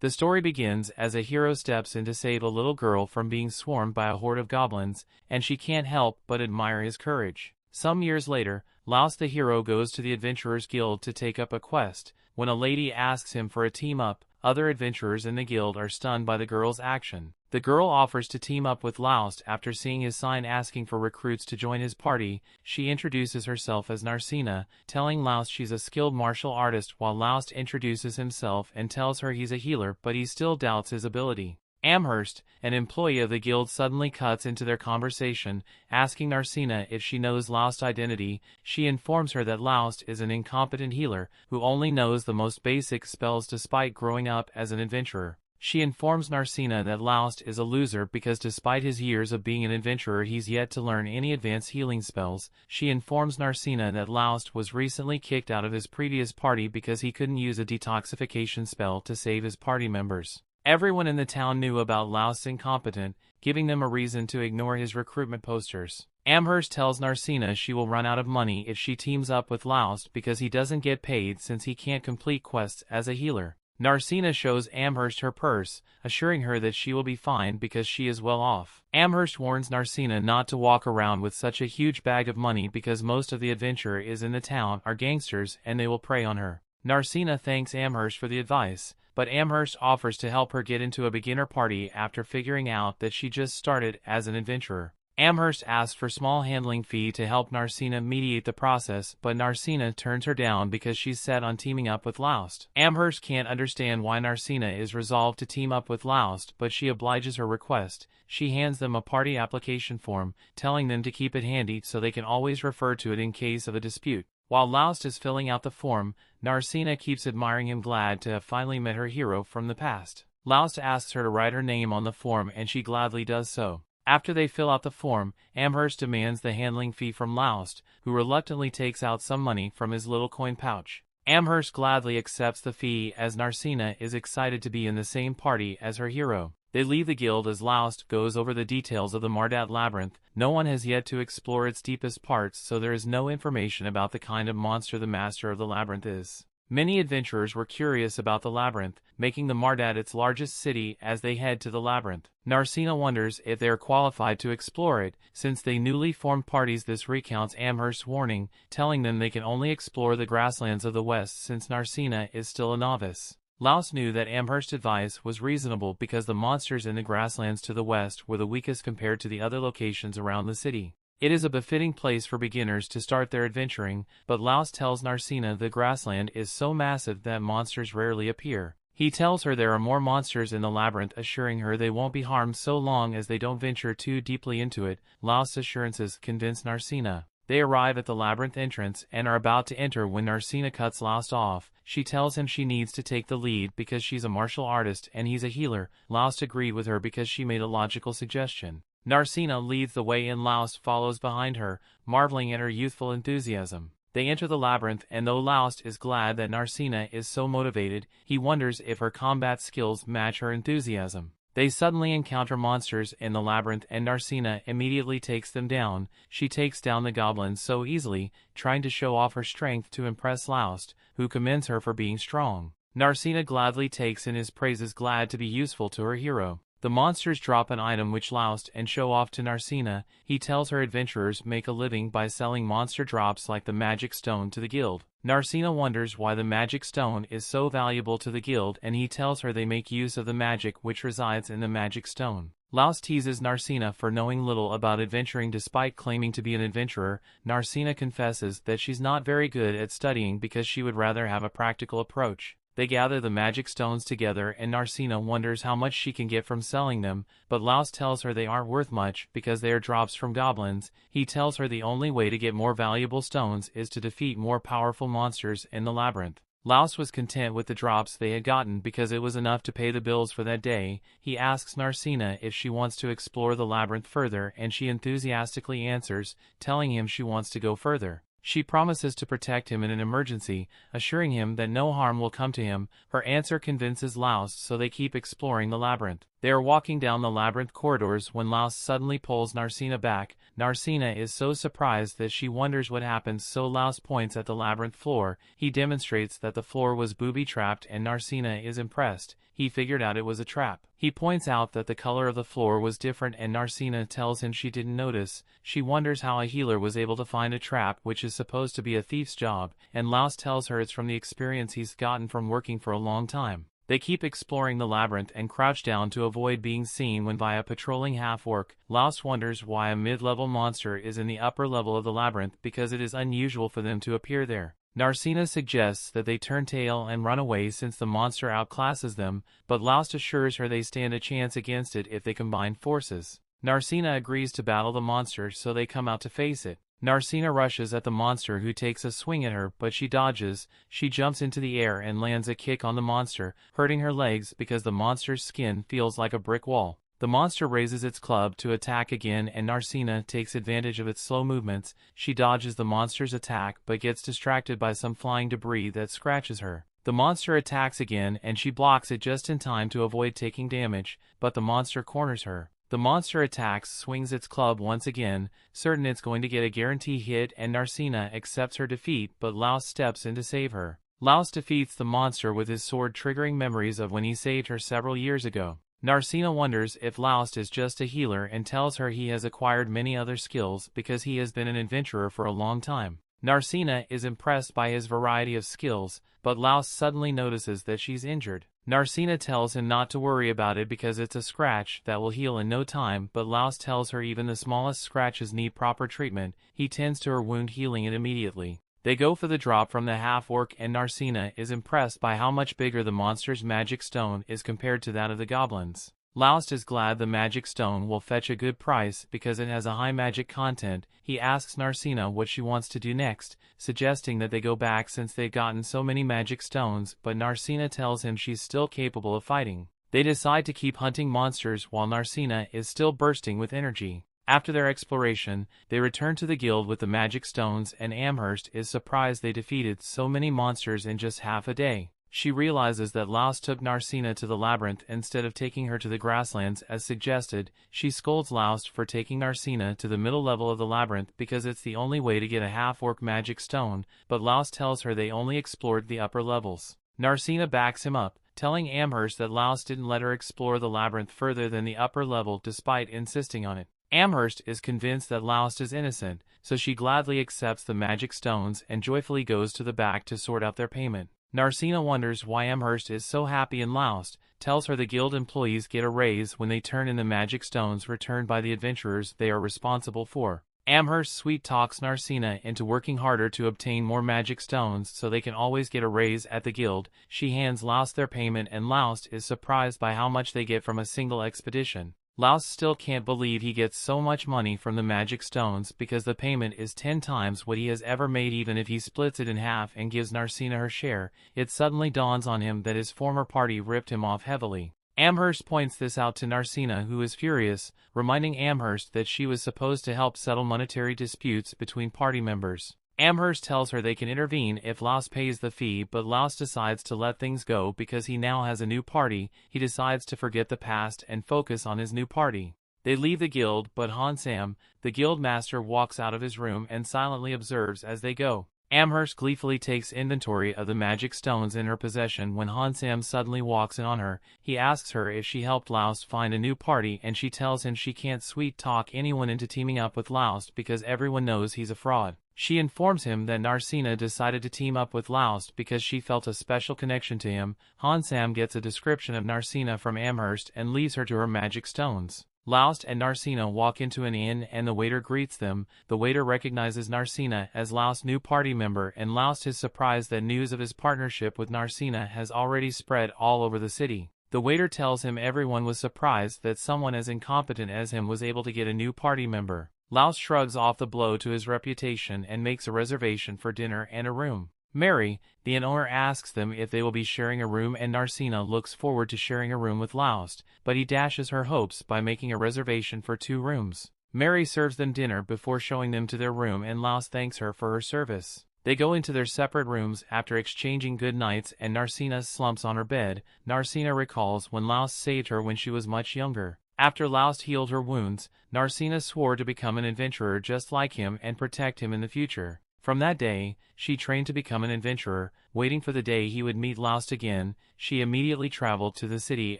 The story begins as a hero steps in to save a little girl from being swarmed by a horde of goblins, and she can't help but admire his courage. Some years later, Laos the hero goes to the Adventurers Guild to take up a quest. When a lady asks him for a team-up, other adventurers in the guild are stunned by the girl's action. The girl offers to team up with Laos after seeing his sign asking for recruits to join his party. She introduces herself as Narcina, telling Laos she's a skilled martial artist, while Laos introduces himself and tells her he's a healer, but he still doubts his ability. Amherst, an employee of the guild, suddenly cuts into their conversation, asking Narcina if she knows Laost's identity. She informs her that Laost is an incompetent healer who only knows the most basic spells despite growing up as an adventurer. She informs Narcina that Laost is a loser because despite his years of being an adventurer he's yet to learn any advanced healing spells. She informs Narcina that Laost was recently kicked out of his previous party because he couldn't use a detoxification spell to save his party members. Everyone in the town knew about Laost's incompetence, giving them a reason to ignore his recruitment posters. Amherst tells Narcina she will run out of money if she teams up with Laost because he doesn't get paid since he can't complete quests as a healer. Narcina shows Amherst her purse, assuring her that she will be fine because she is well off. Amherst warns Narcina not to walk around with such a huge bag of money because most of the adventurers in the town are gangsters and they will prey on her. Narcina thanks Amherst for the advice, but Amherst offers to help her get into a beginner party after figuring out that she just started as an adventurer. Amherst asks for small handling fee to help Narcina mediate the process, but Narcina turns her down because she's set on teaming up with Laost. Amherst can't understand why Narcina is resolved to team up with Laost, but she obliges her request. She hands them a party application form, telling them to keep it handy so they can always refer to it in case of a dispute. While Laost is filling out the form, Narcina keeps admiring him, glad to have finally met her hero from the past. Laost asks her to write her name on the form and she gladly does so. After they fill out the form, Amherst demands the handling fee from Laost, who reluctantly takes out some money from his little coin pouch. Amherst gladly accepts the fee as Narcina is excited to be in the same party as her hero. They leave the guild as Laost goes over the details of the Mardat Labyrinth. No one has yet to explore its deepest parts, so there is no information about the kind of monster the master of the labyrinth is. Many adventurers were curious about the labyrinth, making the Mardat its largest city as they head to the labyrinth. Narcina wonders if they are qualified to explore it, since they newly formed parties. This recounts Amherst's warning, telling them they can only explore the grasslands of the west since Narcina is still a novice. Laost knew that Amherst's advice was reasonable because the monsters in the grasslands to the west were the weakest compared to the other locations around the city. It is a befitting place for beginners to start their adventuring, but Laost tells Narcina the grassland is so massive that monsters rarely appear. He tells her there are more monsters in the labyrinth, assuring her they won't be harmed so long as they don't venture too deeply into it. Laost's assurances convince Narcina. They arrive at the labyrinth entrance and are about to enter when Narcina cuts Laost off. She tells him she needs to take the lead because she's a martial artist and he's a healer. Laost agreed with her because she made a logical suggestion. Narcina leads the way and Laost follows behind her, marveling at her youthful enthusiasm. They enter the labyrinth, and though Laost is glad that Narcina is so motivated, he wonders if her combat skills match her enthusiasm. They suddenly encounter monsters in the labyrinth and Narcina immediately takes them down. She takes down the goblins so easily, trying to show off her strength to impress Laost, who commends her for being strong. Narcina gladly takes in his praises, glad to be useful to her hero. The monsters drop an item which Laost and show off to Narcina. He tells her adventurers make a living by selling monster drops like the magic stone to the guild. Narcina wonders why the magic stone is so valuable to the guild, and he tells her they make use of the magic which resides in the magic stone. Laost teases Narcina for knowing little about adventuring despite claiming to be an adventurer. Narcina confesses that she's not very good at studying because she would rather have a practical approach. They gather the magic stones together and Narcina wonders how much she can get from selling them, but Laost tells her they aren't worth much because they are drops from goblins. He tells her the only way to get more valuable stones is to defeat more powerful monsters in the labyrinth. Laost was content with the drops they had gotten because it was enough to pay the bills for that day. He asks Narcina if she wants to explore the labyrinth further and she enthusiastically answers, telling him she wants to go further. She promises to protect him in an emergency, assuring him that no harm will come to him. Her answer convinces Laost, so they keep exploring the labyrinth. They are walking down the labyrinth corridors when Laust suddenly pulls Narcina back. Narcina is so surprised that she wonders what happens, so Laust points at the labyrinth floor. He demonstrates that the floor was booby-trapped and Narcina is impressed. He figured out it was a trap. He points out that the color of the floor was different and Narcina tells him she didn't notice. She wonders how a healer was able to find a trap, which is supposed to be a thief's job, and Laust tells her it's from the experience he's gotten from working for a long time. They keep exploring the labyrinth and crouch down to avoid being seen when by a patrolling half-orc. Laust wonders why a mid-level monster is in the upper level of the labyrinth because it is unusual for them to appear there. Narcina suggests that they turn tail and run away since the monster outclasses them, but Laust assures her they stand a chance against it if they combine forces. Narcina agrees to battle the monster, so they come out to face it. Narcina rushes at the monster, who takes a swing at her, but she dodges. She jumps into the air and lands a kick on the monster, hurting her legs because the monster's skin feels like a brick wall. The monster raises its club to attack again and Narcina takes advantage of its slow movements. She dodges the monster's attack but gets distracted by some flying debris that scratches her. The monster attacks again and she blocks it just in time to avoid taking damage, but the monster corners her. The monster attacks, swings its club once again, certain it's going to get a guarantee hit, and Narcina accepts her defeat, but Laust steps in to save her. Laust defeats the monster with his sword, triggering memories of when he saved her several years ago. Narcina wonders if Laust is just a healer and tells her he has acquired many other skills because he has been an adventurer for a long time. Narcina is impressed by his variety of skills, but Laust suddenly notices that she's injured. Narcina tells him not to worry about it because it's a scratch that will heal in no time, but Laust tells her even the smallest scratches need proper treatment. He tends to her wound, healing it immediately. They go for the drop from the half-orc and Narcina is impressed by how much bigger the monster's magic stone is compared to that of the goblins. Laust is glad the magic stone will fetch a good price because it has a high magic content. He asks Narcina what she wants to do next, suggesting that they go back since they've gotten so many magic stones, but Narcina tells him she's still capable of fighting. They decide to keep hunting monsters while Narcina is still bursting with energy. After their exploration, they return to the guild with the magic stones and Amherst is surprised they defeated so many monsters in just half a day. She realizes that Laust took Narcina to the labyrinth instead of taking her to the grasslands as suggested. She scolds Laust for taking Narcina to the middle level of the labyrinth because it's the only way to get a half-orc magic stone, but Laust tells her they only explored the upper levels. Narcina backs him up, telling Amherst that Laust didn't let her explore the labyrinth further than the upper level despite insisting on it. Amherst is convinced that Laust is innocent, so she gladly accepts the magic stones and joyfully goes to the back to sort out their payment. Narcina wonders why Amherst is so happy in Laust, tells her the guild employees get a raise when they turn in the magic stones returned by the adventurers they are responsible for. Amherst sweet-talks Narcina into working harder to obtain more magic stones so they can always get a raise at the guild. She hands Laust their payment and Laust is surprised by how much they get from a single expedition. Laust still can't believe he gets so much money from the magic stones because the payment is 10 times what he has ever made. Even if he splits it in half and gives Narcina her share, it suddenly dawns on him that his former party ripped him off heavily. Amherst points this out to Narcina, who is furious, reminding Amherst that she was supposed to help settle monetary disputes between party members. Amherst tells her they can intervene if Laust pays the fee, but Laust decides to let things go because he now has a new party. He decides to forget the past and focus on his new party. They leave the guild, but Hansam, the guild master, walks out of his room and silently observes as they go. Amherst gleefully takes inventory of the magic stones in her possession when Hansam suddenly walks in on her. He asks her if she helped Laust find a new party and she tells him she can't sweet-talk anyone into teaming up with Laust because everyone knows he's a fraud. She informs him that Narcina decided to team up with Laust because she felt a special connection to him. Hansam gets a description of Narcina from Amherst and leaves her to her magic stones. Laust and Narcina walk into an inn and the waiter greets them. The waiter recognizes Narcina as Laust's new party member and Laust is surprised that news of his partnership with Narcina has already spread all over the city. The waiter tells him everyone was surprised that someone as incompetent as him was able to get a new party member. Laust shrugs off the blow to his reputation and makes a reservation for dinner and a room. Mary, the inn owner, asks them if they will be sharing a room and Narcina looks forward to sharing a room with Laust, but he dashes her hopes by making a reservation for 2 rooms. Mary serves them dinner before showing them to their room and Laust thanks her for her service. They go into their separate rooms after exchanging good nights, and Narcina slumps on her bed. Narcina recalls when Laust saved her when she was much younger. After Laust healed her wounds, Narcina swore to become an adventurer just like him and protect him in the future. From that day, she trained to become an adventurer, waiting for the day he would meet Laust again. She immediately traveled to the city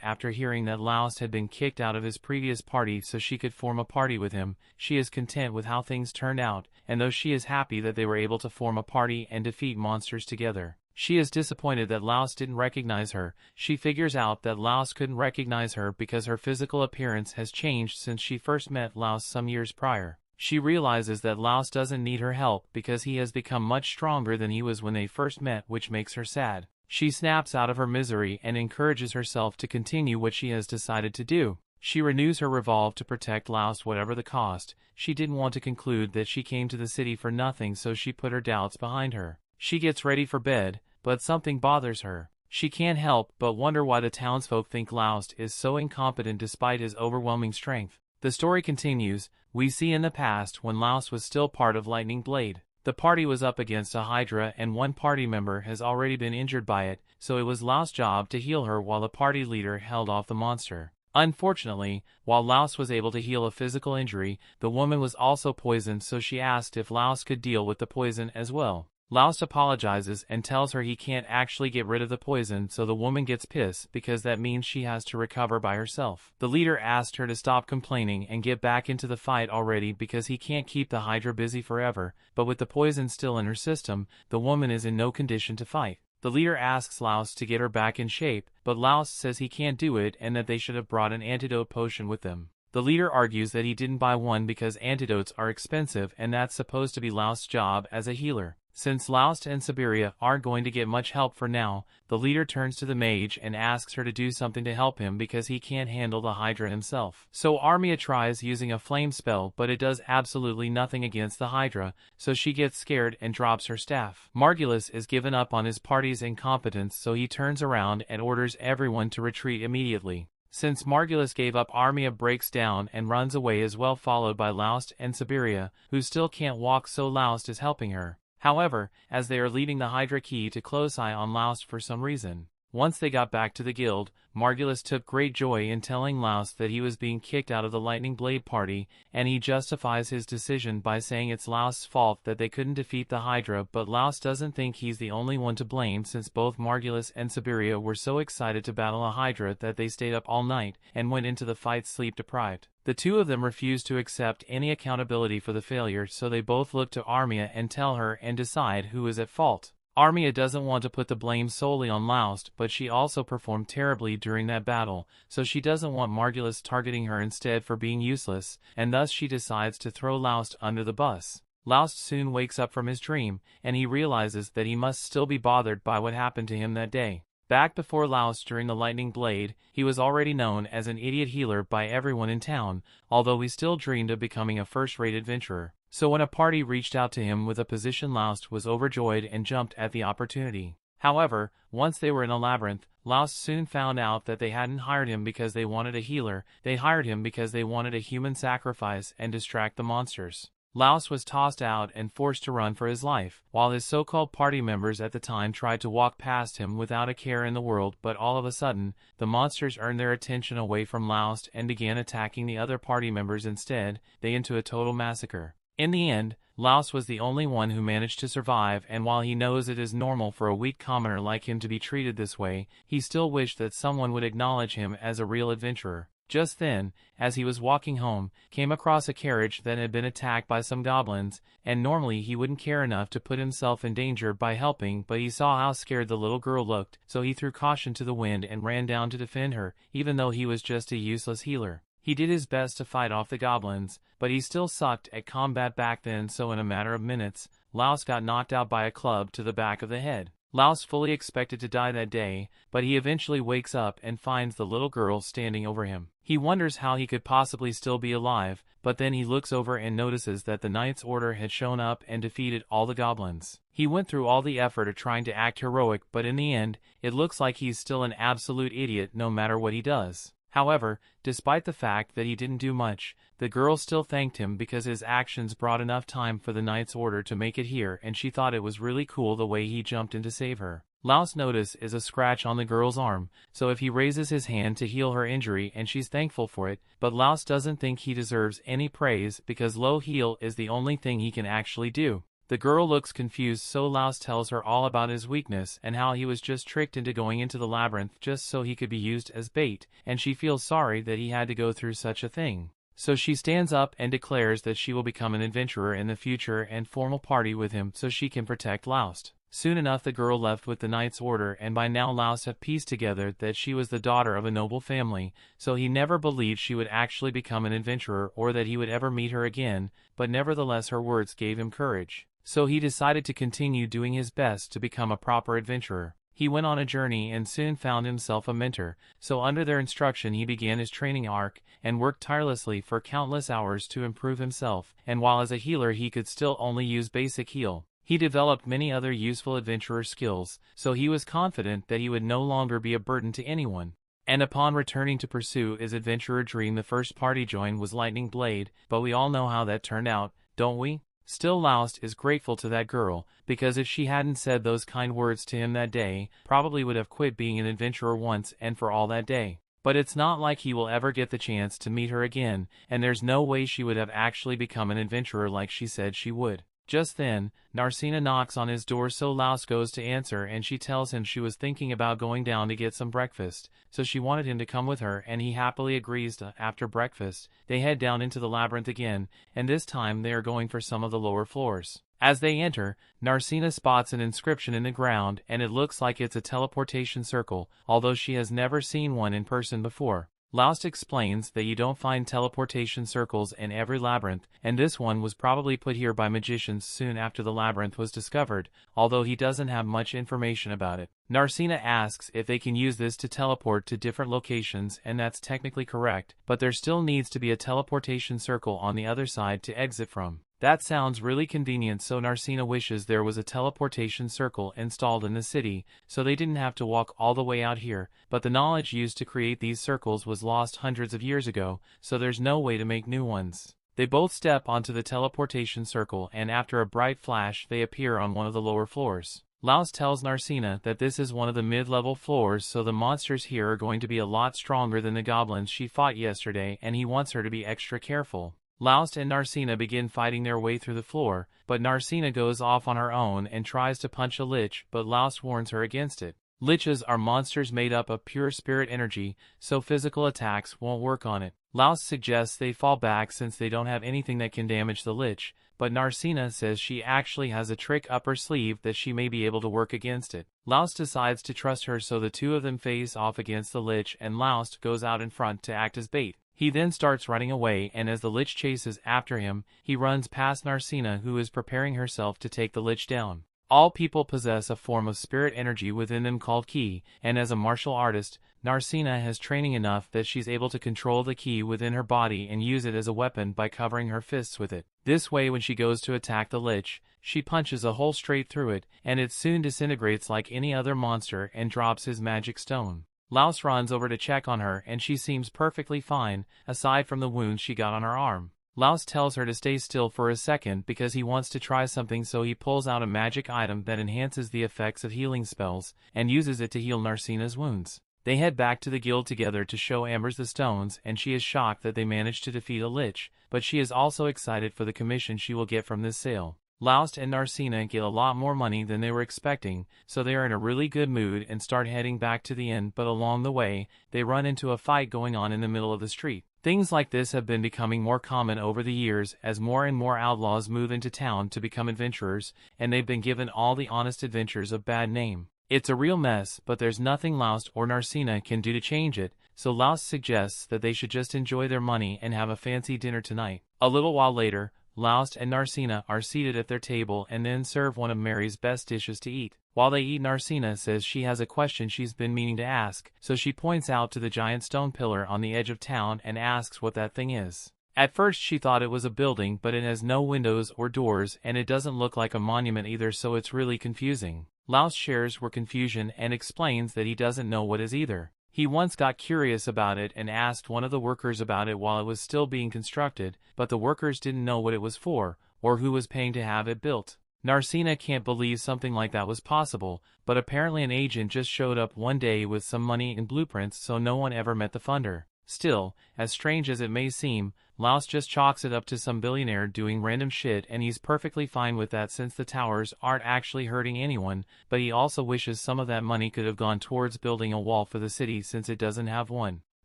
after hearing that Laust had been kicked out of his previous party so she could form a party with him. She is content with how things turned out, and though she is happy that they were able to form a party and defeat monsters together, she is disappointed that Laust didn't recognize her. She figures out that Laust couldn't recognize her because her physical appearance has changed since she first met Laust some years prior. She realizes that Laust doesn't need her help because he has become much stronger than he was when they first met, which makes her sad. She snaps out of her misery and encourages herself to continue what she has decided to do. She renews her resolve to protect Laust whatever the cost. She didn't want to conclude that she came to the city for nothing, so she put her doubts behind her. She gets ready for bed, but something bothers her. She can't help but wonder why the townsfolk think Laust is so incompetent despite his overwhelming strength. The story continues. We see in the past when Laust was still part of Lightning Blade. The party was up against a Hydra and one party member has already been injured by it, so it was Laust's job to heal her while the party leader held off the monster. Unfortunately, while Laust was able to heal a physical injury, the woman was also poisoned, so she asked if Laust could deal with the poison as well. Laust apologizes and tells her he can't actually get rid of the poison, so the woman gets pissed because that means she has to recover by herself. The leader asked her to stop complaining and get back into the fight already because he can't keep the Hydra busy forever, but with the poison still in her system, the woman is in no condition to fight. The leader asks Laust to get her back in shape, but Laust says he can't do it and that they should have brought an antidote potion with them. The leader argues that he didn't buy one because antidotes are expensive and that's supposed to be Laust's job as a healer. Since Laust and Siberia aren't going to get much help for now, the leader turns to the mage and asks her to do something to help him because he can't handle the Hydra himself. So Armia tries using a flame spell, but it does absolutely nothing against the Hydra, so she gets scared and drops her staff. Margulis is given up on his party's incompetence, so he turns around and orders everyone to retreat immediately. Since Margulis gave up, Armia breaks down and runs away as well, followed by Laust and Siberia, who still can't walk, so Laust is helping her. However, as they are leaving, the Hydra key to close eye on Laust for some reason. Once they got back to the guild, Margulis took great joy in telling Laust that he was being kicked out of the Lightning Blade party, and he justifies his decision by saying it's Laust's fault that they couldn't defeat the Hydra, but Laust doesn't think he's the only one to blame since both Margulis and Siberia were so excited to battle a Hydra that they stayed up all night and went into the fight sleep deprived. The two of them refuse to accept any accountability for the failure, so they both look to Armia and tell her and decide who is at fault. Armia doesn't want to put the blame solely on Laust, but she also performed terribly during that battle, so she doesn't want Margulis targeting her instead for being useless, and thus she decides to throw Laust under the bus. Laust soon wakes up from his dream, and he realizes that he must still be bothered by what happened to him that day. Back before Laust during the Lightning Blade, he was already known as an idiot healer by everyone in town, although he still dreamed of becoming a first-rate adventurer. So when a party reached out to him with a position, Laust was overjoyed and jumped at the opportunity. However, once they were in a labyrinth, Laust soon found out that they hadn't hired him because they wanted a healer, they hired him because they wanted a human sacrifice and distract the monsters. Laust was tossed out and forced to run for his life, while his so-called party members at the time tried to walk past him without a care in the world, but all of a sudden, the monsters earned their attention away from Laust and began attacking the other party members instead, they into a total massacre. In the end, Laust was the only one who managed to survive, and while he knows it is normal for a weak commoner like him to be treated this way, he still wished that someone would acknowledge him as a real adventurer. Just then, as he was walking home, came across a carriage that had been attacked by some goblins, and normally he wouldn't care enough to put himself in danger by helping, but he saw how scared the little girl looked, so he threw caution to the wind and ran down to defend her, even though he was just a useless healer. He did his best to fight off the goblins, but he still sucked at combat back then, so in a matter of minutes, Laust got knocked out by a club to the back of the head. Laust fully expected to die that day, but he eventually wakes up and finds the little girl standing over him. He wonders how he could possibly still be alive, but then he looks over and notices that the Knight's Order had shown up and defeated all the goblins. He went through all the effort of trying to act heroic, but in the end, it looks like he's still an absolute idiot no matter what he does. However, despite the fact that he didn't do much, the girl still thanked him because his actions brought enough time for the knight's order to make it here, and she thought it was really cool the way he jumped in to save her. Laos notice is a scratch on the girl's arm, so if he raises his hand to heal her injury and she's thankful for it, but Laos doesn't think he deserves any praise because low heal is the only thing he can actually do. The girl looks confused, so Laos tells her all about his weakness and how he was just tricked into going into the labyrinth just so he could be used as bait, and she feels sorry that he had to go through such a thing. So she stands up and declares that she will become an adventurer in the future and form a party with him so she can protect Laos. Soon enough the girl left with the knight's order, and by now Laos have pieced together that she was the daughter of a noble family, so he never believed she would actually become an adventurer or that he would ever meet her again, but nevertheless her words gave him courage. So he decided to continue doing his best to become a proper adventurer. He went on a journey and soon found himself a mentor, so under their instruction he began his training arc, and worked tirelessly for countless hours to improve himself, and while as a healer he could still only use basic heal, he developed many other useful adventurer skills, so he was confident that he would no longer be a burden to anyone. And upon returning to pursue his adventurer dream, the first party join was Lightning Blade, but we all know how that turned out, don't we? Still Laos is grateful to that girl, because if she hadn't said those kind words to him that day, probably would have quit being an adventurer once and for all that day. But it's not like he will ever get the chance to meet her again, and there's no way she would have actually become an adventurer like she said she would. Just then, Narcina knocks on his door, so Laos goes to answer and she tells him she was thinking about going down to get some breakfast, so she wanted him to come with her, and he happily agrees. After breakfast, they head down into the labyrinth again, and this time they are going for some of the lower floors. As they enter, Narcina spots an inscription in the ground, and it looks like it's a teleportation circle, although she has never seen one in person before. Laos explains that you don't find teleportation circles in every labyrinth, and this one was probably put here by magicians soon after the labyrinth was discovered, although he doesn't have much information about it. Narcina asks if they can use this to teleport to different locations, and that's technically correct, but there still needs to be a teleportation circle on the other side to exit from. That sounds really convenient, so Narcina wishes there was a teleportation circle installed in the city, so they didn't have to walk all the way out here, but the knowledge used to create these circles was lost hundreds of years ago, so there's no way to make new ones. They both step onto the teleportation circle, and after a bright flash they appear on one of the lower floors. Laos tells Narcina that this is one of the mid-level floors, so the monsters here are going to be a lot stronger than the goblins she fought yesterday, and he wants her to be extra careful. Laos and Narcina begin fighting their way through the floor, but Narcina goes off on her own and tries to punch a lich, but Laos warns her against it. Liches are monsters made up of pure spirit energy, so physical attacks won't work on it. Laos suggests they fall back since they don't have anything that can damage the lich, but Narcina says she actually has a trick up her sleeve that she may be able to work against it. Laos decides to trust her, so the two of them face off against the lich, and Laos goes out in front to act as bait. He then starts running away, and as the lich chases after him, he runs past Narcina, who is preparing herself to take the lich down. All people possess a form of spirit energy within them called ki, and as a martial artist, Narcina has training enough that she's able to control the ki within her body and use it as a weapon by covering her fists with it. This way, when she goes to attack the lich, she punches a hole straight through it, and it soon disintegrates like any other monster and drops his magic stone. Laos runs over to check on her, and she seems perfectly fine, aside from the wounds she got on her arm. Laos tells her to stay still for a second because he wants to try something, so he pulls out a magic item that enhances the effects of healing spells, and uses it to heal Narcina's wounds. They head back to the guild together to show Amber the stones, and she is shocked that they managed to defeat a lich, but she is also excited for the commission she will get from this sale. Laos and Narcina get a lot more money than they were expecting, so they are in a really good mood and start heading back to the inn, but along the way, they run into a fight going on in the middle of the street. Things like this have been becoming more common over the years as more and more outlaws move into town to become adventurers, and they've been given all the honest adventures a bad name. It's a real mess, but there's nothing Laos or Narcina can do to change it, so Laos suggests that they should just enjoy their money and have a fancy dinner tonight. A little while later, Laos and Narcina are seated at their table and then serve one of Mary's best dishes to eat. While they eat, Narcina says she has a question she's been meaning to ask, so she points out to the giant stone pillar on the edge of town and asks what that thing is. At first she thought it was a building, but it has no windows or doors, and it doesn't look like a monument either, so it's really confusing. Laos shares her confusion and explains that he doesn't know what is either. He once got curious about it and asked one of the workers about it while it was still being constructed, but the workers didn't know what it was for, or who was paying to have it built. Narcina can't believe something like that was possible, but apparently an agent just showed up one day with some money and blueprints, so no one ever met the funder. Still, as strange as it may seem, Laos just chalks it up to some billionaire doing random shit, and he's perfectly fine with that since the towers aren't actually hurting anyone, but he also wishes some of that money could have gone towards building a wall for the city since it doesn't have one.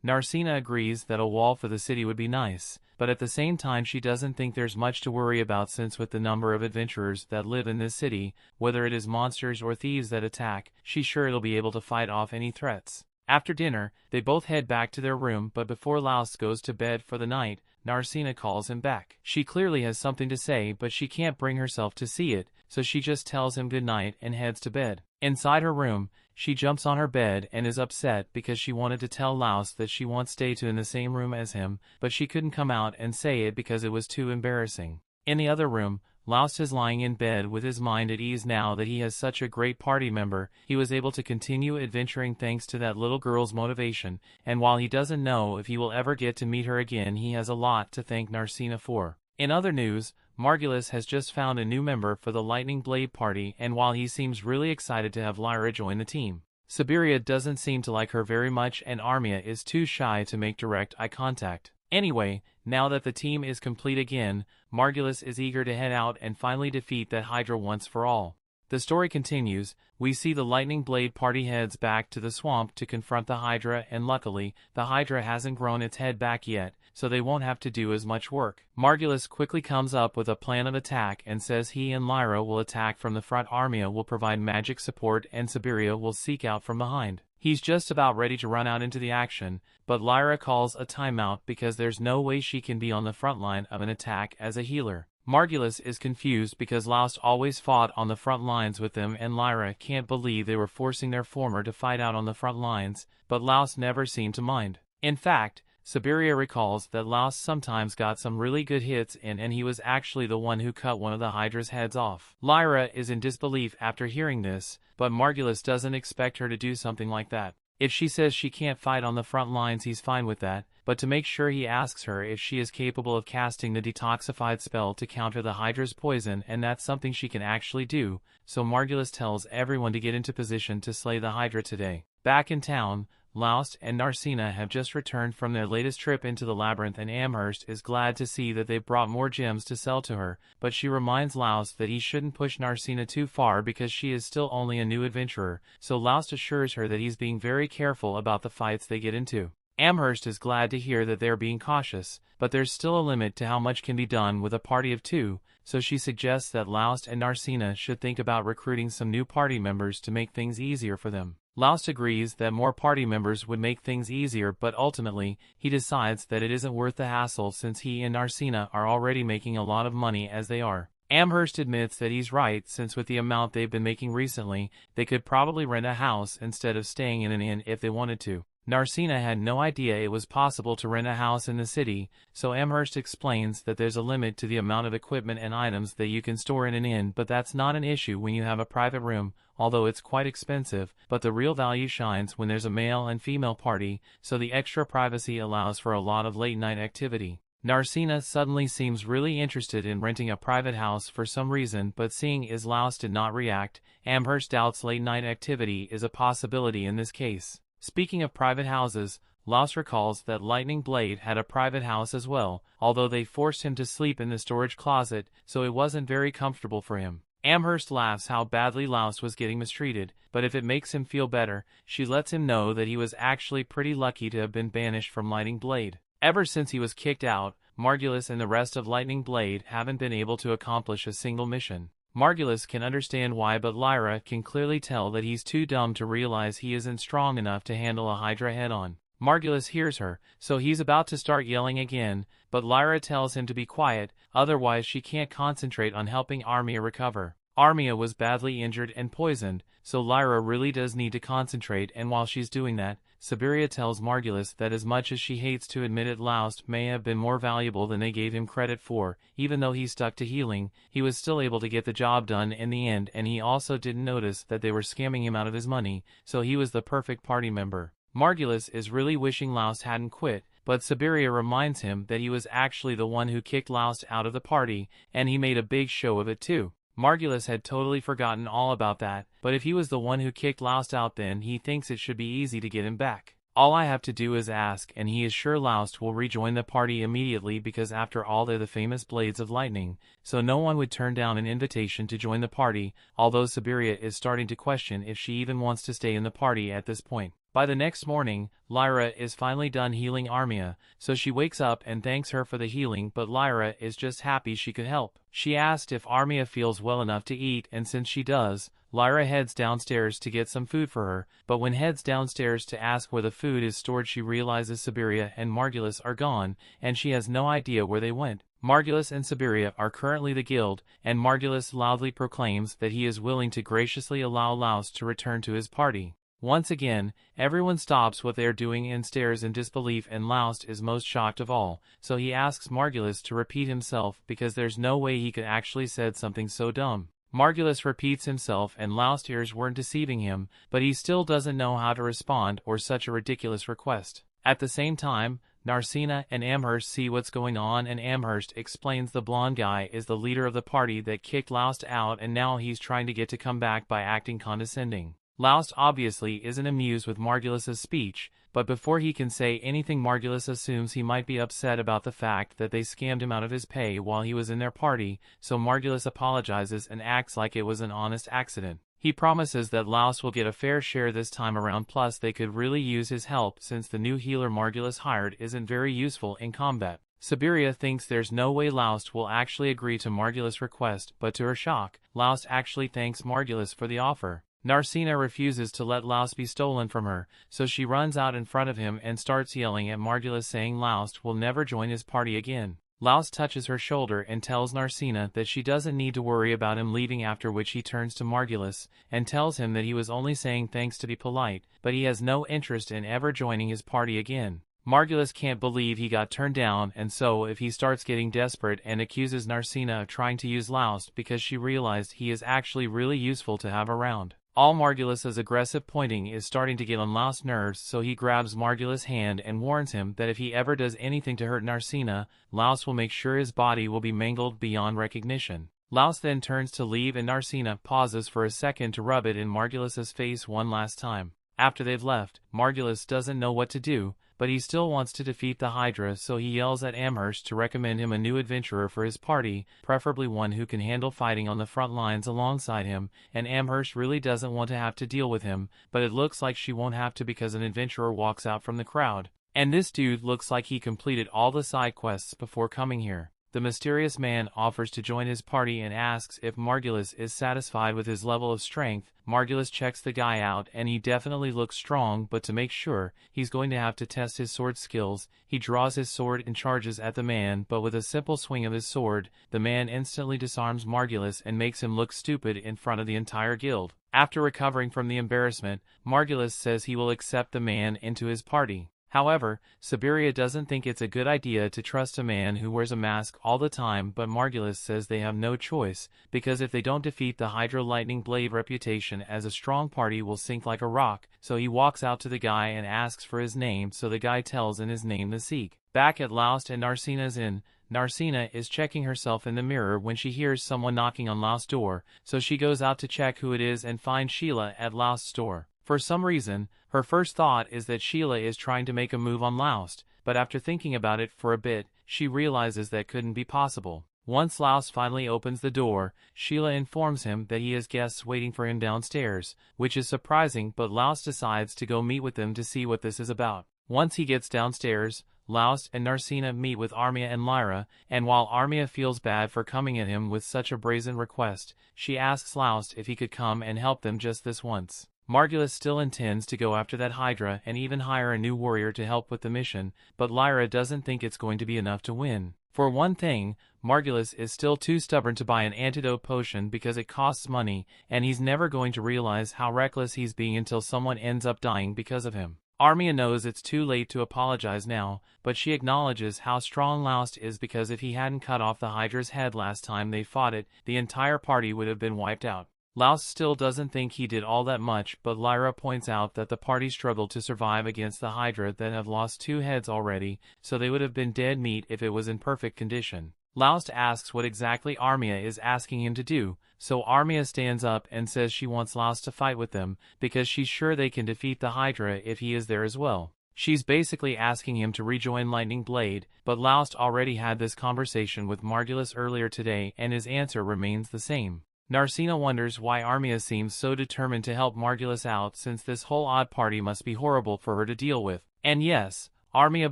Narcina agrees that a wall for the city would be nice, but at the same time she doesn't think there's much to worry about since with the number of adventurers that live in this city, whether it is monsters or thieves that attack, she's sure it'll be able to fight off any threats. After dinner, they both head back to their room, but before Laos goes to bed for the night, Narcina calls him back. She clearly has something to say, but she can't bring herself to see it, so she just tells him goodnight and heads to bed. Inside her room, she jumps on her bed and is upset because she wanted to tell Laos that she wants stay in the same room as him, but she couldn't come out and say it because it was too embarrassing. In the other room, Laos is lying in bed with his mind at ease now that he has such a great party member. He was able to continue adventuring thanks to that little girl's motivation, and while he doesn't know if he will ever get to meet her again, he has a lot to thank Narcina for. In other news, Margulis has just found a new member for the Lightning Blade party, and while he seems really excited to have Lyra join the team, Siberia doesn't seem to like her very much, and Armia is too shy to make direct eye contact. Anyway, now that the team is complete again, Margulis is eager to head out and finally defeat that Hydra once for all. The story continues. We see the Lightning Blade party heads back to the swamp to confront the Hydra, and luckily, the Hydra hasn't grown its head back yet, so they won't have to do as much work. Margulis quickly comes up with a plan of attack and says he and Lyra will attack from the front, Armia will provide magic support, and Siberia will seek out from behind. He's just about ready to run out into the action, but Lyra calls a timeout because there's no way she can be on the front line of an attack as a healer. Margulis is confused because Laos always fought on the front lines with them, and Lyra can't believe they were forcing their former to fight out on the front lines, but Laos never seemed to mind. In fact, Siberia recalls that Laos sometimes got some really good hits in, and he was actually the one who cut one of the Hydra's heads off. Lyra is in disbelief after hearing this, but Margulis doesn't expect her to do something like that. If she says she can't fight on the front lines, he's fine with that, but to make sure he asks her if she is capable of casting the detoxified spell to counter the Hydra's poison, and that's something she can actually do, so Margulis tells everyone to get into position to slay the Hydra today. Back in town, Laos and Narcina have just returned from their latest trip into the labyrinth, and Amherst is glad to see that they've brought more gems to sell to her, but she reminds Laos that he shouldn't push Narcina too far because she is still only a new adventurer, so Laos assures her that he's being very careful about the fights they get into. Amherst is glad to hear that they're being cautious, but there's still a limit to how much can be done with a party of two, so she suggests that Laos and Narcina should think about recruiting some new party members to make things easier for them. Laos agrees that more party members would make things easier, but ultimately, he decides that it isn't worth the hassle since he and Narcina are already making a lot of money as they are. Amherst admits that he's right, since with the amount they've been making recently, they could probably rent a house instead of staying in an inn if they wanted to. Narcina had no idea it was possible to rent a house in the city, so Amherst explains that there's a limit to the amount of equipment and items that you can store in an inn, but that's not an issue when you have a private room, although it's quite expensive, but the real value shines when there's a male and female party, so the extra privacy allows for a lot of late-night activity. Narcina suddenly seems really interested in renting a private house for some reason, but seeing as Laos did not react, Amherst doubts late-night activity is a possibility in this case. Speaking of private houses, Laos recalls that Lightning Blade had a private house as well, although they forced him to sleep in the storage closet, so it wasn't very comfortable for him. Amherst laughs how badly Laos was getting mistreated, but if it makes him feel better, she lets him know that he was actually pretty lucky to have been banished from Lightning Blade. Ever since he was kicked out, Margulis and the rest of Lightning Blade haven't been able to accomplish a single mission. Margulis can understand why, but Lyra can clearly tell that he's too dumb to realize he isn't strong enough to handle a Hydra head-on. Margulis hears her, so he's about to start yelling again, but Lyra tells him to be quiet, otherwise she can't concentrate on helping Armia recover. Armia was badly injured and poisoned, so Lyra really does need to concentrate, and while she's doing that, Siberia tells Margulis that as much as she hates to admit it, Laos may have been more valuable than they gave him credit for. Even though he stuck to healing, he was still able to get the job done in the end, and he also didn't notice that they were scamming him out of his money, so he was the perfect party member. Margulis is really wishing Laust hadn't quit, but Siberia reminds him that he was actually the one who kicked Laust out of the party, and he made a big show of it too. Margulis had totally forgotten all about that, but if he was the one who kicked Laust out, then he thinks it should be easy to get him back. All I have to do is ask, and he is sure Laust will rejoin the party immediately, because after all they're the famous Blades of Lightning, so no one would turn down an invitation to join the party, although Siberia is starting to question if she even wants to stay in the party at this point. By the next morning, Lyra is finally done healing Armia, so she wakes up and thanks her for the healing, but Lyra is just happy she could help. She asked if Armia feels well enough to eat, and since she does, Lyra heads downstairs to get some food for her, but when heads downstairs to ask where the food is stored, she realizes Siberia and Margulis are gone, and she has no idea where they went. Margulis and Siberia are currently the guild, and Margulis loudly proclaims that he is willing to graciously allow Laust to return to his party. Once again, everyone stops what they are doing and stares in disbelief, and Laust is most shocked of all, so he asks Margulis to repeat himself because there's no way he could actually said something so dumb. Margulis repeats himself and Laust's ears weren't deceiving him, but he still doesn't know how to respond or such a ridiculous request. At the same time, Narcina and Amherst see what's going on, and Amherst explains the blonde guy is the leader of the party that kicked Laust out, and now he's trying to get to come back by acting condescending. Laust obviously isn't amused with Margulis's speech, but before he can say anything, Margulis assumes he might be upset about the fact that they scammed him out of his pay while he was in their party, so Margulis apologizes and acts like it was an honest accident. He promises that Laust will get a fair share this time around, plus they could really use his help since the new healer Margulis hired isn't very useful in combat. Siberia thinks there's no way Laust will actually agree to Margulis' request, but to her shock, Laust actually thanks Margulis for the offer. Narcina refuses to let Laust be stolen from her, so she runs out in front of him and starts yelling at Margulis, saying Laust will never join his party again. Laust touches her shoulder and tells Narcina that she doesn't need to worry about him leaving, after which he turns to Margulis and tells him that he was only saying thanks to be polite, but he has no interest in ever joining his party again. Margulis can't believe he got turned down, and so if he starts getting desperate and accuses Narcina of trying to use Laust because she realized he is actually really useful to have around. All Margulis's aggressive pointing is starting to get on Laust's nerves, so he grabs Margulis' hand and warns him that if he ever does anything to hurt Narcina, Laust will make sure his body will be mangled beyond recognition. Laust then turns to leave, and Narcina pauses for a second to rub it in Margulis's face one last time. After they've left, Margulis doesn't know what to do, but he still wants to defeat the Hydra, so he yells at Amherst to recommend him a new adventurer for his party, preferably one who can handle fighting on the front lines alongside him, and Amherst really doesn't want to have to deal with him, but it looks like she won't have to because an adventurer walks out from the crowd. And this dude looks like he completed all the side quests before coming here. The mysterious man offers to join his party and asks if Margulis is satisfied with his level of strength. Margulis checks the guy out and he definitely looks strong, but to make sure, he's going to have to test his sword skills. He draws his sword and charges at the man, but with a simple swing of his sword, the man instantly disarms Margulis and makes him look stupid in front of the entire guild. After recovering from the embarrassment, Margulis says he will accept the man into his party. However, Siberia doesn't think it's a good idea to trust a man who wears a mask all the time, but Margulis says they have no choice, because if they don't defeat the Hydra, Lightning Blade reputation as a strong party will sink like a rock, so he walks out to the guy and asks for his name, so the guy tells in his name the Seek. Back at Laust and Narcina's inn, Narcina is checking herself in the mirror when she hears someone knocking on Laust's door, so she goes out to check who it is and finds Sheila at Laust's door. For some reason, her first thought is that Sheila is trying to make a move on Laust, but after thinking about it for a bit, she realizes that couldn't be possible. Once Laust finally opens the door, Sheila informs him that he has guests waiting for him downstairs, which is surprising, but Laust decides to go meet with them to see what this is about. Once he gets downstairs, Laust and Narcina meet with Armia and Lyra, and while Armia feels bad for coming at him with such a brazen request, she asks Laust if he could come and help them just this once. Margulis still intends to go after that Hydra and even hire a new warrior to help with the mission, but Lyra doesn't think it's going to be enough to win. For one thing, Margulis is still too stubborn to buy an antidote potion because it costs money, and he's never going to realize how reckless he's being until someone ends up dying because of him. Armia knows it's too late to apologize now, but she acknowledges how strong Laust is because if he hadn't cut off the Hydra's head last time they fought it, the entire party would have been wiped out. Laos still doesn't think he did all that much, but Lyra points out that the party struggled to survive against the Hydra that have lost 2 heads already, so they would have been dead meat if it was in perfect condition. Laos asks what exactly Armia is asking him to do, so Armia stands up and says she wants Laos to fight with them, because she's sure they can defeat the Hydra if he is there as well. She's basically asking him to rejoin Lightning Blade, but Laos already had this conversation with Margulis earlier today and his answer remains the same. Narcina wonders why Armia seems so determined to help Margulis out since this whole odd party must be horrible for her to deal with. And yes, Armia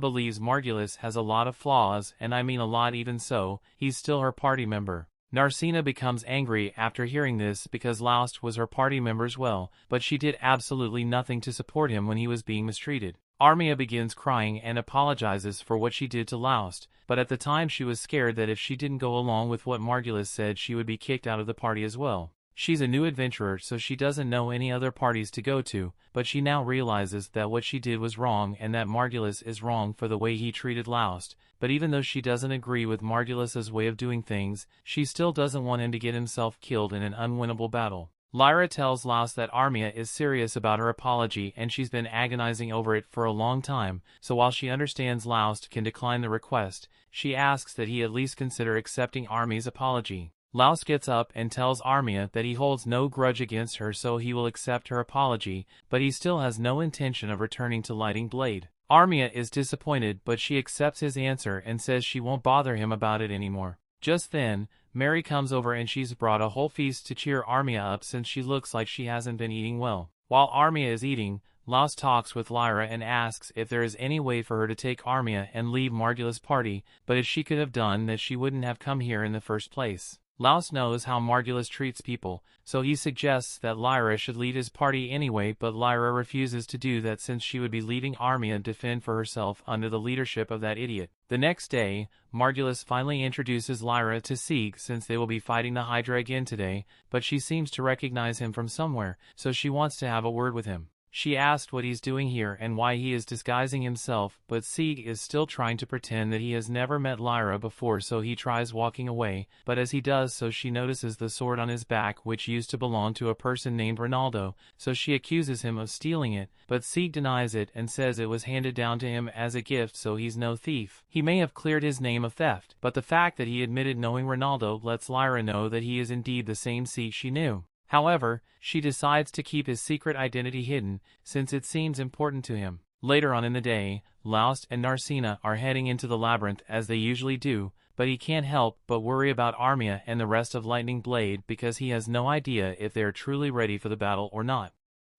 believes Margulis has a lot of flaws, and I mean a lot. Even so, he's still her party member. Narcina becomes angry after hearing this because Laos was her party member as well, but she did absolutely nothing to support him when he was being mistreated. Armia begins crying and apologizes for what she did to Laos, but at the time she was scared that if she didn't go along with what Margulis said she would be kicked out of the party as well. She's a new adventurer, so she doesn't know any other parties to go to, but she now realizes that what she did was wrong and that Margulis is wrong for the way he treated Laos. But even though she doesn't agree with Margulis's way of doing things, she still doesn't want him to get himself killed in an unwinnable battle. Lyra tells Laos that Armia is serious about her apology and she's been agonizing over it for a long time, so while she understands Laos can decline the request, she asks that he at least consider accepting Armia's apology. Laos gets up and tells Armia that he holds no grudge against her, so he will accept her apology, but he still has no intention of returning to Lightning Blade. Armia is disappointed, but she accepts his answer and says she won't bother him about it anymore. Just then, Mary comes over and she's brought a whole feast to cheer Armia up since she looks like she hasn't been eating well. While Armia is eating, Laos talks with Lyra and asks if there is any way for her to take Armia and leave Margulis' party, but if she could have done that she wouldn't have come here in the first place. Laos knows how Margulis treats people, so he suggests that Lyra should lead his party anyway, but Lyra refuses to do that since she would be leaving Armia to defend for herself under the leadership of that idiot. The next day, Margulis finally introduces Lyra to Sieg since they will be fighting the Hydra again today, but she seems to recognize him from somewhere, so she wants to have a word with him. She asked what he's doing here and why he is disguising himself, but Sieg is still trying to pretend that he has never met Lyra before, so he tries walking away, but as he does so she notices the sword on his back which used to belong to a person named Ronaldo, so she accuses him of stealing it, but Sieg denies it and says it was handed down to him as a gift, so he's no thief. He may have cleared his name of theft, but the fact that he admitted knowing Ronaldo lets Lyra know that he is indeed the same Sieg she knew. However, she decides to keep his secret identity hidden, since it seems important to him. Later on in the day, Laos and Narcina are heading into the labyrinth as they usually do, but he can't help but worry about Armia and the rest of Lightning Blade because he has no idea if they are truly ready for the battle or not.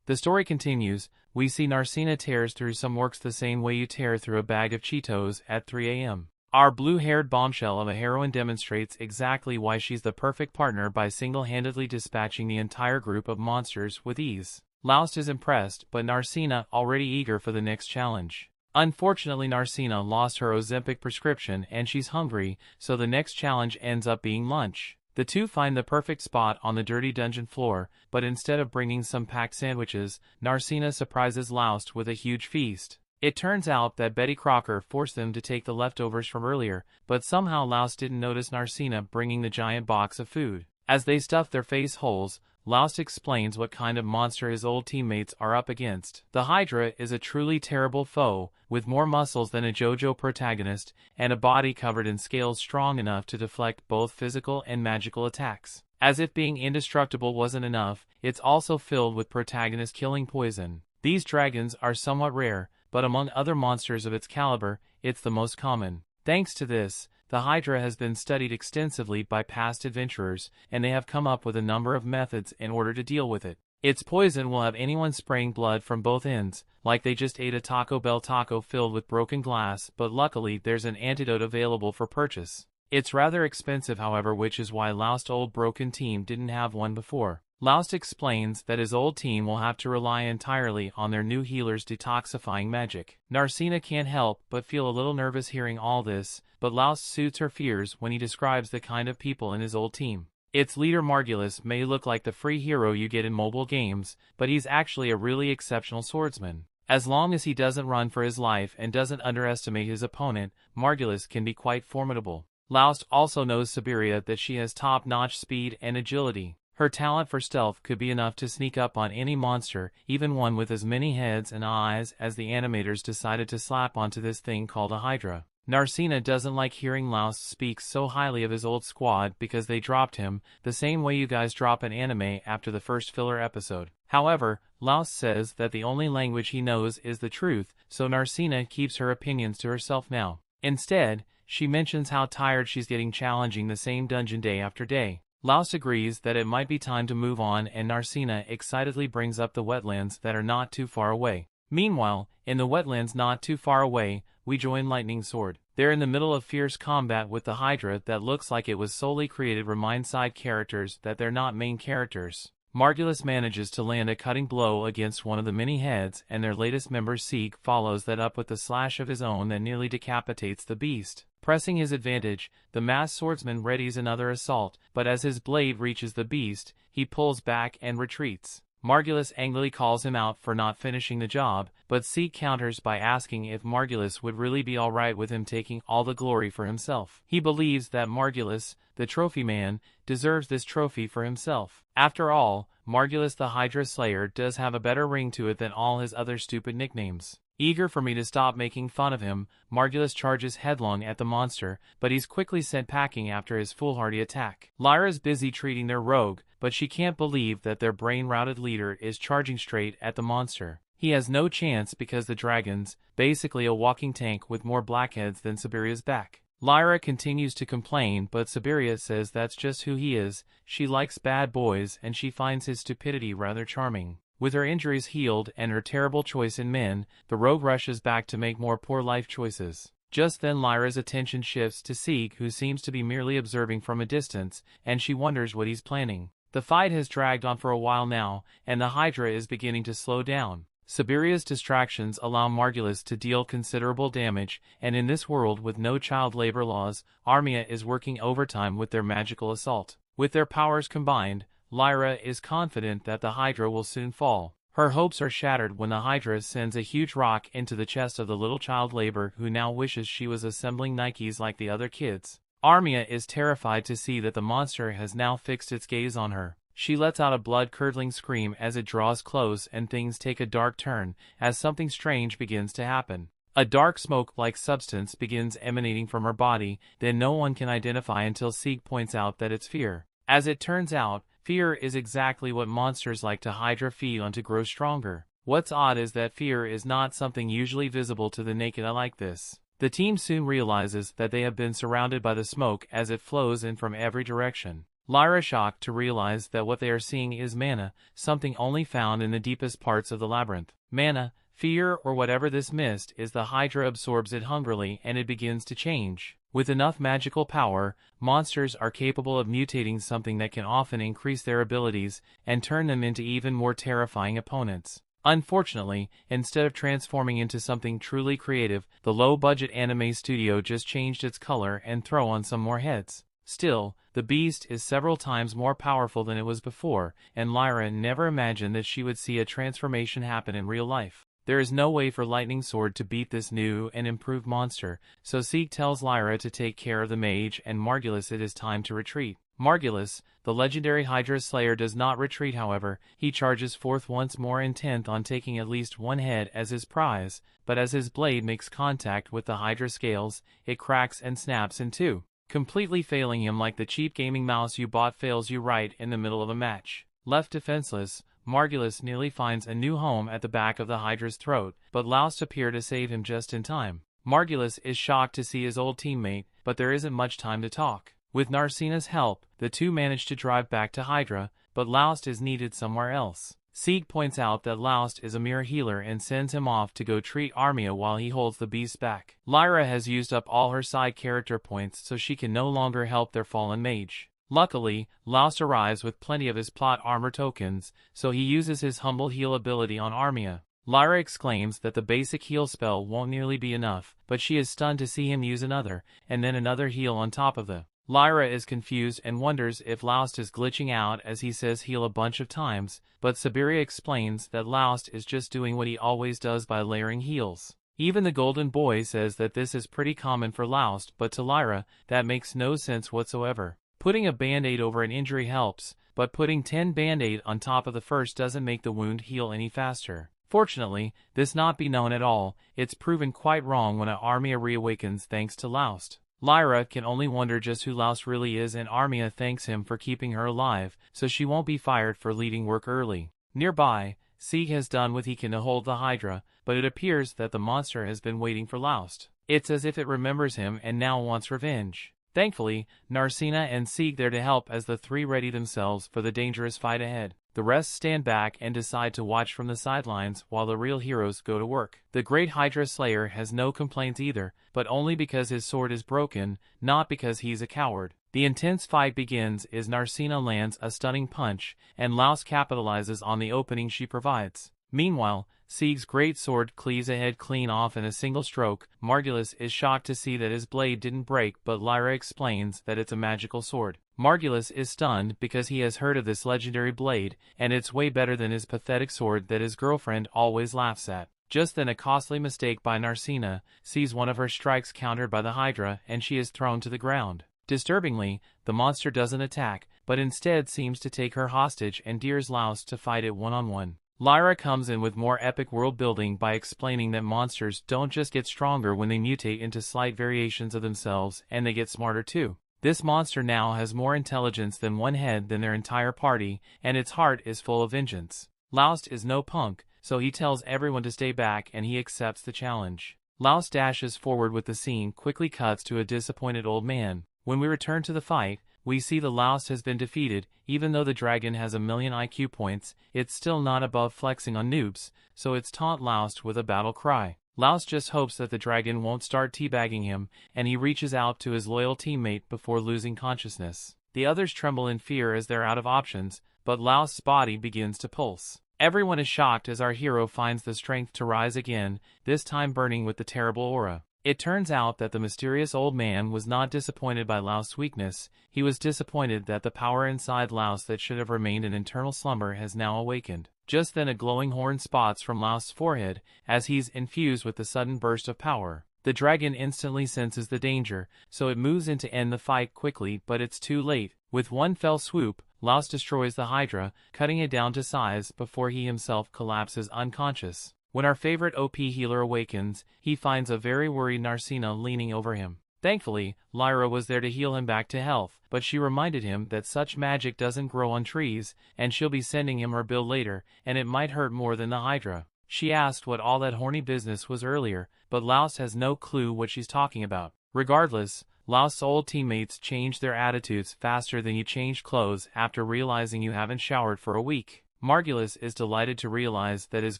The story continues. We see Narcina tears through some works the same way you tear through a bag of Cheetos at 3 a.m. Our blue-haired bombshell of a heroine demonstrates exactly why she's the perfect partner by single-handedly dispatching the entire group of monsters with ease. Laos is impressed, but Narcina already eager for the next challenge. Unfortunately, Narcina lost her Ozempic prescription and she's hungry, so the next challenge ends up being lunch. The two find the perfect spot on the dirty dungeon floor, but instead of bringing some packed sandwiches, Narcina surprises Laos with a huge feast. It turns out that Betty Crocker forced them to take the leftovers from earlier, but somehow Laos didn't notice Narcina bringing the giant box of food. As they stuff their face holes, Laos explains what kind of monster his old teammates are up against. The Hydra is a truly terrible foe, with more muscles than a JoJo protagonist, and a body covered in scales strong enough to deflect both physical and magical attacks. As if being indestructible wasn't enough, it's also filled with protagonist-killing poison. These dragons are somewhat rare, but among other monsters of its caliber, it's the most common. Thanks to this, the Hydra has been studied extensively by past adventurers, and they have come up with a number of methods in order to deal with it. Its poison will have anyone spraying blood from both ends, like they just ate a Taco Bell taco filled with broken glass, but luckily there's an antidote available for purchase. It's rather expensive, however, which is why Laost's old broken team didn't have one before. Laos explains that his old team will have to rely entirely on their new healer's detoxifying magic. Narcina can't help but feel a little nervous hearing all this, but Laos soothes her fears when he describes the kind of people in his old team. Its leader Margulis may look like the free hero you get in mobile games, but he's actually a really exceptional swordsman. As long as he doesn't run for his life and doesn't underestimate his opponent, Margulis can be quite formidable. Laos also knows Siberia that she has top-notch speed and agility. Her talent for stealth could be enough to sneak up on any monster, even one with as many heads and eyes as the animators decided to slap onto this thing called a Hydra. Narcina doesn't like hearing Laust speak so highly of his old squad because they dropped him, the same way you guys drop an anime after the first filler episode. However, Laust says that the only language he knows is the truth, so Narcina keeps her opinions to herself now. Instead, she mentions how tired she's getting challenging the same dungeon day after day. Laust agrees that it might be time to move on, and Narcina excitedly brings up the wetlands that are not too far away. Meanwhile, in the wetlands not too far away, we join Lightning Sword. They're in the middle of fierce combat with the Hydra that looks like it was solely created to remind side characters that they're not main characters. Margulis manages to land a cutting blow against one of the many heads, and their latest member Seek follows that up with a slash of his own that nearly decapitates the beast. Pressing his advantage, the masked swordsman readies another assault, but as his blade reaches the beast, he pulls back and retreats. Margulis angrily calls him out for not finishing the job, but Seek counters by asking if Margulis would really be alright with him taking all the glory for himself. He believes that Margulis, the trophy man, deserves this trophy for himself. After all, Margulis the Hydra Slayer does have a better ring to it than all his other stupid nicknames. Eager for me to stop making fun of him, Margulis charges headlong at the monster, but he's quickly sent packing after his foolhardy attack. Lyra's busy treating their rogue, but she can't believe that their brain-routed leader is charging straight at the monster. He has no chance because the dragon's basically a walking tank with more blackheads than Siberia's back. Lyra continues to complain, but Siberia says that's just who he is. She likes bad boys and she finds his stupidity rather charming. With her injuries healed and her terrible choice in men, the rogue rushes back to make more poor life choices. Just then Lyra's attention shifts to Seek, who seems to be merely observing from a distance, and she wonders what he's planning. The fight has dragged on for a while now, and the Hydra is beginning to slow down. Siberia's distractions allow Margulis to deal considerable damage, and in this world with no child labor laws, Armia is working overtime with their magical assault. With their powers combined, Lyra is confident that the Hydra will soon fall. Her hopes are shattered when the Hydra sends a huge rock into the chest of the little child labor who now wishes she was assembling Nikes like the other kids. Armia is terrified to see that the monster has now fixed its gaze on her. She lets out a blood-curdling scream as it draws close, and things take a dark turn as something strange begins to happen. A dark smoke-like substance begins emanating from her body that no one can identify until Seek points out that it's fear. As it turns out, fear is exactly what monsters like to Hydra feed on to grow stronger. What's odd is that fear is not something usually visible to the naked eye like this. The team soon realizes that they have been surrounded by the smoke as it flows in from every direction. Lyra shocked to realize that what they are seeing is mana, something only found in the deepest parts of the labyrinth. Mana, fear, or whatever this mist is, the Hydra absorbs it hungrily and it begins to change. With enough magical power, monsters are capable of mutating something that can often increase their abilities and turn them into even more terrifying opponents. Unfortunately, instead of transforming into something truly creative, the low-budget anime studio just changed its color and throw on some more heads. Still, the beast is several times more powerful than it was before, and Lyra never imagined that she would see a transformation happen in real life. There is no way for Lightning Sword to beat this new and improved monster, so Seek tells Lyra to take care of the mage and Margulis it is time to retreat. Margulis, the legendary Hydra Slayer, does not retreat however, he charges forth once more intent on taking at least one head as his prize, but as his blade makes contact with the Hydra scales, it cracks and snaps in two, completely failing him like the cheap gaming mouse you bought fails you right in the middle of a match. Left defenseless, Margulis nearly finds a new home at the back of the Hydra's throat, but Laust appears to save him just in time. Margulis is shocked to see his old teammate, but there isn't much time to talk. With Narcina's help, the two manage to drive back to Hydra, but Laust is needed somewhere else. Seek points out that Laust is a mere healer and sends him off to go treat Armia while he holds the beast back. Lyra has used up all her side character points so she can no longer help their fallen mage. Luckily, Laust arrives with plenty of his plot armor tokens, so he uses his humble heal ability on Armia. Lyra exclaims that the basic heal spell won't nearly be enough, but she is stunned to see him use another, and then another heal on top of the. Lyra is confused and wonders if Laust is glitching out as he says heal a bunch of times, but Siberia explains that Laust is just doing what he always does by layering heals. Even the Golden Boy says that this is pretty common for Laust, but to Lyra, that makes no sense whatsoever. Putting a band-aid over an injury helps, but putting 10 band-aid on top of the first doesn't make the wound heal any faster. Fortunately, this not be known at all, it's proven quite wrong when Armia reawakens thanks to Laust. Lyra can only wonder just who Laust really is, and Armia thanks him for keeping her alive, so she won't be fired for leaving work early. Nearby, Sieg has done what he can to hold the Hydra, but it appears that the monster has been waiting for Laust. It's as if it remembers him and now wants revenge. Thankfully, Narcina and Sieg there to help as the three ready themselves for the dangerous fight ahead. The rest stand back and decide to watch from the sidelines while the real heroes go to work. The great Hydra Slayer has no complaints either, but only because his sword is broken, not because he's a coward. The intense fight begins as Narcina lands a stunning punch, and Laust capitalizes on the opening she provides. Meanwhile, Sieg's great sword cleaves a head clean off in a single stroke. Margulis is shocked to see that his blade didn't break, but Lyra explains that it's a magical sword. Margulis is stunned because he has heard of this legendary blade, and it's way better than his pathetic sword that his girlfriend always laughs at. Just then a costly mistake by Narcina sees one of her strikes countered by the Hydra, and she is thrown to the ground. Disturbingly, the monster doesn't attack, but instead seems to take her hostage and dares Laust to fight it one-on-one. Lyra comes in with more epic world building by explaining that monsters don't just get stronger when they mutate into slight variations of themselves, and they get smarter too. This monster now has more intelligence than one head than their entire party, and its heart is full of vengeance. Laust is no punk, so he tells everyone to stay back and he accepts the challenge. Laust dashes forward with the scene quickly cuts to a disappointed old man. When we return to the fight, we see the Laust has been defeated. Even though the dragon has 1,000,000 IQ points, it's still not above flexing on noobs, so it's taunt Laust with a battle cry. Laust just hopes that the dragon won't start teabagging him, and he reaches out to his loyal teammate before losing consciousness. The others tremble in fear as they're out of options, but Laust's body begins to pulse. Everyone is shocked as our hero finds the strength to rise again, this time burning with the terrible aura. It turns out that the mysterious old man was not disappointed by Laust's weakness, he was disappointed that the power inside Laust that should have remained in eternal slumber has now awakened. Just then a glowing horn spots from Laust's forehead, as he's infused with the sudden burst of power. The dragon instantly senses the danger, so it moves in to end the fight quickly, but it's too late. With one fell swoop, Laust destroys the Hydra, cutting it down to size before he himself collapses unconscious. When our favorite OP healer awakens, he finds a very worried Narcina leaning over him. Thankfully, Lyra was there to heal him back to health, but she reminded him that such magic doesn't grow on trees, and she'll be sending him her bill later, and it might hurt more than the Hydra. She asked what all that horny business was earlier, but Laust has no clue what she's talking about. Regardless, Laust's old teammates change their attitudes faster than you change clothes after realizing you haven't showered for a week. Margulis is delighted to realize that his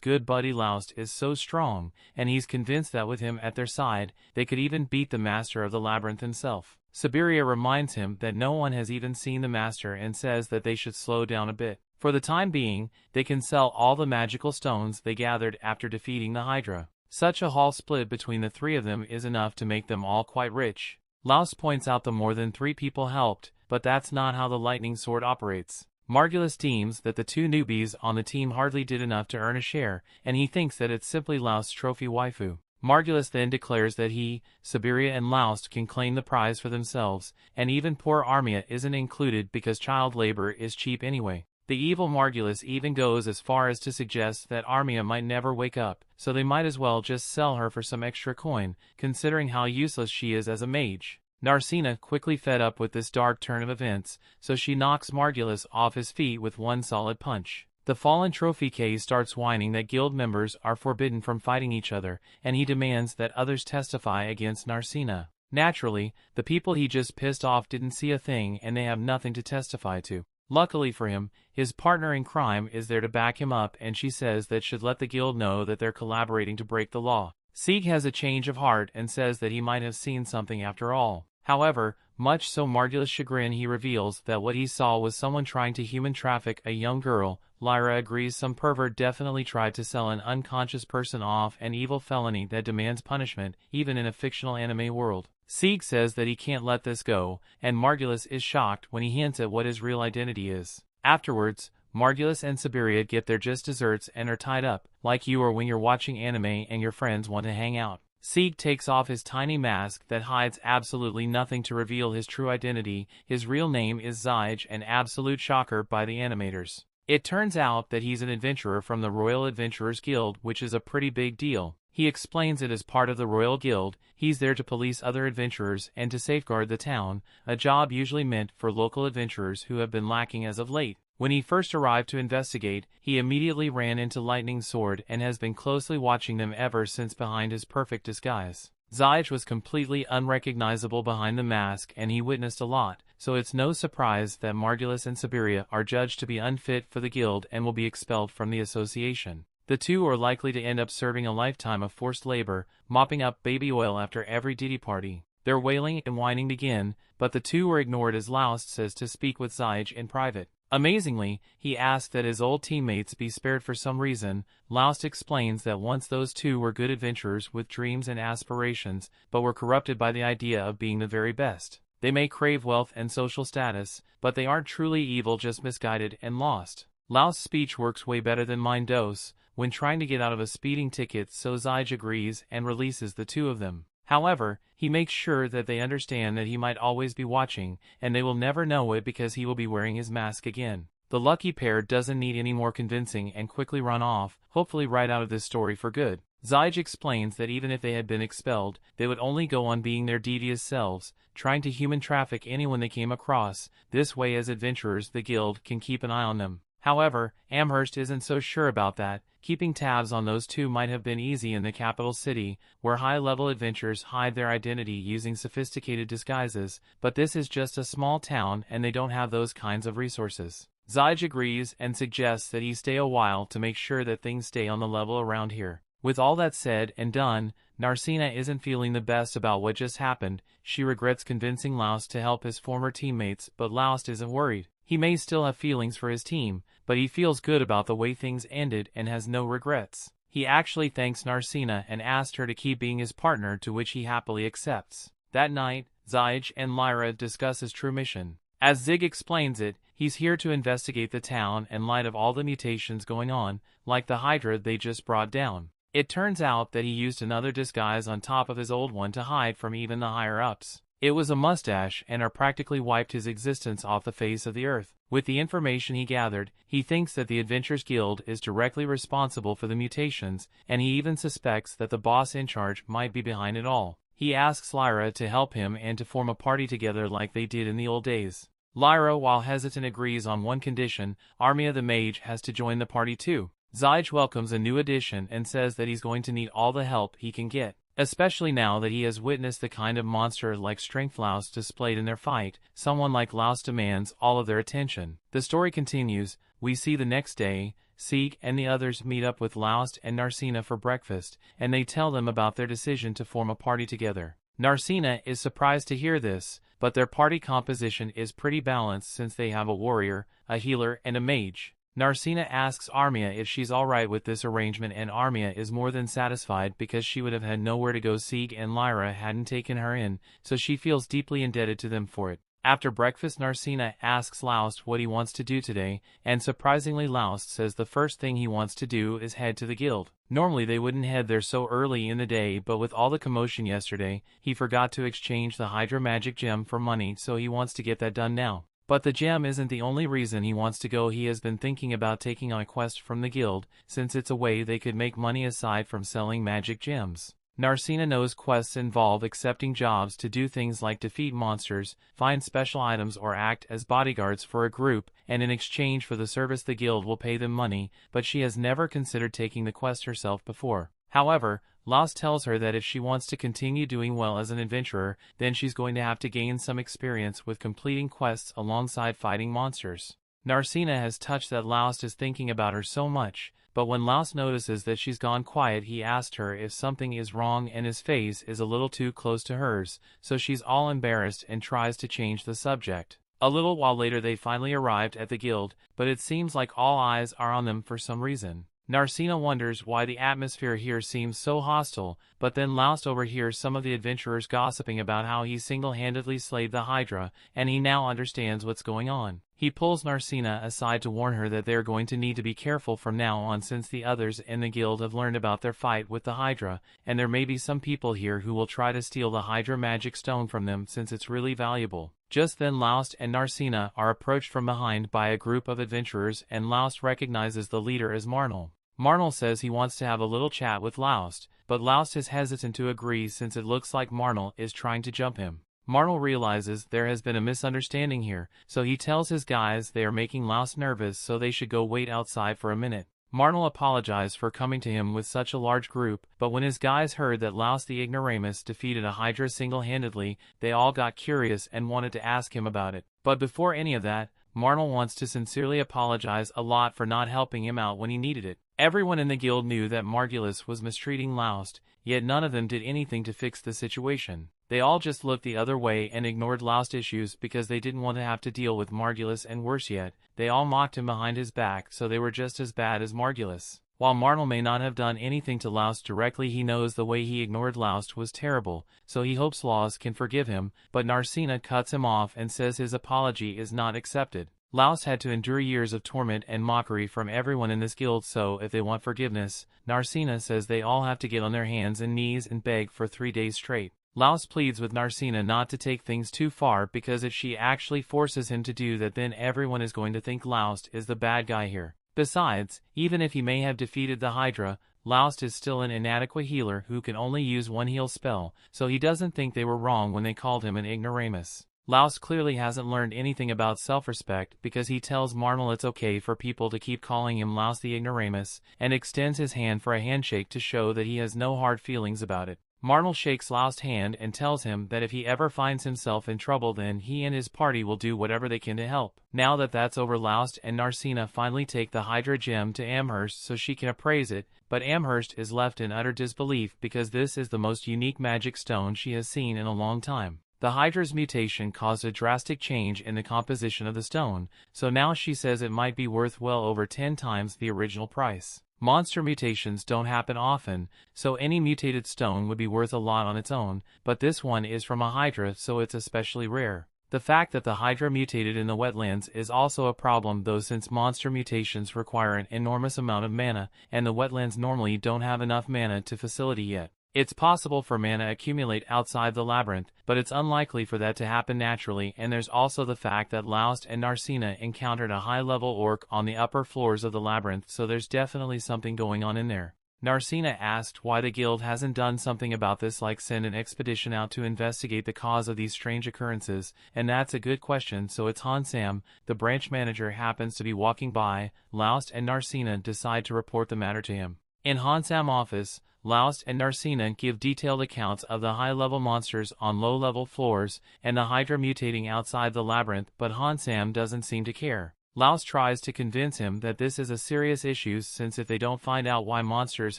good buddy Laust is so strong, and he's convinced that with him at their side, they could even beat the master of the labyrinth himself. Siberia reminds him that no one has even seen the master and says that they should slow down a bit. For the time being, they can sell all the magical stones they gathered after defeating the Hydra. Such a haul split between the three of them is enough to make them all quite rich. Laust points out that more than 3 people helped, but that's not how the lightning sword operates. Margulis deems that the 2 newbies on the team hardly did enough to earn a share, and he thinks that it's simply Laust's trophy waifu. Margulis then declares that he, Siberia and Laust can claim the prize for themselves, and even poor Armia isn't included because child labor is cheap anyway. The evil Margulis even goes as far as to suggest that Armia might never wake up, so they might as well just sell her for some extra coin, considering how useless she is as a mage. Narcina quickly fed up with this dark turn of events, so she knocks Margulis off his feet with one solid punch. The fallen trophy case starts whining that guild members are forbidden from fighting each other, and he demands that others testify against Narcina. Naturally, the people he just pissed off didn't see a thing and they have nothing to testify to. Luckily for him, his partner in crime is there to back him up, and she says that should let the guild know that they're collaborating to break the law. Sieg has a change of heart and says that he might have seen something after all. However, much to Margulis' chagrin, he reveals that what he saw was someone trying to human traffic a young girl. Lyra agrees some pervert definitely tried to sell an unconscious person off, an evil felony that demands punishment, even in a fictional anime world. Sieg says that he can't let this go, and Margulis is shocked when he hints at what his real identity is. Afterwards, Margulis and Siberia get their just desserts and are tied up, like you or when you're watching anime and your friends want to hang out. Sieg takes off his tiny mask that hides absolutely nothing to reveal his true identity. His real name is Zyge, an absolute shocker by the animators. It turns out that he's an adventurer from the Royal Adventurers Guild, which is a pretty big deal. He explains it as part of the Royal Guild. He's there to police other adventurers and to safeguard the town, a job usually meant for local adventurers who have been lacking as of late. When he first arrived to investigate, he immediately ran into Lightning Sword and has been closely watching them ever since behind his perfect disguise. Zyge was completely unrecognizable behind the mask and he witnessed a lot, so it's no surprise that Margulis and Siberia are judged to be unfit for the guild and will be expelled from the association. The two are likely to end up serving a lifetime of forced labor, mopping up baby oil after every ditty party. Their wailing and whining begin, but the two are ignored as Laust says to speak with Zyge in private. Amazingly, he asks that his old teammates be spared for some reason. Laust explains that once those two were good adventurers with dreams and aspirations, but were corrupted by the idea of being the very best. They may crave wealth and social status, but they aren't truly evil, just misguided and lost. Laust's speech works way better than mine does when trying to get out of a speeding ticket, so Zyge agrees and releases the two of them. However, he makes sure that they understand that he might always be watching, and they will never know it because he will be wearing his mask again. The lucky pair doesn't need any more convincing and quickly run off, hopefully right out of this story for good. Zyge explains that even if they had been expelled, they would only go on being their devious selves, trying to human traffic anyone they came across. This way, as adventurers, the guild can keep an eye on them. However, Amherst isn't so sure about that. Keeping tabs on those two might have been easy in the capital city, where high-level adventurers hide their identity using sophisticated disguises, but this is just a small town and they don't have those kinds of resources. Zyge agrees and suggests that he stay a while to make sure that things stay on the level around here. With all that said and done, Narcina isn't feeling the best about what just happened. She regrets convincing Laust to help his former teammates, but Laust isn't worried. He may still have feelings for his team, but he feels good about the way things ended and has no regrets. He actually thanks Narcina and asks her to keep being his partner, to which he happily accepts. That night, Zyge and Lyra discuss his true mission. As Zig explains it, he's here to investigate the town in light of all the mutations going on, like the Hydra they just brought down. It turns out that he used another disguise on top of his old one to hide from even the higher-ups. It was a mustache and practically wiped his existence off the face of the earth. With the information he gathered, he thinks that the Adventurers Guild is directly responsible for the mutations, and he even suspects that the boss in charge might be behind it all. He asks Lyra to help him and to form a party together like they did in the old days. Lyra, while hesitant, agrees on one condition: Armia the mage has to join the party too. Zyge welcomes a new addition and says that he's going to need all the help he can get, especially now that he has witnessed the kind of monster-like strength Laust displayed in their fight. Someone like Laust demands all of their attention. The story continues. We see the next day, Sieg and the others meet up with Laust and Narcina for breakfast, and they tell them about their decision to form a party together. Narcina is surprised to hear this, but their party composition is pretty balanced since they have a warrior, a healer, and a mage. Narcina asks Armia if she's alright with this arrangement, and Armia is more than satisfied because she would have had nowhere to go. Sieg and Lyra hadn't taken her in, so she feels deeply indebted to them for it. After breakfast, Narcina asks Laust what he wants to do today, and surprisingly Laust says the first thing he wants to do is head to the guild. Normally they wouldn't head there so early in the day, but with all the commotion yesterday, he forgot to exchange the Hydra magic gem for money, so he wants to get that done now. But the gem isn't the only reason he wants to go. He has been thinking about taking on a quest from the guild, since it's a way they could make money aside from selling magic gems. Narcina knows quests involve accepting jobs to do things like defeat monsters, find special items, or act as bodyguards for a group, and in exchange for the service the guild will pay them money, but she has never considered taking the quest herself before. However, Laust tells her that if she wants to continue doing well as an adventurer, then she's going to have to gain some experience with completing quests alongside fighting monsters. Narcina has touched that Laust is thinking about her so much, but when Laust notices that she's gone quiet, he asks her if something is wrong, and his face is a little too close to hers, so she's all embarrassed and tries to change the subject. A little while later they finally arrived at the guild, but it seems like all eyes are on them for some reason. Narcina wonders why the atmosphere here seems so hostile, but then Laust overhears some of the adventurers gossiping about how he single-handedly slayed the Hydra, and he now understands what's going on. He pulls Narcina aside to warn her that they are going to need to be careful from now on since the others in the guild have learned about their fight with the Hydra, and there may be some people here who will try to steal the Hydra magic stone from them since it's really valuable. Just then Laust and Narcina are approached from behind by a group of adventurers, and Laust recognizes the leader as Marnell. Marnell says he wants to have a little chat with Laust, but Laust is hesitant to agree since it looks like Marnell is trying to jump him. Marnell realizes there has been a misunderstanding here, so he tells his guys they are making Laust nervous so they should go wait outside for a minute. Marnell apologized for coming to him with such a large group, but when his guys heard that Laust the Ignoramus defeated a Hydra single-handedly, they all got curious and wanted to ask him about it. But before any of that, Marnell wants to sincerely apologize a lot for not helping him out when he needed it. Everyone in the guild knew that Margulis was mistreating Laust, yet none of them did anything to fix the situation. They all just looked the other way and ignored Laust's issues because they didn't want to have to deal with Margulis, and worse yet, they all mocked him behind his back, so they were just as bad as Margulis. While Marnell may not have done anything to Laust directly, he knows the way he ignored Laust was terrible, so he hopes Laust can forgive him, but Narcina cuts him off and says his apology is not accepted. Laust had to endure years of torment and mockery from everyone in this guild, so if they want forgiveness, Narcina says they all have to get on their hands and knees and beg for 3 days straight. Laust pleads with Narcina not to take things too far because if she actually forces him to do that, then everyone is going to think Laust is the bad guy here. Besides, even if he may have defeated the Hydra, Laust is still an inadequate healer who can only use one heal spell, so he doesn't think they were wrong when they called him an ignoramus. Laust clearly hasn't learned anything about self-respect because he tells Marnell it's okay for people to keep calling him Laust the Ignoramus, and extends his hand for a handshake to show that he has no hard feelings about it. Marnell shakes Laust's hand and tells him that if he ever finds himself in trouble, then he and his party will do whatever they can to help. Now that that's over, Laust and Narcina finally take the Hydra gem to Amherst so she can appraise it, but Amherst is left in utter disbelief because this is the most unique magic stone she has seen in a long time. The Hydra's mutation caused a drastic change in the composition of the stone, so now she says it might be worth well over 10 times the original price. Monster mutations don't happen often, so any mutated stone would be worth a lot on its own, but this one is from a Hydra, so it's especially rare. The fact that the Hydra mutated in the wetlands is also a problem though, since monster mutations require an enormous amount of mana, and the wetlands normally don't have enough mana to facilitate yet. It's possible for mana accumulate outside the labyrinth, but it's unlikely for that to happen naturally, and there's also the fact that Laust and Narcina encountered a high-level orc on the upper floors of the labyrinth, so there's definitely something going on in there. Narcina asked why the guild hasn't done something about this, like send an expedition out to investigate the cause of these strange occurrences, and that's a good question, so it's Hansam, the branch manager, happens to be walking by. Laust and Narcina decide to report the matter to him. In Hansam's office, Laust and Narcina give detailed accounts of the high-level monsters on low-level floors and the Hydra mutating outside the labyrinth, but Hansam doesn't seem to care. Laust tries to convince him that this is a serious issue, since if they don't find out why monsters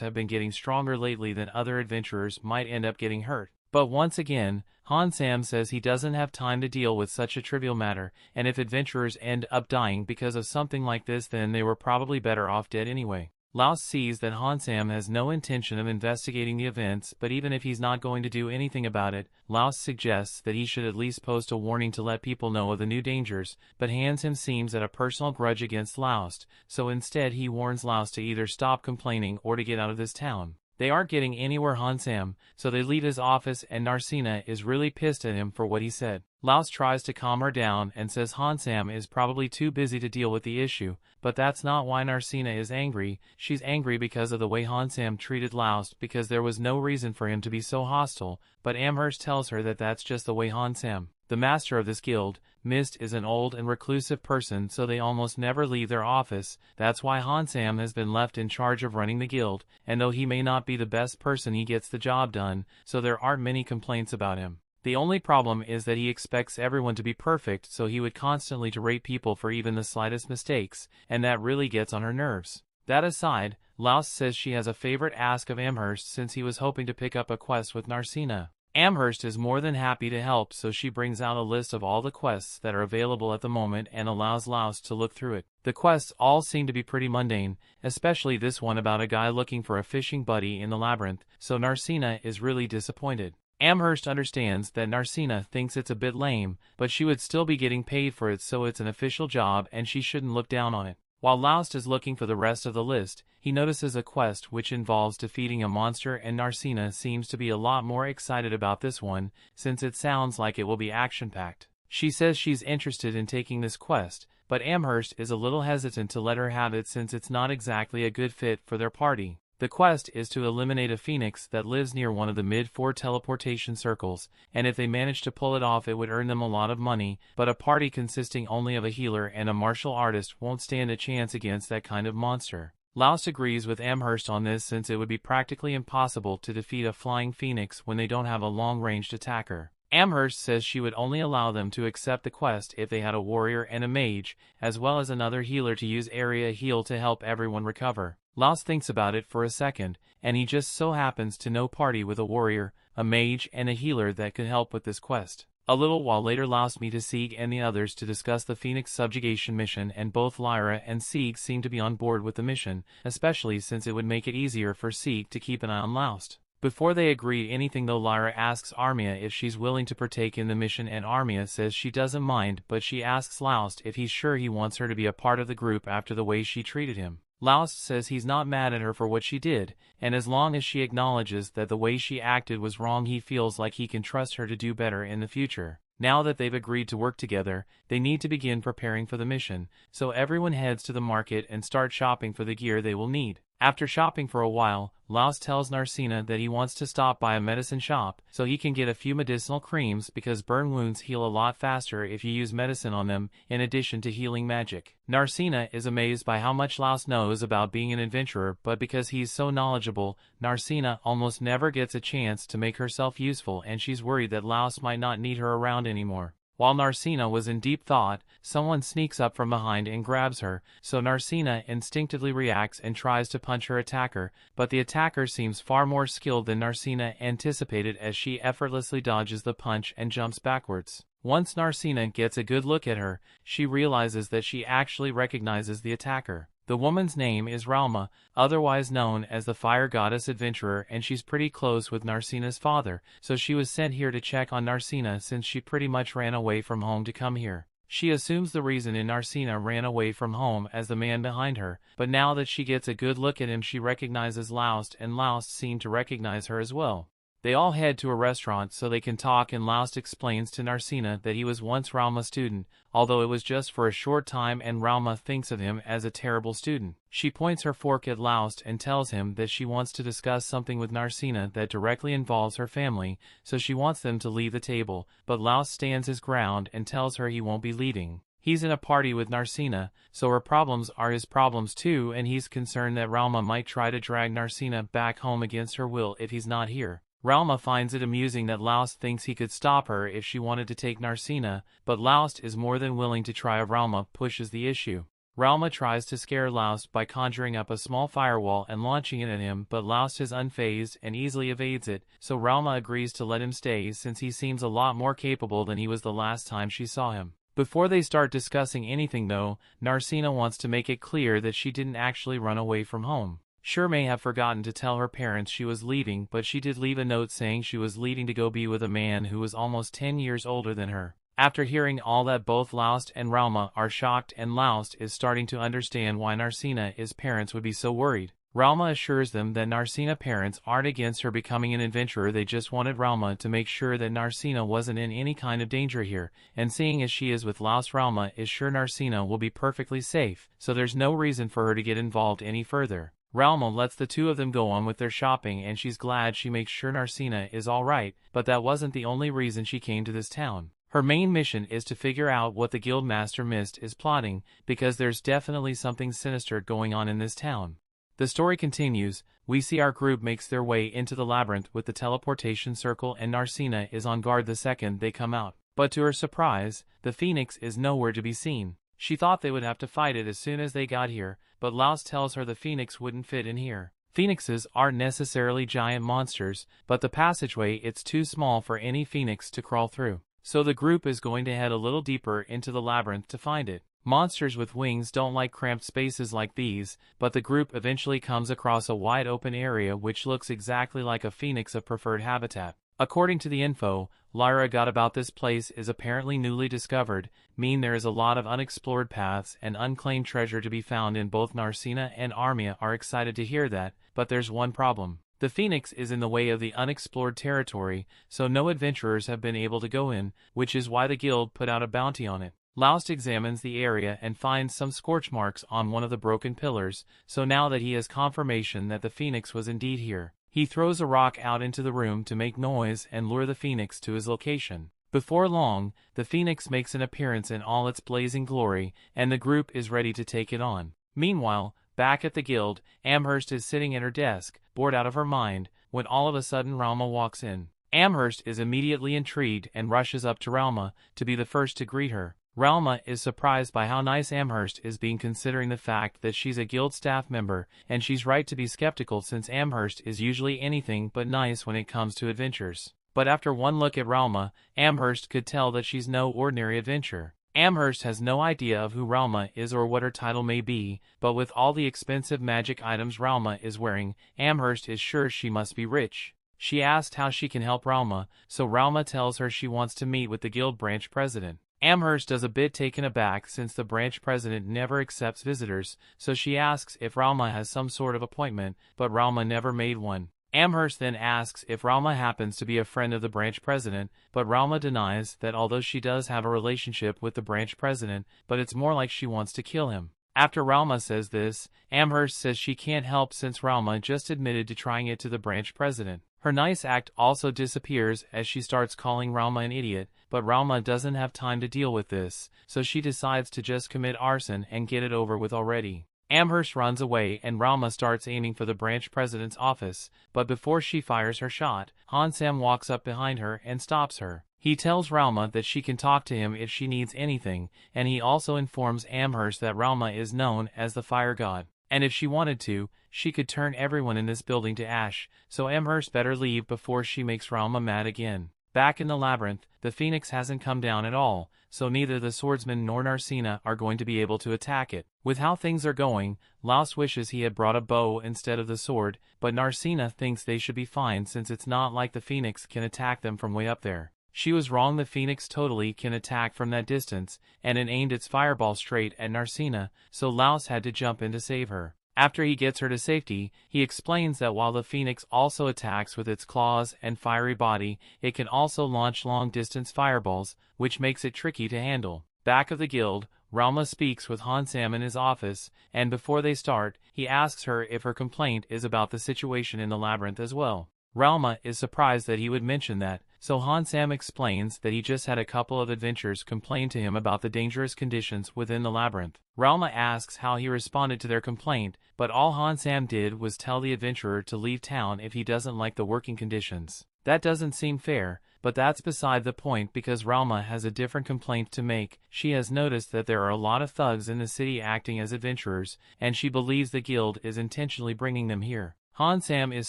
have been getting stronger lately, then other adventurers might end up getting hurt. But once again, Hansam says he doesn't have time to deal with such a trivial matter, and if adventurers end up dying because of something like this, then they were probably better off dead anyway. Laust sees that Hansam has no intention of investigating the events, but even if he's not going to do anything about it, Laust suggests that he should at least post a warning to let people know of the new dangers, but Hansam seems at a personal grudge against Laust, so instead he warns Laust to either stop complaining or to get out of this town. They aren't getting anywhere Hansam, so they leave his office, and Narcina is really pissed at him for what he said. Laust tries to calm her down and says Hansam is probably too busy to deal with the issue, but that's not why Narcina is angry. She's angry because of the way Hansam treated Laust, because there was no reason for him to be so hostile, but Amherst tells her that that's just the way Hansam, the master of this guild, Mist, is an old and reclusive person, so they almost never leave their office. That's why Hansam has been left in charge of running the guild, and though he may not be the best person, he gets the job done, so there aren't many complaints about him. The only problem is that he expects everyone to be perfect, so he would constantly berate people for even the slightest mistakes, and that really gets on her nerves. That aside, Laust says she has a favorite ask of Amherst since he was hoping to pick up a quest with Narcina. Amherst is more than happy to help, so she brings out a list of all the quests that are available at the moment and allows Laust to look through it. The quests all seem to be pretty mundane, especially this one about a guy looking for a fishing buddy in the labyrinth, so Narcina is really disappointed. Amherst understands that Narcina thinks it's a bit lame, but she would still be getting paid for it, so it's an official job and she shouldn't look down on it. While Laust is looking for the rest of the list, he notices a quest which involves defeating a monster, and Narcina seems to be a lot more excited about this one, since it sounds like it will be action-packed. She says she's interested in taking this quest, but Amherst is a little hesitant to let her have it since it's not exactly a good fit for their party. The quest is to eliminate a phoenix that lives near one of the mid-4 teleportation circles, and if they manage to pull it off it would earn them a lot of money, but a party consisting only of a healer and a martial artist won't stand a chance against that kind of monster. Laust agrees with Amherst on this since it would be practically impossible to defeat a flying phoenix when they don't have a long-ranged attacker. Amherst says she would only allow them to accept the quest if they had a warrior and a mage, as well as another healer to use area heal to help everyone recover. Laust thinks about it for a second, and he just so happens to know party with a warrior, a mage, and a healer that could help with this quest. A little while later Laust meets Sieg and the others to discuss the Phoenix subjugation mission, and both Lyra and Sieg seem to be on board with the mission, especially since it would make it easier for Sieg to keep an eye on Laust. Before they agree anything though, Lyra asks Armia if she's willing to partake in the mission, and Armia says she doesn't mind, but she asks Laust if he's sure he wants her to be a part of the group after the way she treated him. Laust says he's not mad at her for what she did, and as long as she acknowledges that the way she acted was wrong, he feels like he can trust her to do better in the future. Now that they've agreed to work together, they need to begin preparing for the mission, so everyone heads to the market and starts shopping for the gear they will need. After shopping for a while, Laust tells Narcina that he wants to stop by a medicine shop so he can get a few medicinal creams because burn wounds heal a lot faster if you use medicine on them, in addition to healing magic. Narcina is amazed by how much Laust knows about being an adventurer, but because he's so knowledgeable, Narcina almost never gets a chance to make herself useful, and she's worried that Laust might not need her around anymore. While Narcina was in deep thought, someone sneaks up from behind and grabs her, so Narcina instinctively reacts and tries to punch her attacker, but the attacker seems far more skilled than Narcina anticipated as she effortlessly dodges the punch and jumps backwards. Once Narcina gets a good look at her, she realizes that she actually recognizes the attacker. The woman's name is Ralma, otherwise known as the Fire Goddess Adventurer, and she's pretty close with Narcina's father, so she was sent here to check on Narcina since she pretty much ran away from home to come here. She assumes the reason Narcina ran away from home as the man behind her, but now that she gets a good look at him she recognizes Laust, and Laust seemed to recognize her as well. They all head to a restaurant so they can talk, and Laust explains to Narcina that he was once Ralma's student, although it was just for a short time, and Ralma thinks of him as a terrible student. She points her fork at Laust and tells him that she wants to discuss something with Narcina that directly involves her family, so she wants them to leave the table, but Laust stands his ground and tells her he won't be leaving. He's in a party with Narcina, so her problems are his problems too, and he's concerned that Ralma might try to drag Narcina back home against her will if he's not here. Ralma finds it amusing that Laust thinks he could stop her if she wanted to take Narcina, but Laust is more than willing to try if Ralma pushes the issue. Ralma tries to scare Laust by conjuring up a small firewall and launching it at him, but Laust is unfazed and easily evades it, so Ralma agrees to let him stay since he seems a lot more capable than he was the last time she saw him. Before they start discussing anything though, Narcina wants to make it clear that she didn't actually run away from home. Sure may have forgotten to tell her parents she was leaving, but she did leave a note saying she was leaving to go be with a man who was almost 10 years older than her. After hearing all that, both Laust and Ralma are shocked, and Laust is starting to understand why Narcina's parents would be so worried. Ralma assures them that Narcina's parents aren't against her becoming an adventurer, they just wanted Ralma to make sure that Narcina wasn't in any kind of danger here, and seeing as she is with Laust, Ralma is sure Narcina will be perfectly safe, so there's no reason for her to get involved any further. Ralma lets the two of them go on with their shopping, and she's glad she makes sure Narcina is alright, but that wasn't the only reason she came to this town. Her main mission is to figure out what the Guildmaster Mist is plotting, because there's definitely something sinister going on in this town. The story continues. We see our group makes their way into the labyrinth with the teleportation circle, and Narcina is on guard the second they come out. But to her surprise, the Phoenix is nowhere to be seen. She thought they would have to fight it as soon as they got here, but Laust tells her the Phoenix wouldn't fit in here. Phoenixes aren't necessarily giant monsters, but the passageway it's too small for any phoenix to crawl through. So the group is going to head a little deeper into the labyrinth to find it. Monsters with wings don't like cramped spaces like these, but the group eventually comes across a wide open area which looks exactly like a phoenix of preferred habitat. According to the info Lyra got about this place is apparently newly discovered, meaning there is a lot of unexplored paths and unclaimed treasure to be found in both Narcina and Armia are excited to hear that, but there's one problem. The Phoenix is in the way of the unexplored territory, so no adventurers have been able to go in, which is why the guild put out a bounty on it. Laust examines the area and finds some scorch marks on one of the broken pillars, so now that he has confirmation that the Phoenix was indeed here, he throws a rock out into the room to make noise and lure the Phoenix to his location. Before long, the Phoenix makes an appearance in all its blazing glory, and the group is ready to take it on. Meanwhile, back at the guild, Amherst is sitting at her desk, bored out of her mind, when all of a sudden Ralma walks in. Amherst is immediately intrigued and rushes up to Ralma to be the first to greet her. Ralma is surprised by how nice Amherst is being considering the fact that she's a guild staff member, and she's right to be skeptical since Amherst is usually anything but nice when it comes to adventures. But after one look at Ralma, Amherst could tell that she's no ordinary adventurer. Amherst has no idea of who Ralma is or what her title may be, but with all the expensive magic items Ralma is wearing, Amherst is sure she must be rich. She asks how she can help Ralma, so Ralma tells her she wants to meet with the guild branch president. Amherst is a bit taken aback since the branch president never accepts visitors, so she asks if Ralma has some sort of appointment, but Ralma never made one. Amherst then asks if Ralma happens to be a friend of the branch president, but Ralma denies that although she does have a relationship with the branch president, but it's more like she wants to kill him. After Ralma says this, Amherst says she can't help since Ralma just admitted to trying it to the branch president. Her nice act also disappears as she starts calling Ralma an idiot, but Ralma doesn't have time to deal with this, so she decides to just commit arson and get it over with already. Amherst runs away and Ralma starts aiming for the branch president's office, but before she fires her shot, Hansam walks up behind her and stops her. He tells Ralma that she can talk to him if she needs anything, and he also informs Amherst that Ralma is known as the fire god, and if she wanted to, she could turn everyone in this building to ash, so Amherst better leave before she makes Ralma mad again. Back in the labyrinth, the Phoenix hasn't come down at all, so neither the swordsman nor Narcina are going to be able to attack it. With how things are going, Laust wishes he had brought a bow instead of the sword, but Narcina thinks they should be fine since it's not like the Phoenix can attack them from way up there. She was wrong, the Phoenix totally can attack from that distance, and it aimed its fireball straight at Narcina, so Laust had to jump in to save her. After he gets her to safety, he explains that while the Phoenix also attacks with its claws and fiery body, it can also launch long-distance fireballs, which makes it tricky to handle. Back of the guild, Ralma speaks with Hansam in his office, and before they start, he asks her if her complaint is about the situation in the labyrinth as well. Ralma is surprised that he would mention that, so Hansam explains that he just had a couple of adventurers complain to him about the dangerous conditions within the labyrinth. Ralma asks how he responded to their complaint, but all Hansam did was tell the adventurer to leave town if he doesn't like the working conditions. That doesn't seem fair, but that's beside the point because Ralma has a different complaint to make. She has noticed that there are a lot of thugs in the city acting as adventurers, and she believes the guild is intentionally bringing them here. Hansam is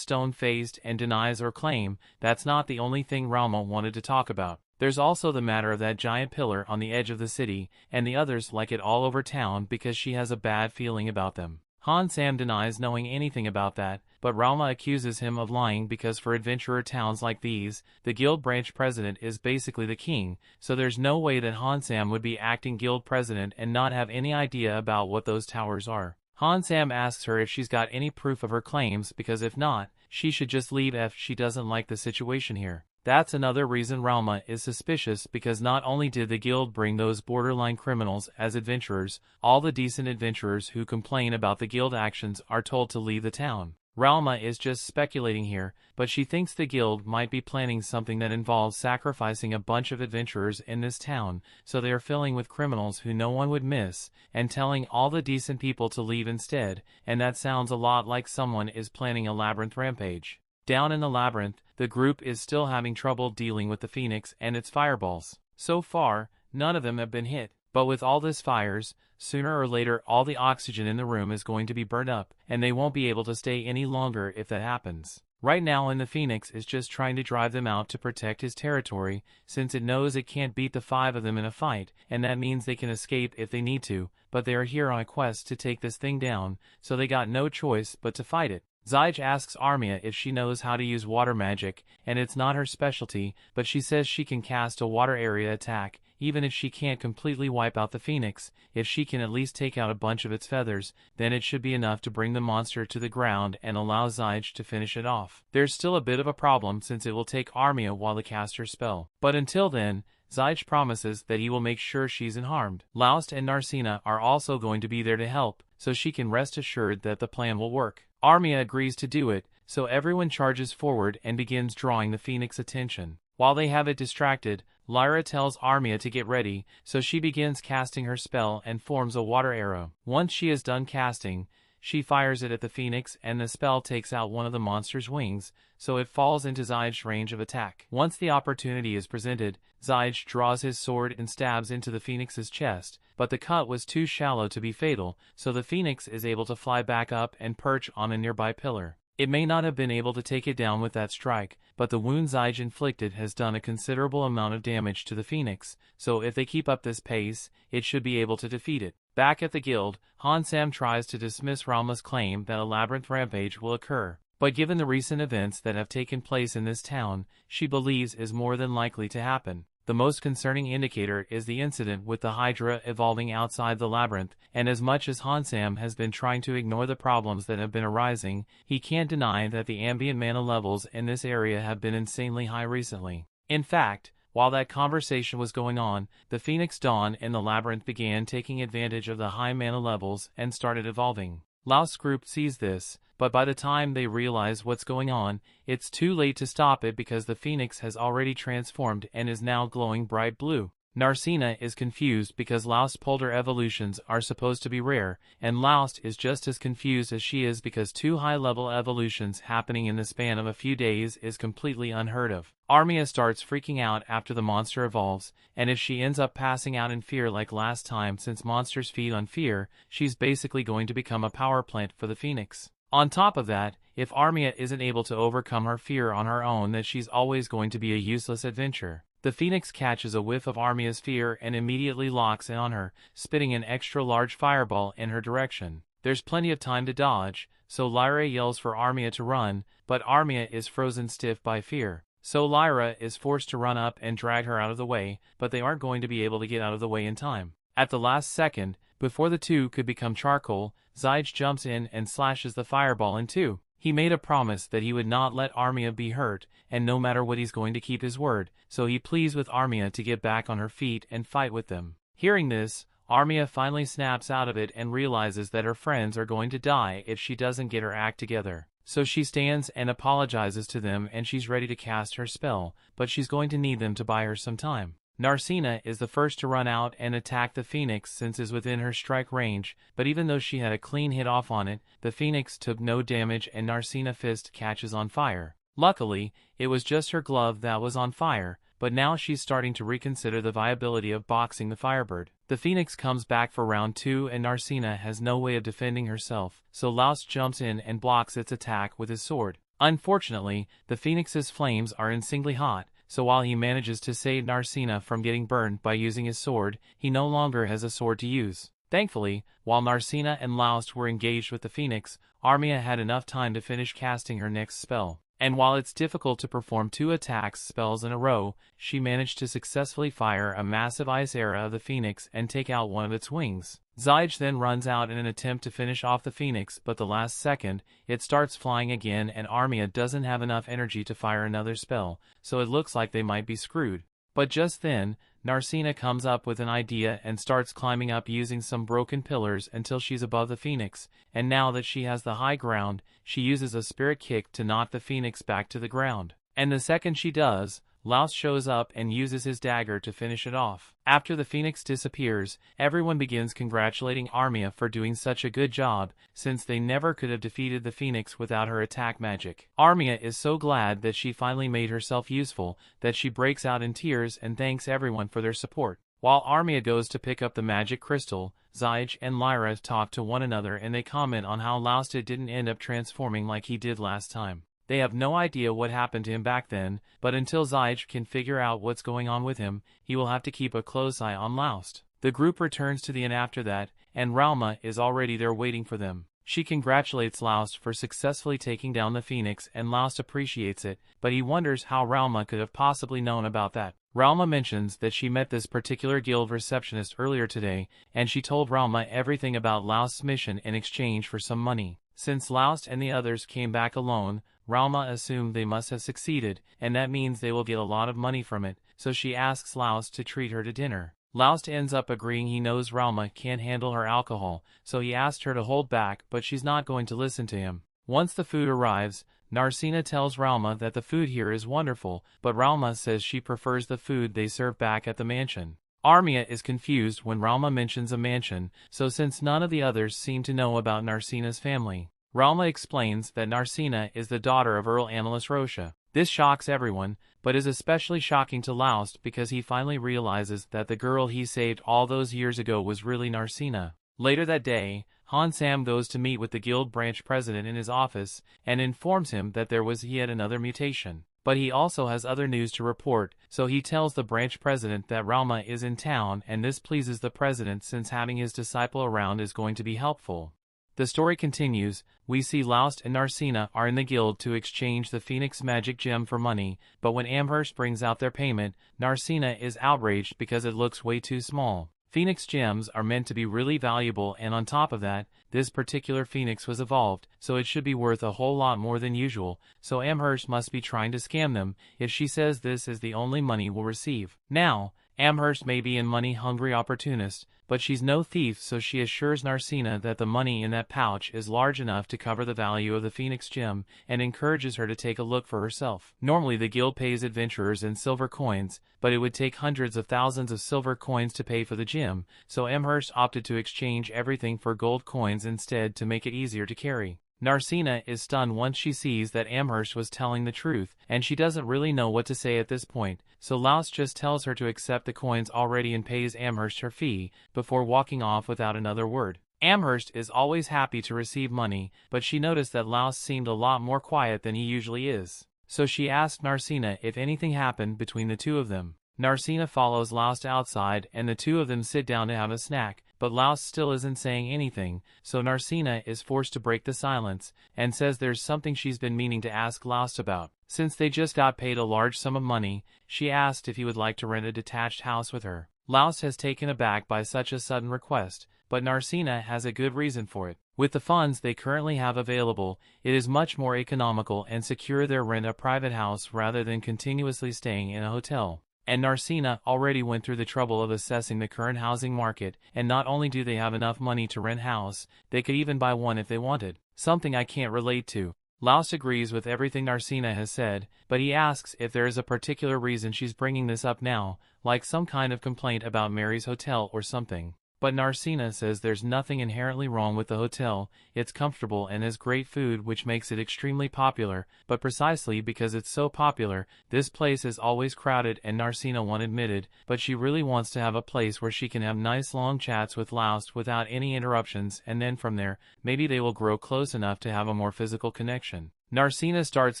stone-faced and denies her claim. That's not the only thing Ralma wanted to talk about. There's also the matter of that giant pillar on the edge of the city, and the others like it all over town because she has a bad feeling about them. Hansam denies knowing anything about that, but Ralma accuses him of lying because for adventurer towns like these, the guild branch president is basically the king, so there's no way that Hansam would be acting guild president and not have any idea about what those towers are. Hansam asks her if she's got any proof of her claims because if not, she should just leave if she doesn't like the situation here. That's another reason Ralma is suspicious because not only did the guild bring those borderline criminals as adventurers, all the decent adventurers who complain about the guild actions are told to leave the town. Ralma is just speculating here, but she thinks the guild might be planning something that involves sacrificing a bunch of adventurers in this town, so they are filling with criminals who no one would miss, and telling all the decent people to leave instead, and that sounds a lot like someone is planning a labyrinth rampage. Down in the labyrinth, the group is still having trouble dealing with the Phoenix and its fireballs. So far, none of them have been hit. But with all this fires, sooner or later all the oxygen in the room is going to be burned up, and they won't be able to stay any longer if that happens. Right now the Phoenix is just trying to drive them out to protect his territory, since it knows it can't beat the 5 of them in a fight, and that means they can escape if they need to, but they are here on a quest to take this thing down, so they got no choice but to fight it. Zyge asks Armia if she knows how to use water magic, and it's not her specialty, but she says she can cast a water area attack. Even if she can't completely wipe out the Phoenix, if she can at least take out a bunch of its feathers, then it should be enough to bring the monster to the ground and allow Zyge to finish it off. There's still a bit of a problem since it will take Armia while to cast her spell. But until then, Zyge promises that he will make sure she's unharmed. Laust and Narcina are also going to be there to help, so she can rest assured that the plan will work. Armia agrees to do it, so everyone charges forward and begins drawing the Phoenix's attention. While they have it distracted, Lyra tells Armia to get ready, so she begins casting her spell and forms a water arrow. Once she is done casting, she fires it at the Phoenix and the spell takes out one of the monster's wings, so it falls into Zyge's range of attack. Once the opportunity is presented, Zyge draws his sword and stabs into the Phoenix's chest, but the cut was too shallow to be fatal, so the Phoenix is able to fly back up and perch on a nearby pillar. It may not have been able to take it down with that strike, but the wound Zyge inflicted has done a considerable amount of damage to the Phoenix, so if they keep up this pace, it should be able to defeat it. Back at the guild, Hansam tries to dismiss Ralma's claim that a labyrinth rampage will occur, but given the recent events that have taken place in this town, she believes is more than likely to happen. The most concerning indicator is the incident with the Hydra evolving outside the labyrinth, and as much as Hansam has been trying to ignore the problems that have been arising, he can't deny that the ambient mana levels in this area have been insanely high recently. In fact, while that conversation was going on, the Phoenix Dawn in the labyrinth began taking advantage of the high mana levels and started evolving. Laust's group sees this, but by the time they realize what's going on, it's too late to stop it because the Phoenix has already transformed and is now glowing bright blue. Narcina is confused because Laust's polar evolutions are supposed to be rare, and Laust is just as confused as she is because 2 high-level evolutions happening in the span of a few days is completely unheard of. Armia starts freaking out after the monster evolves, and if she ends up passing out in fear like last time, since monsters feed on fear, she's basically going to become a power plant for the Phoenix. On top of that, if Armia isn't able to overcome her fear on her own, then she's always going to be a useless adventure. The Phoenix catches a whiff of Armia's fear and immediately locks in on her, spitting an extra large fireball in her direction. There's plenty of time to dodge, so Lyra yells for Armia to run, but Armia is frozen stiff by fear. So Lyra is forced to run up and drag her out of the way, but they aren't going to be able to get out of the way in time. At the last second, before the two could become charcoal, Zyge jumps in and slashes the fireball in two. He made a promise that he would not let Armia be hurt, and no matter what he's going to keep his word, so he pleads with Armia to get back on her feet and fight with them. Hearing this, Armia finally snaps out of it and realizes that her friends are going to die if she doesn't get her act together. So she stands and apologizes to them and she's ready to cast her spell, but she's going to need them to buy her some time. Narcina is the first to run out and attack the Phoenix since it's within her strike range, but even though she had a clean hit off on it, the Phoenix took no damage and Narcina's fist catches on fire. Luckily, it was just her glove that was on fire, but now she's starting to reconsider the viability of boxing the Firebird. The Phoenix comes back for round 2 and Narcina has no way of defending herself, so Laust jumps in and blocks its attack with his sword. Unfortunately, the Phoenix's flames are insanely hot, so while he manages to save Narcina from getting burned by using his sword, he no longer has a sword to use. Thankfully, while Narcina and Laust were engaged with the Phoenix, Armia had enough time to finish casting her next spell. And while it's difficult to perform 2 attacks spells in a row, she managed to successfully fire a massive ice arrow of the Phoenix and take out one of its wings. Zyge then runs out in an attempt to finish off the Phoenix, but the last second, it starts flying again and Armia doesn't have enough energy to fire another spell, so it looks like they might be screwed. But just then, Narcina comes up with an idea and starts climbing up using some broken pillars until she's above the Phoenix, and now that she has the high ground, she uses a spirit kick to knock the Phoenix back to the ground. And the second she does, Laust shows up and uses his dagger to finish it off. After the Phoenix disappears, everyone begins congratulating Armia for doing such a good job, since they never could have defeated the Phoenix without her attack magic. Armia is so glad that she finally made herself useful, that she breaks out in tears and thanks everyone for their support. While Armia goes to pick up the magic crystal, Zyge and Lyra talk to one another and they comment on how Laust didn't end up transforming like he did last time. They have no idea what happened to him back then, but until Zyge can figure out what's going on with him, he will have to keep a close eye on Laust. The group returns to the inn after that, and Ralma is already there waiting for them. She congratulates Laust for successfully taking down the Phoenix and Laust appreciates it, but he wonders how Ralma could have possibly known about that. Ralma mentions that she met this particular guild receptionist earlier today, and she told Ralma everything about Laust's mission in exchange for some money. Since Laust and the others came back alone, Ralma assumed they must have succeeded, and that means they will get a lot of money from it, so she asks Laust to treat her to dinner. Laust ends up agreeing he knows Ralma can't handle her alcohol, so he asked her to hold back, but she's not going to listen to him. Once the food arrives, Narcina tells Ralma that the food here is wonderful, but Ralma says she prefers the food they serve back at the mansion. Armia is confused when Ralma mentions a mansion, so since none of the others seem to know about Narcina's family, Ralma explains that Narcina is the daughter of Earl Annalus Rocha. This shocks everyone, but is especially shocking to Laust because he finally realizes that the girl he saved all those years ago was really Narcina. Later that day, Han Sam goes to meet with the guild branch president in his office and informs him that there was yet another mutation. But he also has other news to report, so he tells the branch president that Ralma is in town, and this pleases the president since having his disciple around is going to be helpful. The story continues. We see Laust and Narcina are in the guild to exchange the Phoenix magic gem for money, but when Amherst brings out their payment, Narcina is outraged because it looks way too small. Phoenix gems are meant to be really valuable, and on top of that, this particular Phoenix was evolved, so it should be worth a whole lot more than usual, so Amherst must be trying to scam them if she says this is the only money we'll receive. Now, Amherst may be a money-hungry opportunist, but she's no thief, so she assures Narcina that the money in that pouch is large enough to cover the value of the Phoenix gem and encourages her to take a look for herself. Normally the guild pays adventurers in silver coins, but it would take hundreds of thousands of silver coins to pay for the gem, so Amherst opted to exchange everything for gold coins instead to make it easier to carry. Narcina is stunned once she sees that Amherst was telling the truth, and she doesn't really know what to say at this point, so Laust just tells her to accept the coins already and pays Amherst her fee, before walking off without another word. Amherst is always happy to receive money, but she noticed that Laust seemed a lot more quiet than he usually is. So she asked Narcina if anything happened between the two of them. Narcina follows Laust outside and the two of them sit down to have a snack, but Laust still isn't saying anything, so Narcina is forced to break the silence, and says there's something she's been meaning to ask Laust about. Since they just got paid a large sum of money, she asked if he would like to rent a detached house with her. Laust has taken aback by such a sudden request, but Narcina has a good reason for it. With the funds they currently have available, it is much more economical and secure to rent a private house rather than continuously staying in a hotel. And Narcina already went through the trouble of assessing the current housing market, and not only do they have enough money to rent a house, they could even buy one if they wanted. Something I can't relate to. Laust agrees with everything Narcina has said, but he asks if there is a particular reason she's bringing this up now, like some kind of complaint about Mary's hotel or something. But Narcina says there's nothing inherently wrong with the hotel, it's comfortable and has great food which makes it extremely popular, but precisely because it's so popular, this place is always crowded and Narcina won't admit it, but she really wants to have a place where she can have nice long chats with Laust without any interruptions, and then from there, maybe they will grow close enough to have a more physical connection. Narcina starts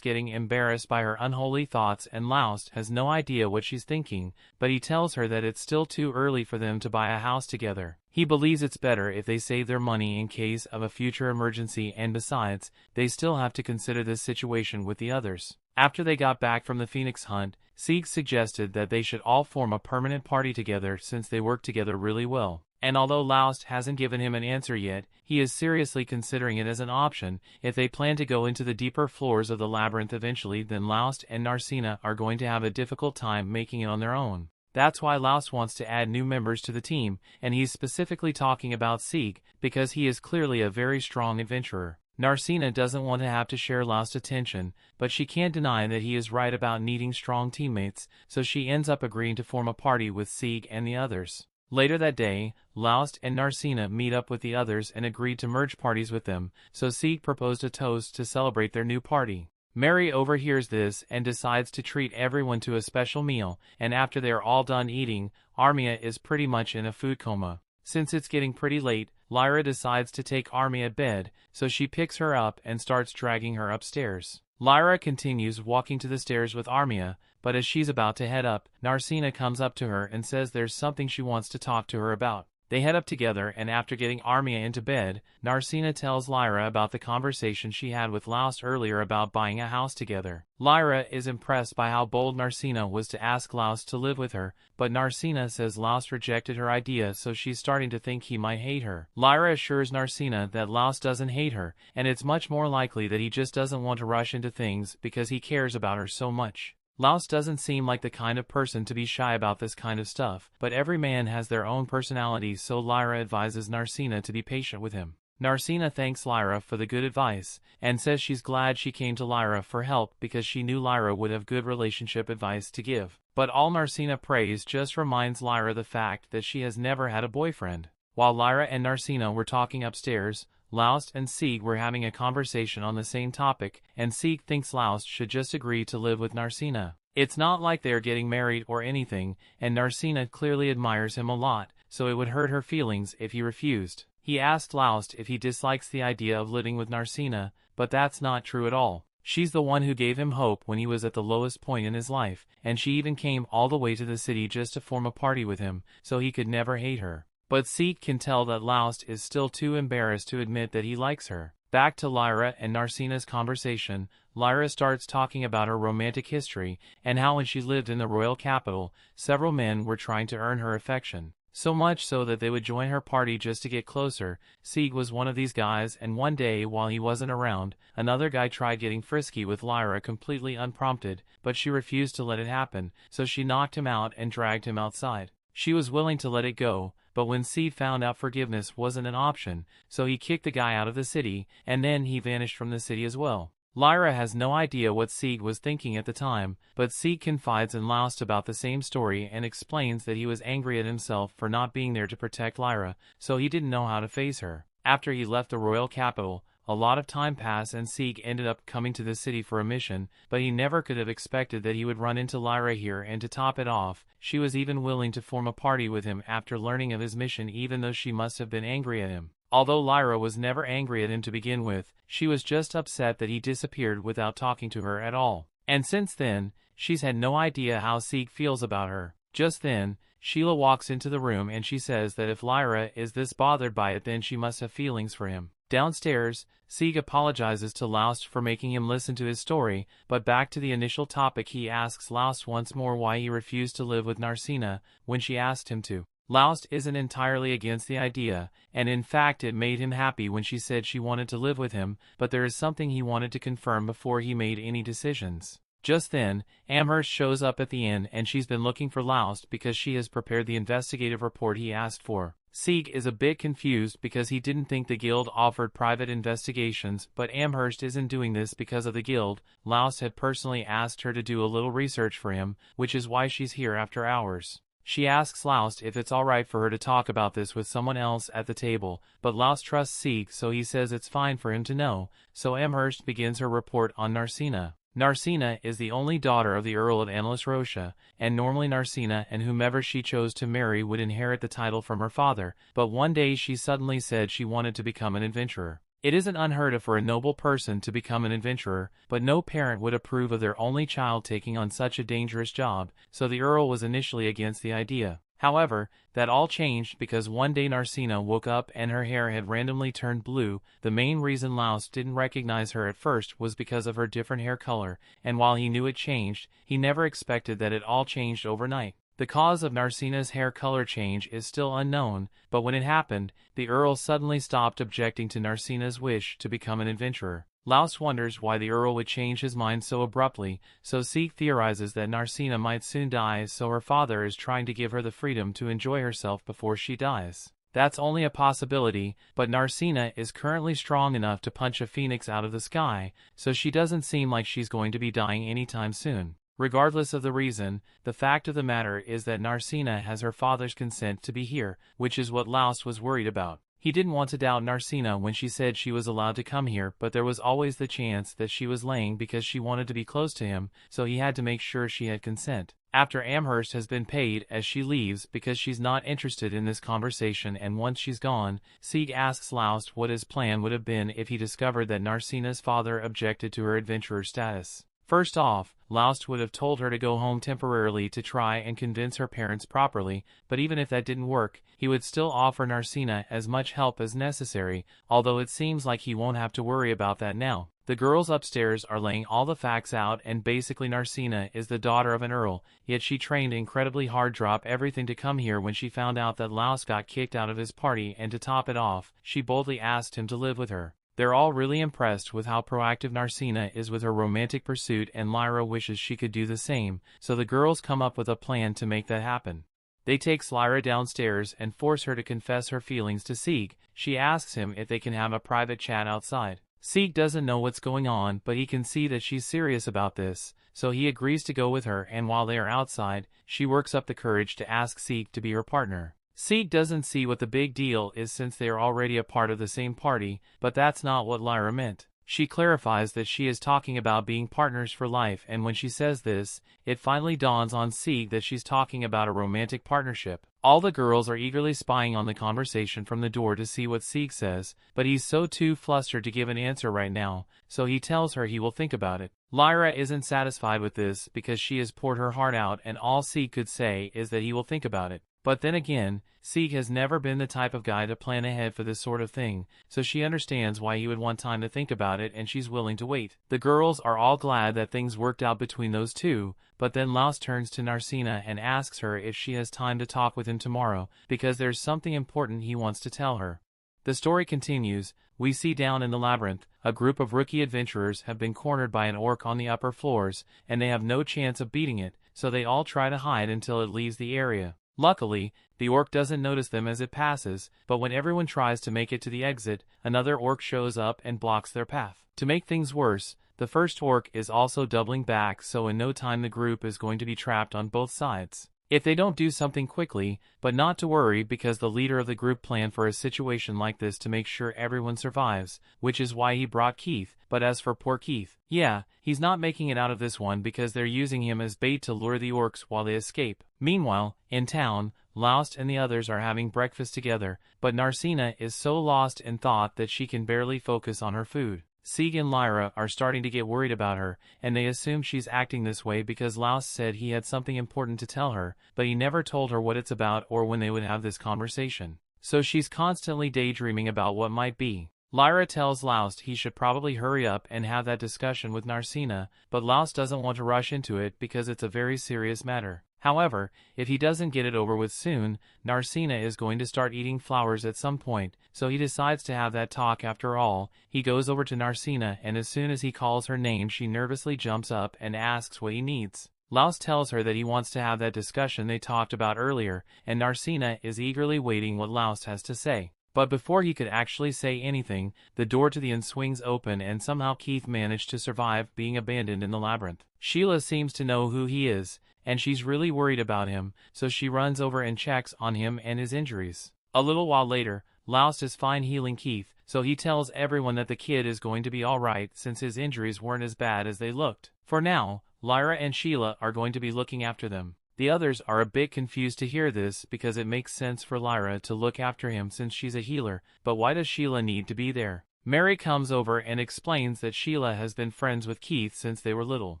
getting embarrassed by her unholy thoughts and Laust has no idea what she's thinking, but he tells her that it's still too early for them to buy a house together. He believes it's better if they save their money in case of a future emergency, and besides, they still have to consider this situation with the others. After they got back from the Phoenix hunt, Sieg suggested that they should all form a permanent party together since they work together really well. And although Laust hasn't given him an answer yet, he is seriously considering it as an option. If they plan to go into the deeper floors of the labyrinth eventually, then Laust and Narcina are going to have a difficult time making it on their own. That's why Laust wants to add new members to the team, and he's specifically talking about Sieg, because he is clearly a very strong adventurer. Narcina doesn't want to have to share Laust's attention, but she can't deny that he is right about needing strong teammates, so she ends up agreeing to form a party with Sieg and the others. Later that day, Laust and Narcina meet up with the others and agreed to merge parties with them, so Sieg proposed a toast to celebrate their new party. Mary overhears this and decides to treat everyone to a special meal, and after they are all done eating, Armia is pretty much in a food coma. Since it's getting pretty late, Lyra decides to take Armia to bed, so she picks her up and starts dragging her upstairs. Lyra continues walking to the stairs with Armia, but as she's about to head up, Narcina comes up to her and says there's something she wants to talk to her about. They head up together, and after getting Armia into bed, Narcina tells Lyra about the conversation she had with Laust earlier about buying a house together. Lyra is impressed by how bold Narcina was to ask Laust to live with her, but Narcina says Laust rejected her idea, so she's starting to think he might hate her. Lyra assures Narcina that Laust doesn't hate her, and it's much more likely that he just doesn't want to rush into things because he cares about her so much. Laust doesn't seem like the kind of person to be shy about this kind of stuff, but every man has their own personality, so Lyra advises Narcina to be patient with him. Narcina thanks Lyra for the good advice, and says she's glad she came to Lyra for help because she knew Lyra would have good relationship advice to give. But all Narcina prays just reminds Lyra the fact that she has never had a boyfriend. While Lyra and Narcina were talking upstairs, Laust and Sieg were having a conversation on the same topic, and Sieg thinks Laust should just agree to live with Narcina. It's not like they are getting married or anything, and Narcina clearly admires him a lot, so it would hurt her feelings if he refused. He asked Laust if he dislikes the idea of living with Narcina, but that's not true at all. She's the one who gave him hope when he was at the lowest point in his life, and she even came all the way to the city just to form a party with him, so he could never hate her. But Sieg can tell that Laust is still too embarrassed to admit that he likes her. Back to Lyra and Narcina's conversation, Lyra starts talking about her romantic history, and how when she lived in the royal capital, several men were trying to earn her affection. So much so that they would join her party just to get closer. Sieg was one of these guys, and one day while he wasn't around, another guy tried getting frisky with Lyra completely unprompted, but she refused to let it happen, so she knocked him out and dragged him outside. She was willing to let it go, but when Sieg found out forgiveness wasn't an option, so he kicked the guy out of the city, and then he vanished from the city as well. Lyra has no idea what Sieg was thinking at the time, but Sieg confides in Laust about the same story and explains that he was angry at himself for not being there to protect Lyra, so he didn't know how to face her. After he left the royal capital, a lot of time passed and Sieg ended up coming to the city for a mission, but he never could have expected that he would run into Lyra here, and to top it off, she was even willing to form a party with him after learning of his mission, even though she must have been angry at him. Although Lyra was never angry at him to begin with, she was just upset that he disappeared without talking to her at all. And since then, she's had no idea how Sieg feels about her. Just then, Sheila walks into the room and she says that if Lyra is this bothered by it, then she must have feelings for him. Downstairs, Sieg apologizes to Laust for making him listen to his story, but back to the initial topic, he asks Laust once more why he refused to live with Narcina when she asked him to. Laust isn't entirely against the idea, and in fact it made him happy when she said she wanted to live with him, but there is something he wanted to confirm before he made any decisions. Just then, Amherst shows up at the inn and she's been looking for Laust because she has prepared the investigative report he asked for. Sieg is a bit confused because he didn't think the guild offered private investigations, but Amherst isn't doing this because of the guild. Laust had personally asked her to do a little research for him, which is why she's here after hours. She asks Laust if it's alright for her to talk about this with someone else at the table, but Laust trusts Sieg, so he says it's fine for him to know, so Amherst begins her report on Narcina. Narcina is the only daughter of the Earl of Annalus Rocha, and normally Narcina and whomever she chose to marry would inherit the title from her father, but one day she suddenly said she wanted to become an adventurer. It isn't unheard of for a noble person to become an adventurer, but no parent would approve of their only child taking on such a dangerous job, so the Earl was initially against the idea. However, that all changed because one day Narcina woke up and her hair had randomly turned blue. The main reason Laust didn't recognize her at first was because of her different hair color, and while he knew it changed, he never expected that it all changed overnight. The cause of Narcina's hair color change is still unknown, but when it happened, the Earl suddenly stopped objecting to Narcina's wish to become an adventurer. Laust wonders why the Earl would change his mind so abruptly, so Sieg theorizes that Narcina might soon die, so her father is trying to give her the freedom to enjoy herself before she dies. That's only a possibility, but Narcina is currently strong enough to punch a phoenix out of the sky, so she doesn't seem like she's going to be dying anytime soon. Regardless of the reason, the fact of the matter is that Narcina has her father's consent to be here, which is what Laust was worried about. He didn't want to doubt Narcina when she said she was allowed to come here, but there was always the chance that she was lying because she wanted to be close to him, so he had to make sure she had consent. After Amherst has been paid, as she leaves because she's not interested in this conversation, and once she's gone, Sieg asks Laust what his plan would have been if he discovered that Narcina's father objected to her adventurer status. First off, Laust would have told her to go home temporarily to try and convince her parents properly, but even if that didn't work, he would still offer Narcina as much help as necessary, although it seems like he won't have to worry about that now. The girls upstairs are laying all the facts out, and basically Narcina is the daughter of an earl, yet she trained incredibly hard, drop everything to come here when she found out that Laust got kicked out of his party, and to top it off, she boldly asked him to live with her. They're all really impressed with how proactive Narcina is with her romantic pursuit, and Lyra wishes she could do the same, so the girls come up with a plan to make that happen. They take Lyra downstairs and force her to confess her feelings to Sieg. She asks him if they can have a private chat outside. Sieg doesn't know what's going on, but he can see that she's serious about this, so he agrees to go with her, and while they are outside, she works up the courage to ask Sieg to be her partner. Sieg doesn't see what the big deal is since they are already a part of the same party, but that's not what Lyra meant. She clarifies that she is talking about being partners for life, and when she says this, it finally dawns on Sieg that she's talking about a romantic partnership. All the girls are eagerly spying on the conversation from the door to see what Sieg says, but he's too flustered to give an answer right now, so he tells her he will think about it. Lyra isn't satisfied with this because she has poured her heart out, and all Sieg could say is that he will think about it. But then again, Sieg has never been the type of guy to plan ahead for this sort of thing, so she understands why he would want time to think about it, and she's willing to wait. The girls are all glad that things worked out between those two, but then Laust turns to Narcina and asks her if she has time to talk with him tomorrow, because there's something important he wants to tell her. The story continues. We see down in the labyrinth, a group of rookie adventurers have been cornered by an orc on the upper floors, and they have no chance of beating it, so they all try to hide until it leaves the area. Luckily, the orc doesn't notice them as it passes, but when everyone tries to make it to the exit, another orc shows up and blocks their path. To make things worse, the first orc is also doubling back, so in no time the group is going to be trapped on both sides. If they don't do something quickly, but not to worry because the leader of the group planned for a situation like this to make sure everyone survives, which is why he brought Keith. But as for poor Keith, yeah, he's not making it out of this one because they're using him as bait to lure the orcs while they escape. Meanwhile, in town, Laust and the others are having breakfast together, but Narcina is so lost in thought that she can barely focus on her food. Sieg and Lyra are starting to get worried about her, and they assume she's acting this way because Laust said he had something important to tell her, but he never told her what it's about or when they would have this conversation. So she's constantly daydreaming about what might be. Lyra tells Laust he should probably hurry up and have that discussion with Narcina, but Laust doesn't want to rush into it because it's a very serious matter. However, if he doesn't get it over with soon, Narcina is going to start eating flowers at some point, so he decides to have that talk after all. He goes over to Narcina, and as soon as he calls her name she nervously jumps up and asks what he needs. Laust tells her that he wants to have that discussion they talked about earlier, and Narcina is eagerly waiting what Laust has to say. But before he could actually say anything, the door to the inn swings open and somehow Keith managed to survive being abandoned in the labyrinth. Sheila seems to know who he is, and she's really worried about him, so she runs over and checks on him and his injuries. A little while later, Laust is fine healing Keith, so he tells everyone that the kid is going to be alright since his injuries weren't as bad as they looked. For now, Lyra and Sheila are going to be looking after them. The others are a bit confused to hear this because it makes sense for Lyra to look after him since she's a healer, but why does Sheila need to be there? Mary comes over and explains that Sheila has been friends with Keith since they were little.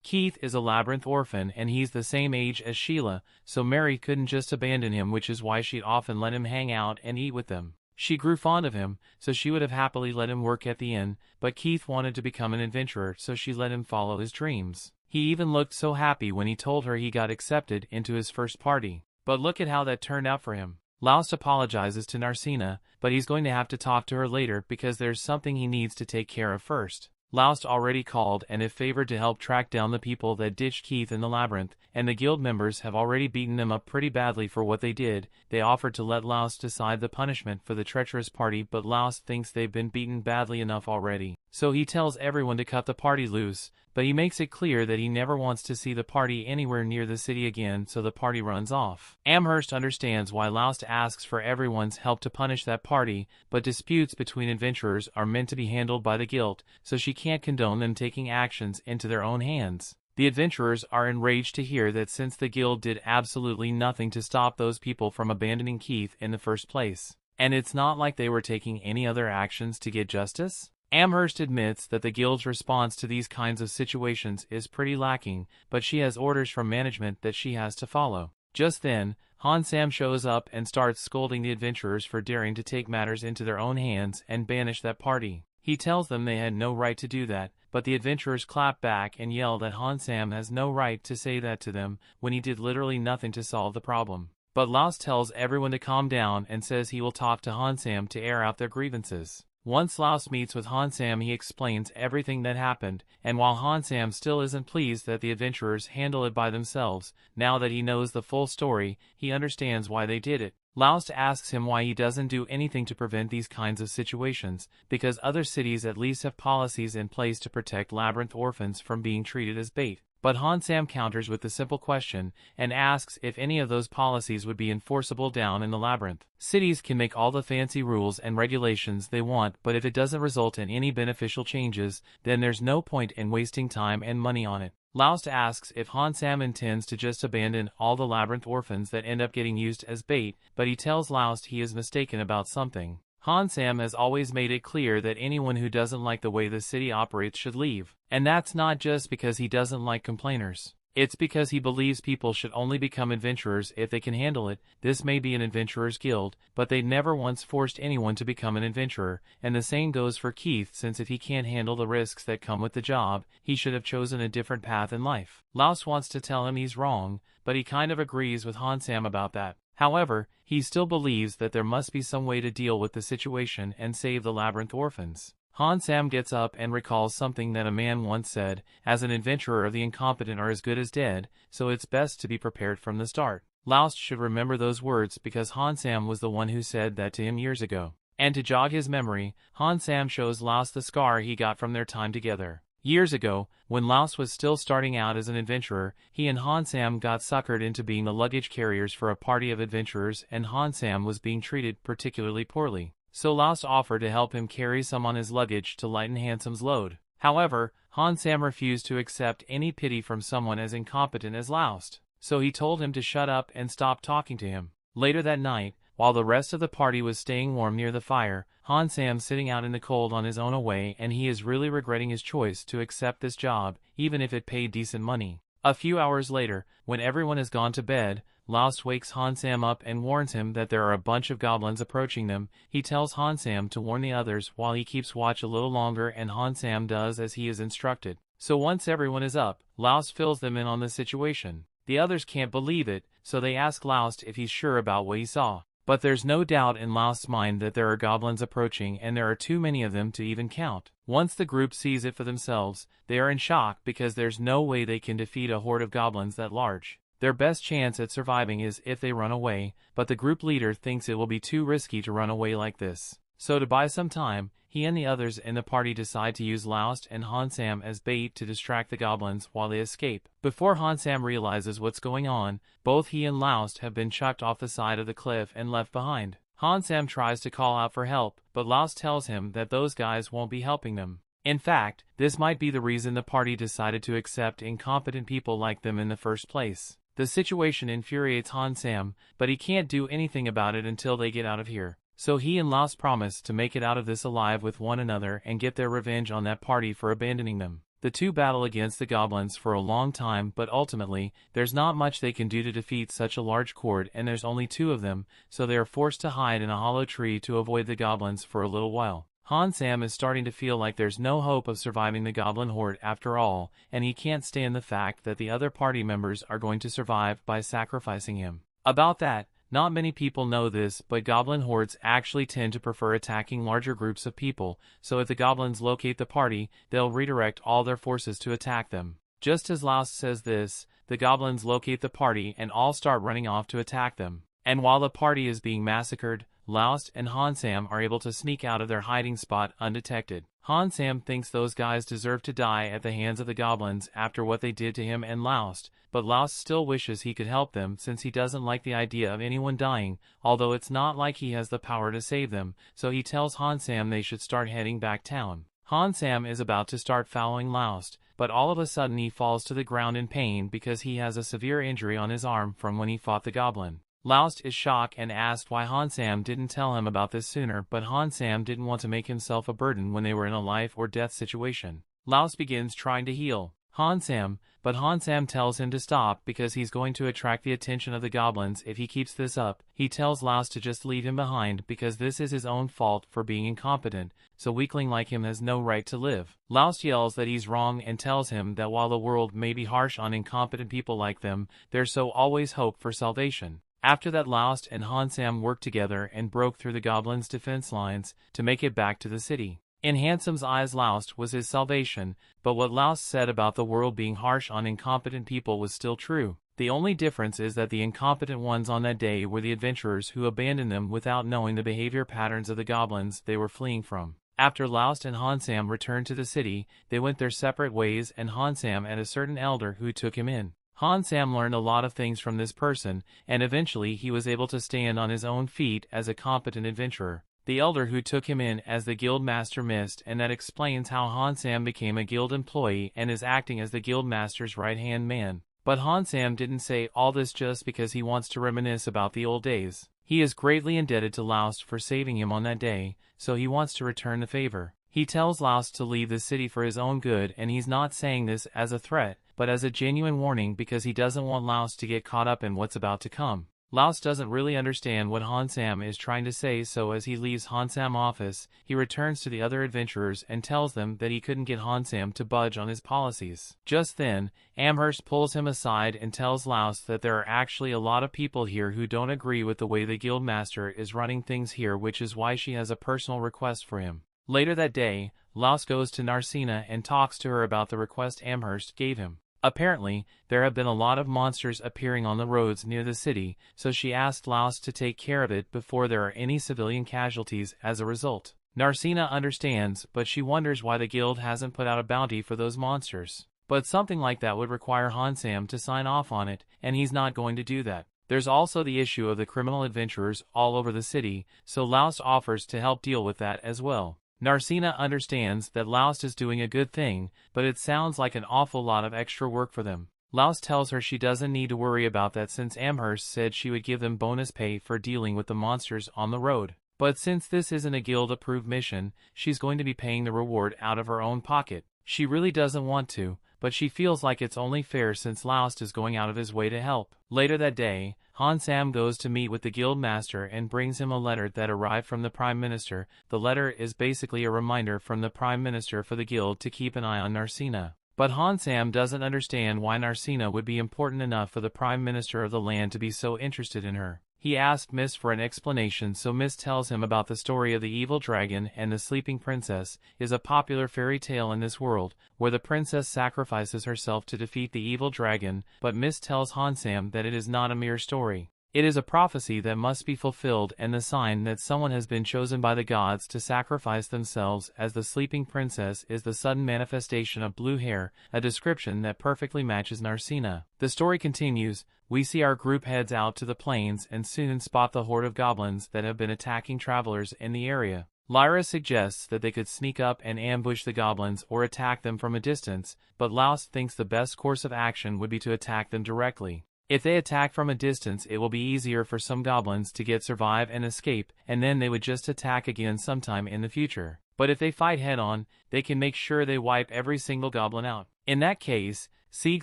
Keith is a labyrinth orphan and he's the same age as Sheila, so Mary couldn't just abandon him, which is why she'd often let him hang out and eat with them. She grew fond of him, so she would have happily let him work at the inn, but Keith wanted to become an adventurer, so she let him follow his dreams. He even looked so happy when he told her he got accepted into his first party. But look at how that turned out for him. Laust apologizes to Narcina, but he's going to have to talk to her later because there's something he needs to take care of first. Laust already called and if favored to help track down the people that ditched Keith in the labyrinth, and the guild members have already beaten them up pretty badly for what they did. They offered to let Laust decide the punishment for the treacherous party, but Laust thinks they've been beaten badly enough already. So he tells everyone to cut the party loose. but he makes it clear that he never wants to see the party anywhere near the city again, so the party runs off. Amherst understands why Loust asks for everyone's help to punish that party, but disputes between adventurers are meant to be handled by the guild, so she can't condone them taking actions into their own hands. The adventurers are enraged to hear that since the guild did absolutely nothing to stop those people from abandoning Keith in the first place, and it's not like they were taking any other actions to get justice. Amherst admits that the guild's response to these kinds of situations is pretty lacking, but she has orders from management that she has to follow. Just then, Hansam shows up and starts scolding the adventurers for daring to take matters into their own hands and banish that party. He tells them they had no right to do that, but the adventurers clap back and yell that Hansam has no right to say that to them when he did literally nothing to solve the problem. But Loust tells everyone to calm down and says he will talk to Hansam to air out their grievances. Once Loust meets with Hansam, he explains everything that happened, and while Hansam still isn't pleased that the adventurers handle it by themselves, now that he knows the full story, he understands why they did it. Loust asks him why he doesn't do anything to prevent these kinds of situations, because other cities at least have policies in place to protect labyrinth orphans from being treated as bait. But Hansam counters with the simple question, and asks if any of those policies would be enforceable down in the labyrinth. Cities can make all the fancy rules and regulations they want, but if it doesn't result in any beneficial changes, then there's no point in wasting time and money on it. Loust asks if Hansam intends to just abandon all the labyrinth orphans that end up getting used as bait, but he tells Loust he is mistaken about something. Hansam has always made it clear that anyone who doesn't like the way the city operates should leave. And that's not just because he doesn't like complainers. It's because he believes people should only become adventurers if they can handle it. This may be an adventurer's guild, but they never once forced anyone to become an adventurer, and the same goes for Keith, since if he can't handle the risks that come with the job, he should have chosen a different path in life. Loust wants to tell him he's wrong, but he kind of agrees with Hansam about that. However, he still believes that there must be some way to deal with the situation and save the labyrinth orphans. Hansam gets up and recalls something that a man once said, as an adventurer the incompetent are as good as dead, so it's best to be prepared from the start. Loust should remember those words because Hansam was the one who said that to him years ago. And to jog his memory, Hansam shows Loust the scar he got from their time together. Years ago, when Loust was still starting out as an adventurer, he and Hansam got suckered into being the luggage carriers for a party of adventurers, and Hansam was being treated particularly poorly. So Loust offered to help him carry some on his luggage to lighten Hansam's load. However, Hansam refused to accept any pity from someone as incompetent as Loust, so he told him to shut up and stop talking to him. Later that night, while the rest of the party was staying warm near the fire, Hansam's sitting out in the cold on his own away, and he is really regretting his choice to accept this job, even if it paid decent money. A few hours later, when everyone has gone to bed, Loust wakes Hansam up and warns him that there are a bunch of goblins approaching them. He tells Hansam to warn the others while he keeps watch a little longer, and Hansam does as he is instructed. So once everyone is up, Loust fills them in on the situation. The others can't believe it, so they ask Loust if he's sure about what he saw. But there's no doubt in Loust's mind that there are goblins approaching, and there are too many of them to even count. Once the group sees it for themselves, they are in shock because there's no way they can defeat a horde of goblins that large. Their best chance at surviving is if they run away, but the group leader thinks it will be too risky to run away like this. So to buy some time, he and the others in the party decide to use Loust and Hansam as bait to distract the goblins while they escape. Before Hansam realizes what's going on, both he and Loust have been chucked off the side of the cliff and left behind. Hansam tries to call out for help, but Loust tells him that those guys won't be helping them. In fact, this might be the reason the party decided to accept incompetent people like them in the first place. The situation infuriates Hansam, but he can't do anything about it until they get out of here. So he and Loust promise to make it out of this alive with one another and get their revenge on that party for abandoning them. The two battle against the goblins for a long time, but ultimately, there's not much they can do to defeat such a large horde, and there's only two of them, so they are forced to hide in a hollow tree to avoid the goblins for a little while. Hansam is starting to feel like there's no hope of surviving the goblin horde after all, and he can't stand the fact that the other party members are going to survive by sacrificing him. About that, not many people know this, but goblin hordes actually tend to prefer attacking larger groups of people, so if the goblins locate the party, they'll redirect all their forces to attack them. Just as Loust says this, the goblins locate the party and all start running off to attack them. And while the party is being massacred, Loust and Hansam are able to sneak out of their hiding spot undetected. Hansam thinks those guys deserve to die at the hands of the goblins after what they did to him and Laust, but Laust still wishes he could help them since he doesn't like the idea of anyone dying, although it's not like he has the power to save them, so he tells Hansam they should start heading back town. Hansam is about to start following Laust, but all of a sudden he falls to the ground in pain because he has a severe injury on his arm from when he fought the goblin. Laust is shocked and asked why Hansam didn't tell him about this sooner, but Hansam didn't want to make himself a burden when they were in a life or death situation. Laust begins trying to heal Hansam, but Hansam tells him to stop because he's going to attract the attention of the goblins if he keeps this up. He tells Laust to just leave him behind because this is his own fault for being incompetent, so weakling like him has no right to live. Laust yells that he's wrong and tells him that while the world may be harsh on incompetent people like them, there's so always hope for salvation. After that, Laust and Hansam worked together and broke through the goblins' defense lines to make it back to the city. In Hansam's eyes, Laust was his salvation, but what Laust said about the world being harsh on incompetent people was still true. The only difference is that the incompetent ones on that day were the adventurers who abandoned them without knowing the behavior patterns of the goblins they were fleeing from. After Laust and Hansam returned to the city, they went their separate ways, and Hansam had a certain elder who took him in. Hansam learned a lot of things from this person, and eventually he was able to stand on his own feet as a competent adventurer. The elder who took him in as the guild master missed, and that explains how Hansam became a guild employee and is acting as the guild master's right-hand man. But Hansam didn't say all this just because he wants to reminisce about the old days. He is greatly indebted to Laust for saving him on that day, so he wants to return the favor. He tells Laust to leave the city for his own good, and he's not saying this as a threat, but as a genuine warning because he doesn't want Laust to get caught up in what's about to come. Laust doesn't really understand what Hansam is trying to say, so as he leaves Hansam's office, he returns to the other adventurers and tells them that he couldn't get Hansam to budge on his policies. Just then, Amherst pulls him aside and tells Laust that there are actually a lot of people here who don't agree with the way the guildmaster is running things here, which is why she has a personal request for him. Later that day, Laust goes to Narcina and talks to her about the request Amherst gave him. Apparently, there have been a lot of monsters appearing on the roads near the city, so she asked Laust to take care of it before there are any civilian casualties as a result. Narcina understands, but she wonders why the guild hasn't put out a bounty for those monsters. But something like that would require Hansam to sign off on it, and he's not going to do that. There's also the issue of the criminal adventurers all over the city, so Laust offers to help deal with that as well. Narcina understands that Laust is doing a good thing, but it sounds like an awful lot of extra work for them. Laust tells her she doesn't need to worry about that since Amherst said she would give them bonus pay for dealing with the monsters on the road. But since this isn't a guild-approved mission, she's going to be paying the reward out of her own pocket. She really doesn't want to, but she feels like it's only fair since Laust is going out of his way to help. Later that day, Hansam goes to meet with the guild master and brings him a letter that arrived from the Prime Minister. The letter is basically a reminder from the Prime Minister for the guild to keep an eye on Narcina. But Hansam doesn't understand why Narcina would be important enough for the Prime Minister of the land to be so interested in her. He asked Miss for an explanation, so Miss tells him about the story of the evil dragon and the sleeping princess is a popular fairy tale in this world, where the princess sacrifices herself to defeat the evil dragon, but Miss tells Hansam that it is not a mere story. It is a prophecy that must be fulfilled and the sign that someone has been chosen by the gods to sacrifice themselves, as the sleeping princess is the sudden manifestation of blue hair, a description that perfectly matches Narcina. The story continues. We see our group heads out to the plains and soon spot the horde of goblins that have been attacking travelers in the area. Lyra suggests that they could sneak up and ambush the goblins or attack them from a distance, but Laust thinks the best course of action would be to attack them directly. If they attack from a distance, it will be easier for some goblins to survive and escape, and then they would just attack again sometime in the future. But if they fight head-on, they can make sure they wipe every single goblin out. In that case, Sieg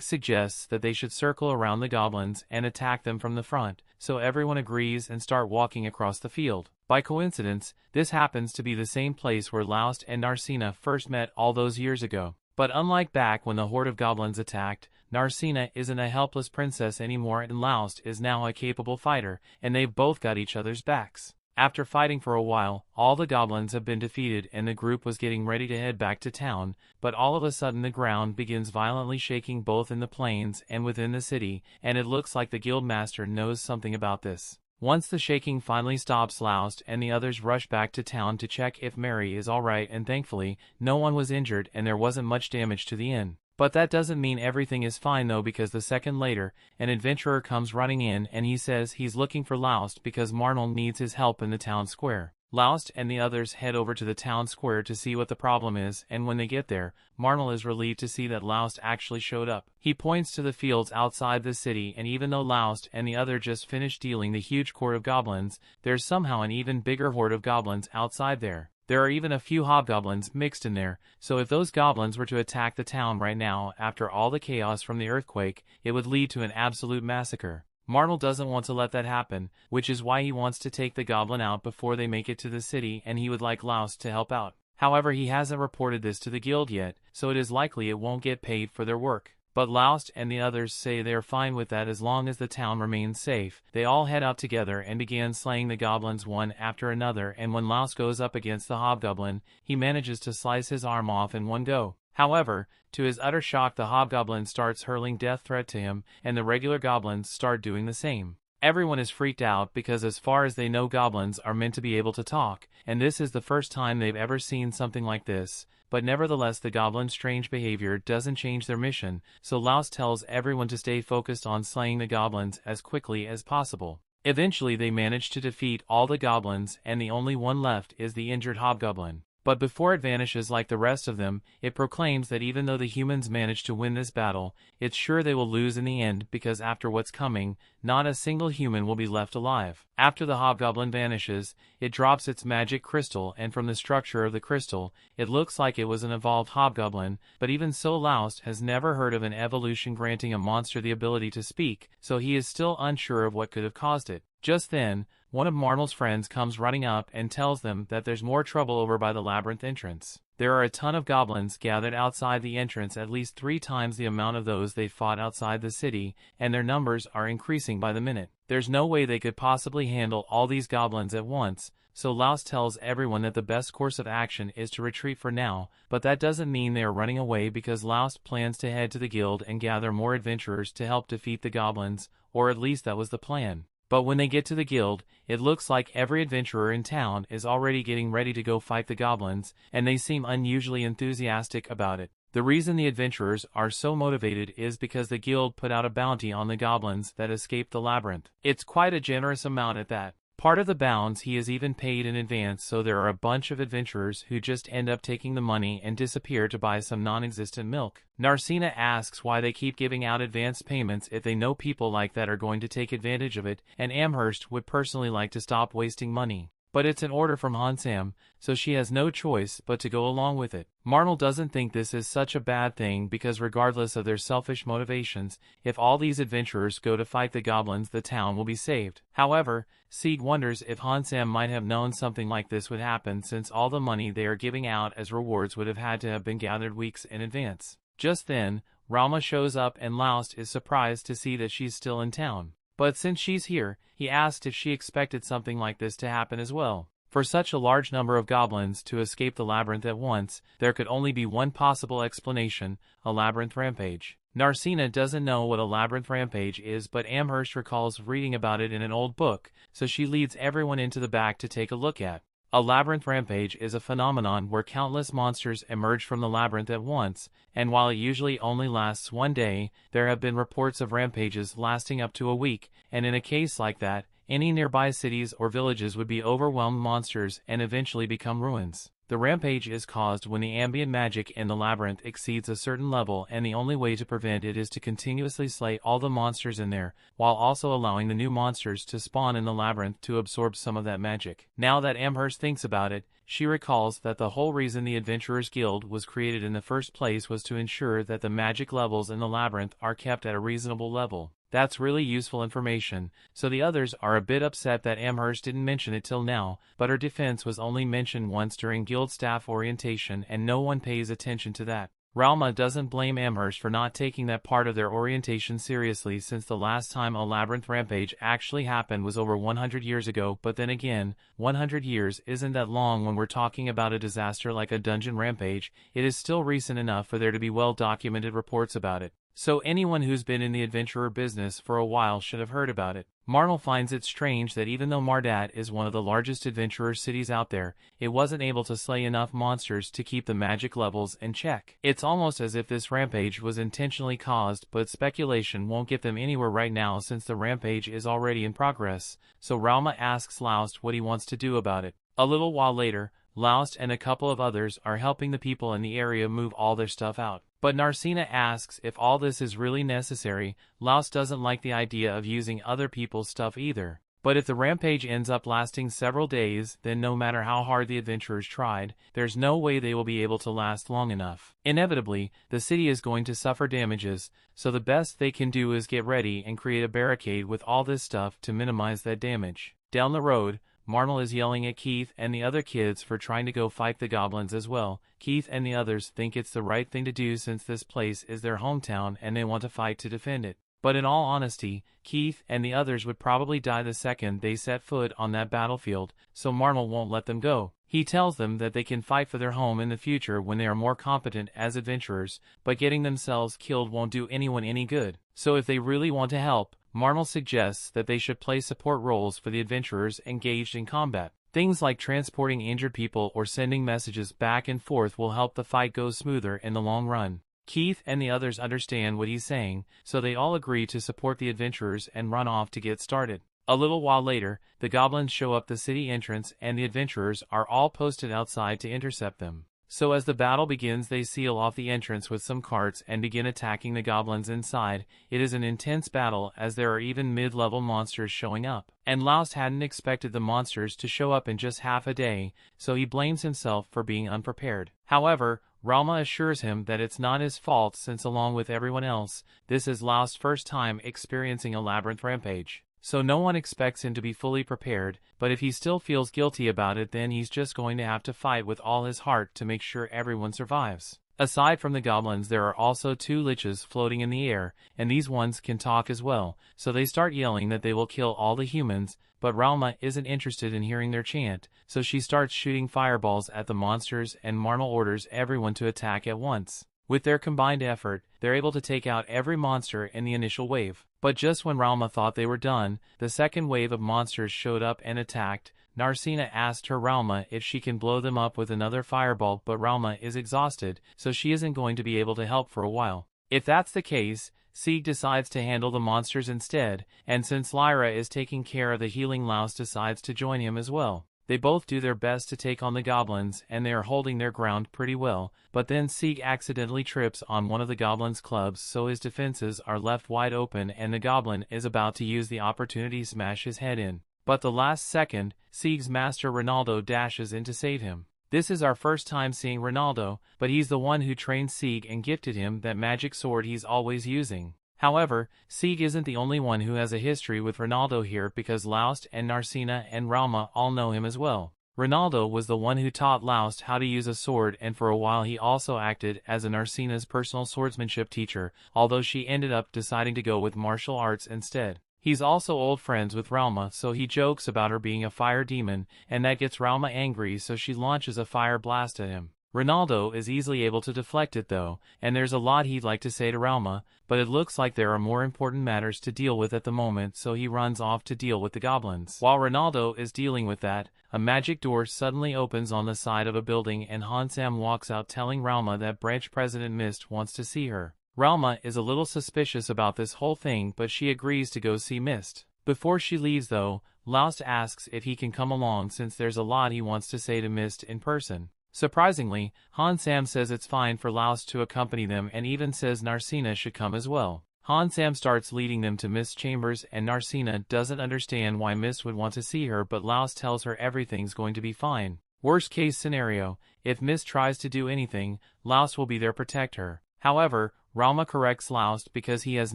suggests that they should circle around the goblins and attack them from the front, so everyone agrees and start walking across the field. By coincidence, this happens to be the same place where Laust and Narcina first met all those years ago. But unlike back when the horde of goblins attacked, Narcina isn't a helpless princess anymore and Laust is now a capable fighter, and they've both got each other's backs. After fighting for a while, all the goblins have been defeated and the group was getting ready to head back to town, but all of a sudden the ground begins violently shaking both in the plains and within the city, and it looks like the guildmaster knows something about this. Once the shaking finally stops, Loust and the others rush back to town to check if Mary is alright, and thankfully, no one was injured and there wasn't much damage to the inn. But that doesn't mean everything is fine though, because the second later, an adventurer comes running in and he says he's looking for Loust because Marnell needs his help in the town square. Loust and the others head over to the town square to see what the problem is, and when they get there, Marnell is relieved to see that Loust actually showed up. He points to the fields outside the city, and even though Loust and the other just finished dealing the huge horde of goblins, there's somehow an even bigger horde of goblins outside there. There are even a few hobgoblins mixed in there, so if those goblins were to attack the town right now after all the chaos from the earthquake, it would lead to an absolute massacre. Marnell doesn't want to let that happen, which is why he wants to take the goblin out before they make it to the city, and he would like Loust to help out. However, he hasn't reported this to the guild yet, so it is likely it won't get paid for their work. But Loust and the others say they are fine with that as long as the town remains safe. They all head out together and begin slaying the goblins one after another, and when Loust goes up against the hobgoblin, he manages to slice his arm off in one go. However, to his utter shock, the hobgoblin starts hurling death threat to him, and the regular goblins start doing the same. Everyone is freaked out because as far as they know, goblins are meant to be able to talk, and this is the first time they've ever seen something like this. But nevertheless, the goblins' strange behavior doesn't change their mission, so Loust tells everyone to stay focused on slaying the goblins as quickly as possible. Eventually they manage to defeat all the goblins, and the only one left is the injured hobgoblin. But before it vanishes like the rest of them, it proclaims that even though the humans manage to win this battle, it's sure they will lose in the end, because after what's coming, not a single human will be left alive. After the hobgoblin vanishes, it drops its magic crystal, and from the structure of the crystal, it looks like it was an evolved hobgoblin, but even so, Loust has never heard of an evolution granting a monster the ability to speak, so he is still unsure of what could have caused it. Just then, one of Marnell's friends comes running up and tells them that there's more trouble over by the labyrinth entrance. There are a ton of goblins gathered outside the entrance, at least 3 times the amount of those they fought outside the city, and their numbers are increasing by the minute. There's no way they could possibly handle all these goblins at once, so Loust tells everyone that the best course of action is to retreat for now, but that doesn't mean they are running away, because Loust plans to head to the guild and gather more adventurers to help defeat the goblins, or at least that was the plan. But when they get to the guild, it looks like every adventurer in town is already getting ready to go fight the goblins, and they seem unusually enthusiastic about it. The reason the adventurers are so motivated is because the guild put out a bounty on the goblins that escaped the labyrinth. It's quite a generous amount at that. Part of the bounds he is even paid in advance, so there are a bunch of adventurers who just end up taking the money and disappear to buy some non-existent milk. Narcina asks why they keep giving out advance payments if they know people like that are going to take advantage of it, and Amherst would personally like to stop wasting money. But it's an order from Hansam, so she has no choice but to go along with it. Marnell doesn't think this is such a bad thing, because regardless of their selfish motivations, if all these adventurers go to fight the goblins, the town will be saved. However, Sieg wonders if Hansam might have known something like this would happen, since all the money they are giving out as rewards would have had to have been gathered weeks in advance. Just then, Ralma shows up, and Loust is surprised to see that she's still in town. But since she's here, he asked if she expected something like this to happen as well. For such a large number of goblins to escape the labyrinth at once, there could only be one possible explanation: a labyrinth rampage. Narcina doesn't know what a labyrinth rampage is, but Amherst recalls reading about it in an old book, so she leads everyone into the back to take a look at. A labyrinth rampage is a phenomenon where countless monsters emerge from the labyrinth at once, and while it usually only lasts one day, there have been reports of rampages lasting up to a week, and in a case like that, any nearby cities or villages would be overwhelmed monsters and eventually become ruins. The rampage is caused when the ambient magic in the labyrinth exceeds a certain level, and the only way to prevent it is to continuously slay all the monsters in there, while also allowing the new monsters to spawn in the labyrinth to absorb some of that magic. Now that Amherst thinks about it, she recalls that the whole reason the Adventurers Guild was created in the first place was to ensure that the magic levels in the labyrinth are kept at a reasonable level. That's really useful information, so the others are a bit upset that Amherst didn't mention it till now, but her defense was only mentioned once during guild staff orientation, and no one pays attention to that. Ralma doesn't blame Amherst for not taking that part of their orientation seriously, since the last time a labyrinth rampage actually happened was over 100 years ago, but then again, 100 years isn't that long when we're talking about a disaster like a dungeon rampage. It is still recent enough for there to be well-documented reports about it. so anyone who's been in the adventurer business for a while should have heard about it. Marnell finds it strange that even though Mardat is one of the largest adventurer cities out there, it wasn't able to slay enough monsters to keep the magic levels in check. It's almost as if this rampage was intentionally caused, but speculation won't get them anywhere right now since the rampage is already in progress, so Rauma asks Laust what he wants to do about it. A little while later, Laust and a couple of others are helping the people in the area move all their stuff out. But Narcina asks if all this is really necessary. Laust doesn't like the idea of using other people's stuff either. But if the rampage ends up lasting several days, then no matter how hard the adventurers tried, there's no way they will be able to last long enough. Inevitably, the city is going to suffer damages, so the best they can do is get ready and create a barricade with all this stuff to minimize that damage. Down the road, Marnell is yelling at Keith and the other kids for trying to go fight the goblins as well. Keith and the others think it's the right thing to do since this place is their hometown and they want to fight to defend it. But in all honesty, Keith and the others would probably die the second they set foot on that battlefield, so Marnell won't let them go. He tells them that they can fight for their home in the future when they are more competent as adventurers, but getting themselves killed won't do anyone any good. So if they really want to help, Marnell suggests that they should play support roles for the adventurers engaged in combat. Things like transporting injured people or sending messages back and forth will help the fight go smoother in the long run. Keith and the others understand what he's saying, so they all agree to support the adventurers and run off to get started. A little while later, the goblins show up the city entrance and the adventurers are all posted outside to intercept them. So as the battle begins, they seal off the entrance with some carts and begin attacking the goblins inside. It is an intense battle as there are even mid-level monsters showing up. And Laust hadn't expected the monsters to show up in just half a day, so he blames himself for being unprepared. However, Rauma assures him that it's not his fault since along with everyone else, this is Laust's first time experiencing a labyrinth rampage. So no one expects him to be fully prepared, but if he still feels guilty about it then he's just going to have to fight with all his heart to make sure everyone survives. Aside from the goblins there are also 2 liches floating in the air, and these ones can talk as well, so they start yelling that they will kill all the humans, but Rauma isn't interested in hearing their chant, so she starts shooting fireballs at the monsters and Marnell orders everyone to attack at once. With their combined effort, they're able to take out every monster in the initial wave. But just when Rauma thought they were done, the second wave of monsters showed up and attacked. Narcina asked her Rauma if she can blow them up with another fireball, but Rauma is exhausted, so she isn't going to be able to help for a while. If that's the case, Sieg decides to handle the monsters instead, and since Lyra is taking care of the healing, Laust decides to join him as well. They both do their best to take on the goblins and they are holding their ground pretty well, but then Sieg accidentally trips on one of the goblins' clubs so his defenses are left wide open and the goblin is about to use the opportunity to smash his head in. But the last second, Sieg's master Ronaldo dashes in to save him. This is our first time seeing Ronaldo, but he's the one who trained Sieg and gifted him that magic sword he's always using. However, Sieg isn't the only one who has a history with Ronaldo here because Laust and Narcina and Rauma all know him as well. Ronaldo was the one who taught Laust how to use a sword and for a while he also acted as a Narcina's personal swordsmanship teacher, although she ended up deciding to go with martial arts instead. He's also old friends with Rauma, so he jokes about her being a fire demon, and that gets Rauma angry so she launches a fire blast at him. Ronaldo is easily able to deflect it though, and there's a lot he'd like to say to Rauma, but it looks like there are more important matters to deal with at the moment, so he runs off to deal with the goblins. While Ronaldo is dealing with that, a magic door suddenly opens on the side of a building and Hansam walks out telling Rauma that Branch President Mist wants to see her. Rauma is a little suspicious about this whole thing, but she agrees to go see Mist. Before she leaves though, Laust asks if he can come along since there's a lot he wants to say to Mist in person. Surprisingly, Hansam says it's fine for Laust to accompany them and even says Narcina should come as well. Hansam starts leading them to Mist's chambers and Narcina doesn't understand why Mist would want to see her, but Laust tells her everything's going to be fine. Worst case scenario, if Mist tries to do anything, Laust will be there to protect her. However, Rauma corrects Laust because he has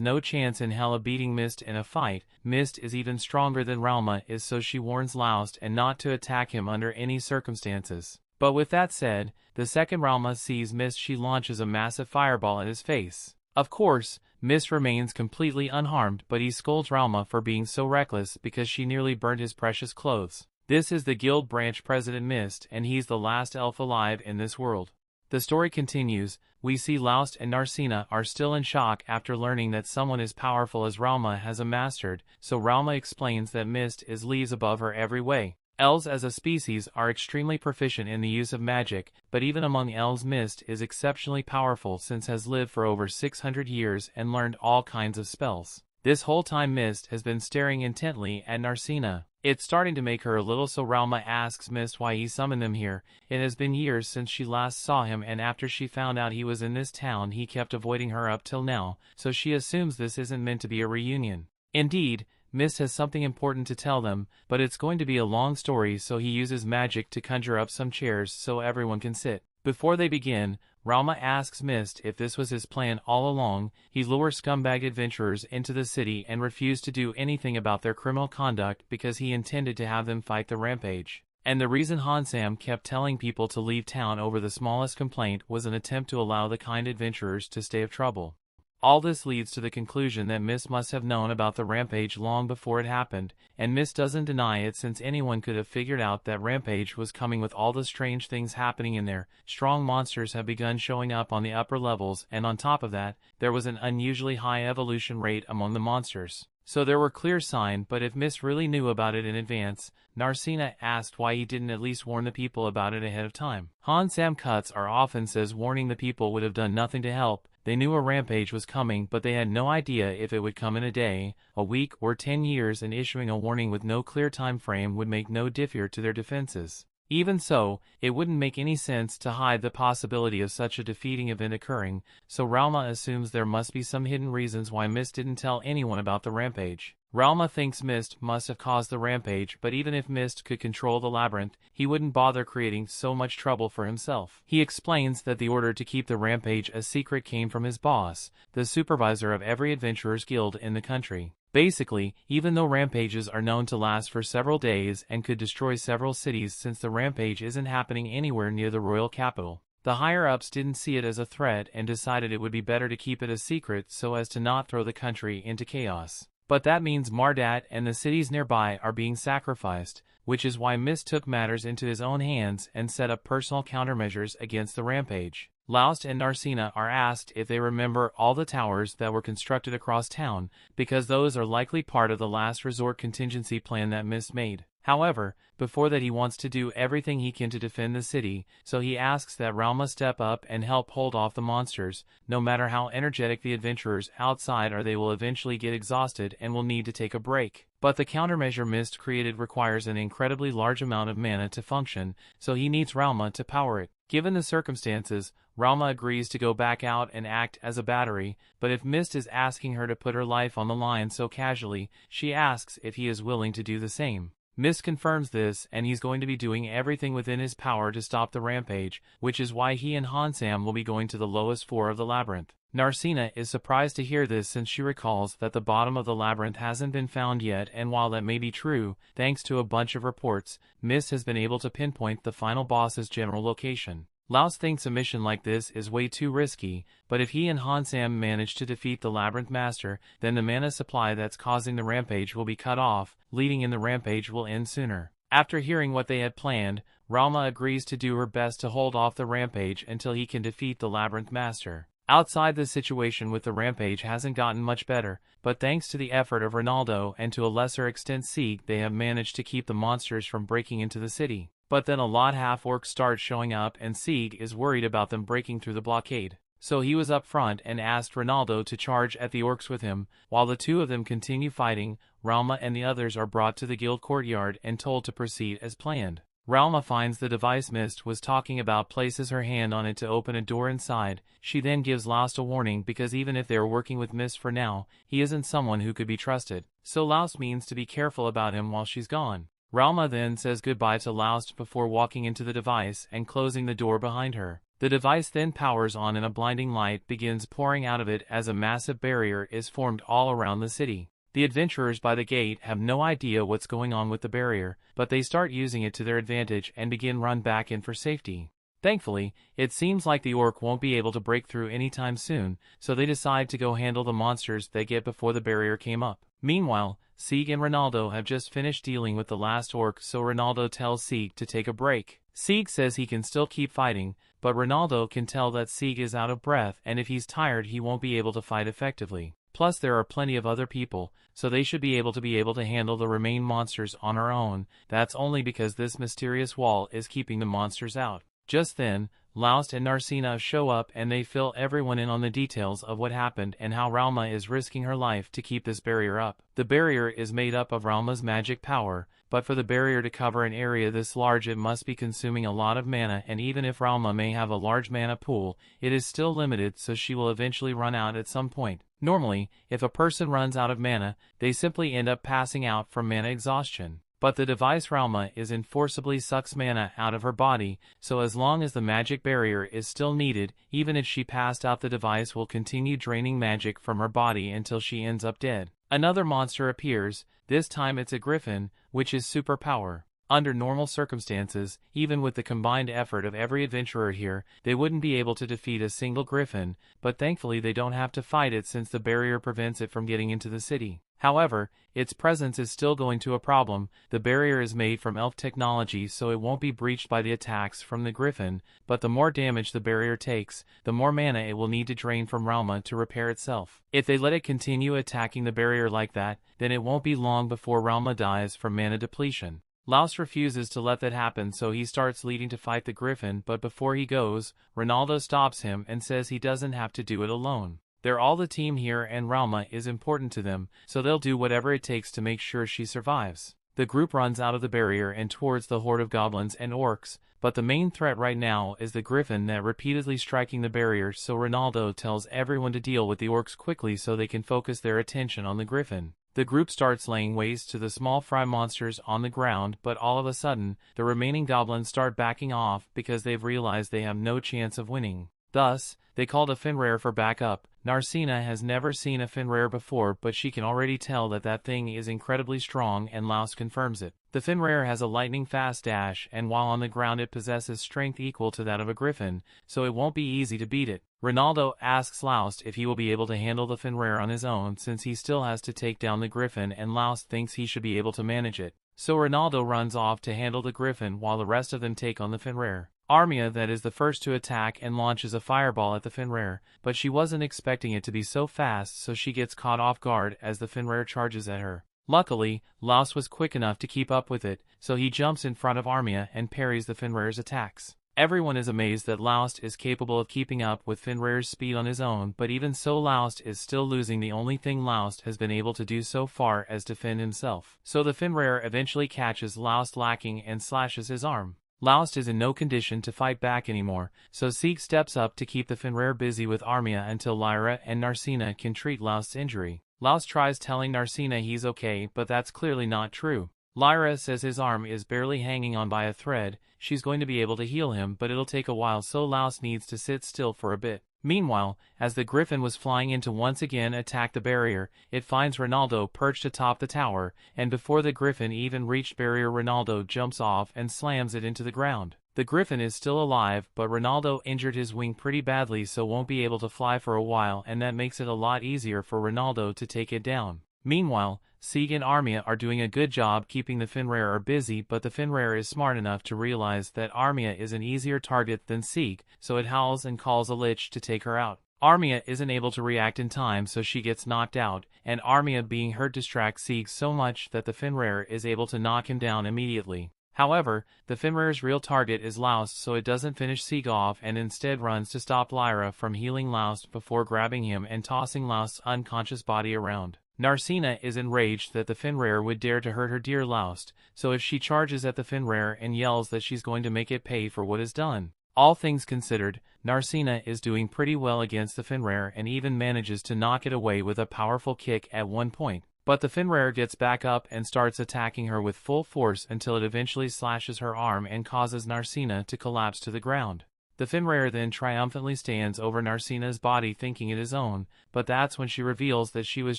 no chance in hell of beating Mist in a fight. Mist is even stronger than Rauma is, so she warns Laust and not to attack him under any circumstances. But with that said, the second Rauma sees Mist she launches a massive fireball at his face. Of course, Mist remains completely unharmed, but he scolds Rauma for being so reckless because she nearly burned his precious clothes. This is the guild branch president Mist and he's the last elf alive in this world. The story continues. We see Laust and Narcina are still in shock after learning that someone as powerful as Rauma has a mastered, so Rauma explains that Mist is leaves above her every way. Elves as a species are extremely proficient in the use of magic, but even among elves Mist is exceptionally powerful since has lived for over 600 years and learned all kinds of spells. This whole time Mist has been staring intently at Narcina. It's starting to make her a little, so Rauma asks Mist why he summoned them here. It has been years since she last saw him, and after she found out he was in this town he kept avoiding her up till now, so she assumes this isn't meant to be a reunion. Indeed, Mist has something important to tell them, but it's going to be a long story, so he uses magic to conjure up some chairs so everyone can sit. Before they begin, Rauma asks Mist if this was his plan all along. He lures scumbag adventurers into the city and refused to do anything about their criminal conduct because he intended to have them fight the rampage. And the reason Hansam kept telling people to leave town over the smallest complaint was an attempt to allow the kind adventurers to stay out of trouble. All this leads to the conclusion that Mist must have known about the rampage long before it happened, and Mist doesn't deny it since anyone could have figured out that rampage was coming with all the strange things happening in there. Strong monsters have begun showing up on the upper levels, and on top of that, there was an unusually high evolution rate among the monsters. So there were clear signs, but if Mist really knew about it in advance, Narcina asked why he didn't at least warn the people about it ahead of time. Hansam cuts are often says warning the people would have done nothing to help. They knew a rampage was coming, but they had no idea if it would come in a day, a week, or 10 years, and issuing a warning with no clear time frame would make no difference to their defenses. Even so, it wouldn't make any sense to hide the possibility of such a defeating event occurring, so Rauma assumes there must be some hidden reasons why Mist didn't tell anyone about the rampage. Rauma thinks Mist must have caused the rampage, but even if Mist could control the labyrinth, he wouldn't bother creating so much trouble for himself. He explains that the order to keep the rampage a secret came from his boss, the supervisor of every adventurer's guild in the country. Basically, even though rampages are known to last for several days and could destroy several cities, since the rampage isn't happening anywhere near the royal capital, the higher-ups didn't see it as a threat and decided it would be better to keep it a secret so as to not throw the country into chaos. But that means Mardat and the cities nearby are being sacrificed, which is why Mist took matters into his own hands and set up personal countermeasures against the rampage. Laust and Narcina are asked if they remember all the towers that were constructed across town, because those are likely part of the last resort contingency plan that Mist made. However, before that he wants to do everything he can to defend the city, so he asks that Rauma step up and help hold off the monsters, no matter how energetic the adventurers outside are, they will eventually get exhausted and will need to take a break. But the countermeasure Mist created requires an incredibly large amount of mana to function, so he needs Rauma to power it. Given the circumstances, Rauma agrees to go back out and act as a battery, but if Mist is asking her to put her life on the line so casually, she asks if he is willing to do the same. Mist confirms this, and he's going to be doing everything within his power to stop the rampage, which is why he and Hansam will be going to the lowest floor of the labyrinth. Narcina is surprised to hear this since she recalls that the bottom of the labyrinth hasn't been found yet, and while that may be true, thanks to a bunch of reports, Mist has been able to pinpoint the final boss's general location. Laust thinks a mission like this is way too risky, but if he and Hansam manage to defeat the Labyrinth Master, then the mana supply that's causing the rampage will be cut off, leading in the rampage will end sooner. After hearing what they had planned, Rauma agrees to do her best to hold off the rampage until he can defeat the Labyrinth Master. Outside, the situation with the rampage hasn't gotten much better, but thanks to the effort of Ronaldo and to a lesser extent Sieg, they have managed to keep the monsters from breaking into the city. But then a lot half-orcs start showing up and Sieg is worried about them breaking through the blockade. So he was up front and asked Ronaldo to charge at the orcs with him. While the two of them continue fighting, Rauma and the others are brought to the guild courtyard and told to proceed as planned. Rauma finds the device Mist was talking about, places her hand on it to open a door inside. She then gives Laust a warning because even if they are working with Mist for now, he isn't someone who could be trusted. So Laust means to be careful about him while she's gone. Rauma then says goodbye to Laust before walking into the device and closing the door behind her. The device then powers on and a blinding light begins pouring out of it as a massive barrier is formed all around the city. The adventurers by the gate have no idea what's going on with the barrier, but they start using it to their advantage and begin run back in for safety. Thankfully, it seems like the orc won't be able to break through anytime soon, so they decide to go handle the monsters they get before the barrier came up. Meanwhile, Sieg and Ronaldo have just finished dealing with the last orc, so Ronaldo tells Sieg to take a break. Sieg says he can still keep fighting, but Ronaldo can tell that Sieg is out of breath and if he's tired he won't be able to fight effectively. Plus there are plenty of other people, so they should be able to handle the remaining monsters on our own. That's only because this mysterious wall is keeping the monsters out. Just then, Laust and Narcina show up and they fill everyone in on the details of what happened and how Ralma is risking her life to keep this barrier up. The barrier is made up of Ralma's magic power, but for the barrier to cover an area this large it must be consuming a lot of mana, and even if Ralma may have a large mana pool, it is still limited, so she will eventually run out at some point. Normally, if a person runs out of mana, they simply end up passing out from mana exhaustion. But the device Ralma is in forcibly sucks mana out of her body, so as long as the magic barrier is still needed, even if she passed out the device will continue draining magic from her body until she ends up dead. Another monster appears, this time it's a griffin, which is superpower. Under normal circumstances, even with the combined effort of every adventurer here, they wouldn't be able to defeat a single griffin, but thankfully they don't have to fight it since the barrier prevents it from getting into the city. However, its presence is still going to a problem. The barrier is made from elf technology, so it won't be breached by the attacks from the griffin, but the more damage the barrier takes, the more mana it will need to drain from Ralma to repair itself. If they let it continue attacking the barrier like that, then it won't be long before Ralma dies from mana depletion. Laust refuses to let that happen, so he starts leading to fight the griffin, but before he goes, Ronaldo stops him and says he doesn't have to do it alone. They're all the team here and Ralma is important to them, so they'll do whatever it takes to make sure she survives. The group runs out of the barrier and towards the horde of goblins and orcs, but the main threat right now is the griffin that repeatedly striking the barrier, so Ronaldo tells everyone to deal with the orcs quickly so they can focus their attention on the griffin. The group starts laying waste to the small fry monsters on the ground, but all of a sudden, the remaining goblins start backing off because they've realized they have no chance of winning. Thus, they called a Fenrir for backup. Narcina has never seen a Fenrir before, but she can already tell that that thing is incredibly strong, and Laust confirms it. The Fenrir has a lightning-fast dash, and while on the ground it possesses strength equal to that of a griffin, so it won't be easy to beat it. Ronaldo asks Laust if he will be able to handle the Fenrir on his own since he still has to take down the griffin, and Laust thinks he should be able to manage it. So Ronaldo runs off to handle the griffin while the rest of them take on the Fenrir. Armia that is the first to attack and launches a fireball at the Fenrir, but she wasn't expecting it to be so fast, so she gets caught off guard as the Fenrir charges at her. Luckily, Laust was quick enough to keep up with it, so he jumps in front of Armia and parries the Fenrir's attacks. Everyone is amazed that Laust is capable of keeping up with Fenrir's speed on his own, but even so Laust is still losing the only thing Laust has been able to do so far as defend himself. So the Fenrir eventually catches Laust lacking and slashes his arm. Laust is in no condition to fight back anymore, so Sieg steps up to keep the Fenrir busy with Armia until Lyra and Narcina can treat Laust's injury. Laust tries telling Narcina he's okay, but that's clearly not true. Lyra says his arm is barely hanging on by a thread. She's going to be able to heal him, but it'll take a while, so Laust needs to sit still for a bit. Meanwhile, as the griffin was flying in to once again attack the barrier, it finds Ronaldo perched atop the tower, and before the griffin even reached barrier, Ronaldo jumps off and slams it into the ground. The griffin is still alive, but Ronaldo injured his wing pretty badly, so won't be able to fly for a while, and that makes it a lot easier for Ronaldo to take it down. Meanwhile, Sieg and Armia are doing a good job keeping the Fenrir busy, but the Fenrir is smart enough to realize that Armia is an easier target than Sieg, so it howls and calls a lich to take her out. Armia isn't able to react in time, so she gets knocked out, and Armia being hurt distracts Sieg so much that the Fenrir is able to knock him down immediately. However, the Fenrir's real target is Laust, so it doesn't finish Sieg off and instead runs to stop Lyra from healing Laust before grabbing him and tossing Laust's unconscious body around. Narcina is enraged that the Fenrir would dare to hurt her dear Laust, so if she charges at the Fenrir and yells that she's going to make it pay for what is done. All things considered, Narcina is doing pretty well against the Fenrir and even manages to knock it away with a powerful kick at one point. But the Fenrir gets back up and starts attacking her with full force until it eventually slashes her arm and causes Narcina to collapse to the ground. The Fenrir then triumphantly stands over Narcina's body thinking it his own, but that's when she reveals that she was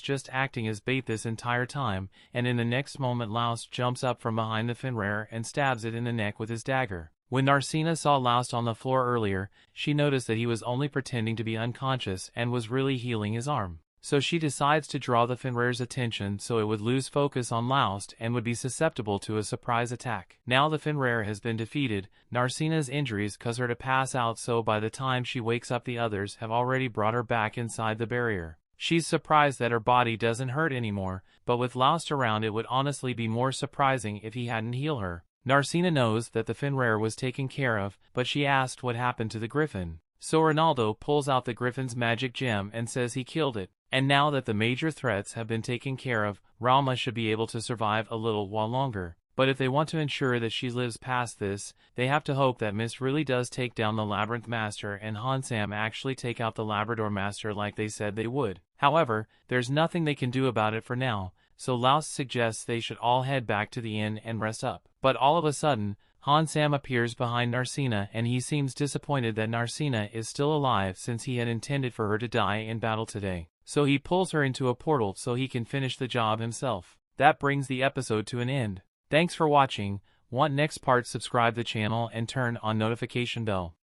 just acting as bait this entire time, and in the next moment Laust jumps up from behind the Fenrir and stabs it in the neck with his dagger. When Narcina saw Laust on the floor earlier, she noticed that he was only pretending to be unconscious and was really healing his arm. So she decides to draw the Fenrir's attention so it would lose focus on Laust and would be susceptible to a surprise attack. Now the Fenrir has been defeated, Narcina's injuries cause her to pass out, so by the time she wakes up the others have already brought her back inside the barrier. She's surprised that her body doesn't hurt anymore, but with Laust around it would honestly be more surprising if he hadn't healed her. Narcina knows that the Fenrir was taken care of, but she asked what happened to the griffin. So Ronaldo pulls out the griffin's magic gem and says he killed it. And now that the major threats have been taken care of, Ralma should be able to survive a little while longer. But if they want to ensure that she lives past this, they have to hope that Mist really does take down the Labyrinth Master and Hansam actually take out the Labrador Master like they said they would. However, there's nothing they can do about it for now, so Laust suggests they should all head back to the inn and rest up. But all of a sudden, Hansam appears behind Narcina and he seems disappointed that Narcina is still alive since he had intended for her to die in battle today. So he pulls her into a portal so he can finish the job himself. That brings the episode to an end. Thanks for watching. Want next part? Subscribe the channel and turn on notification bell.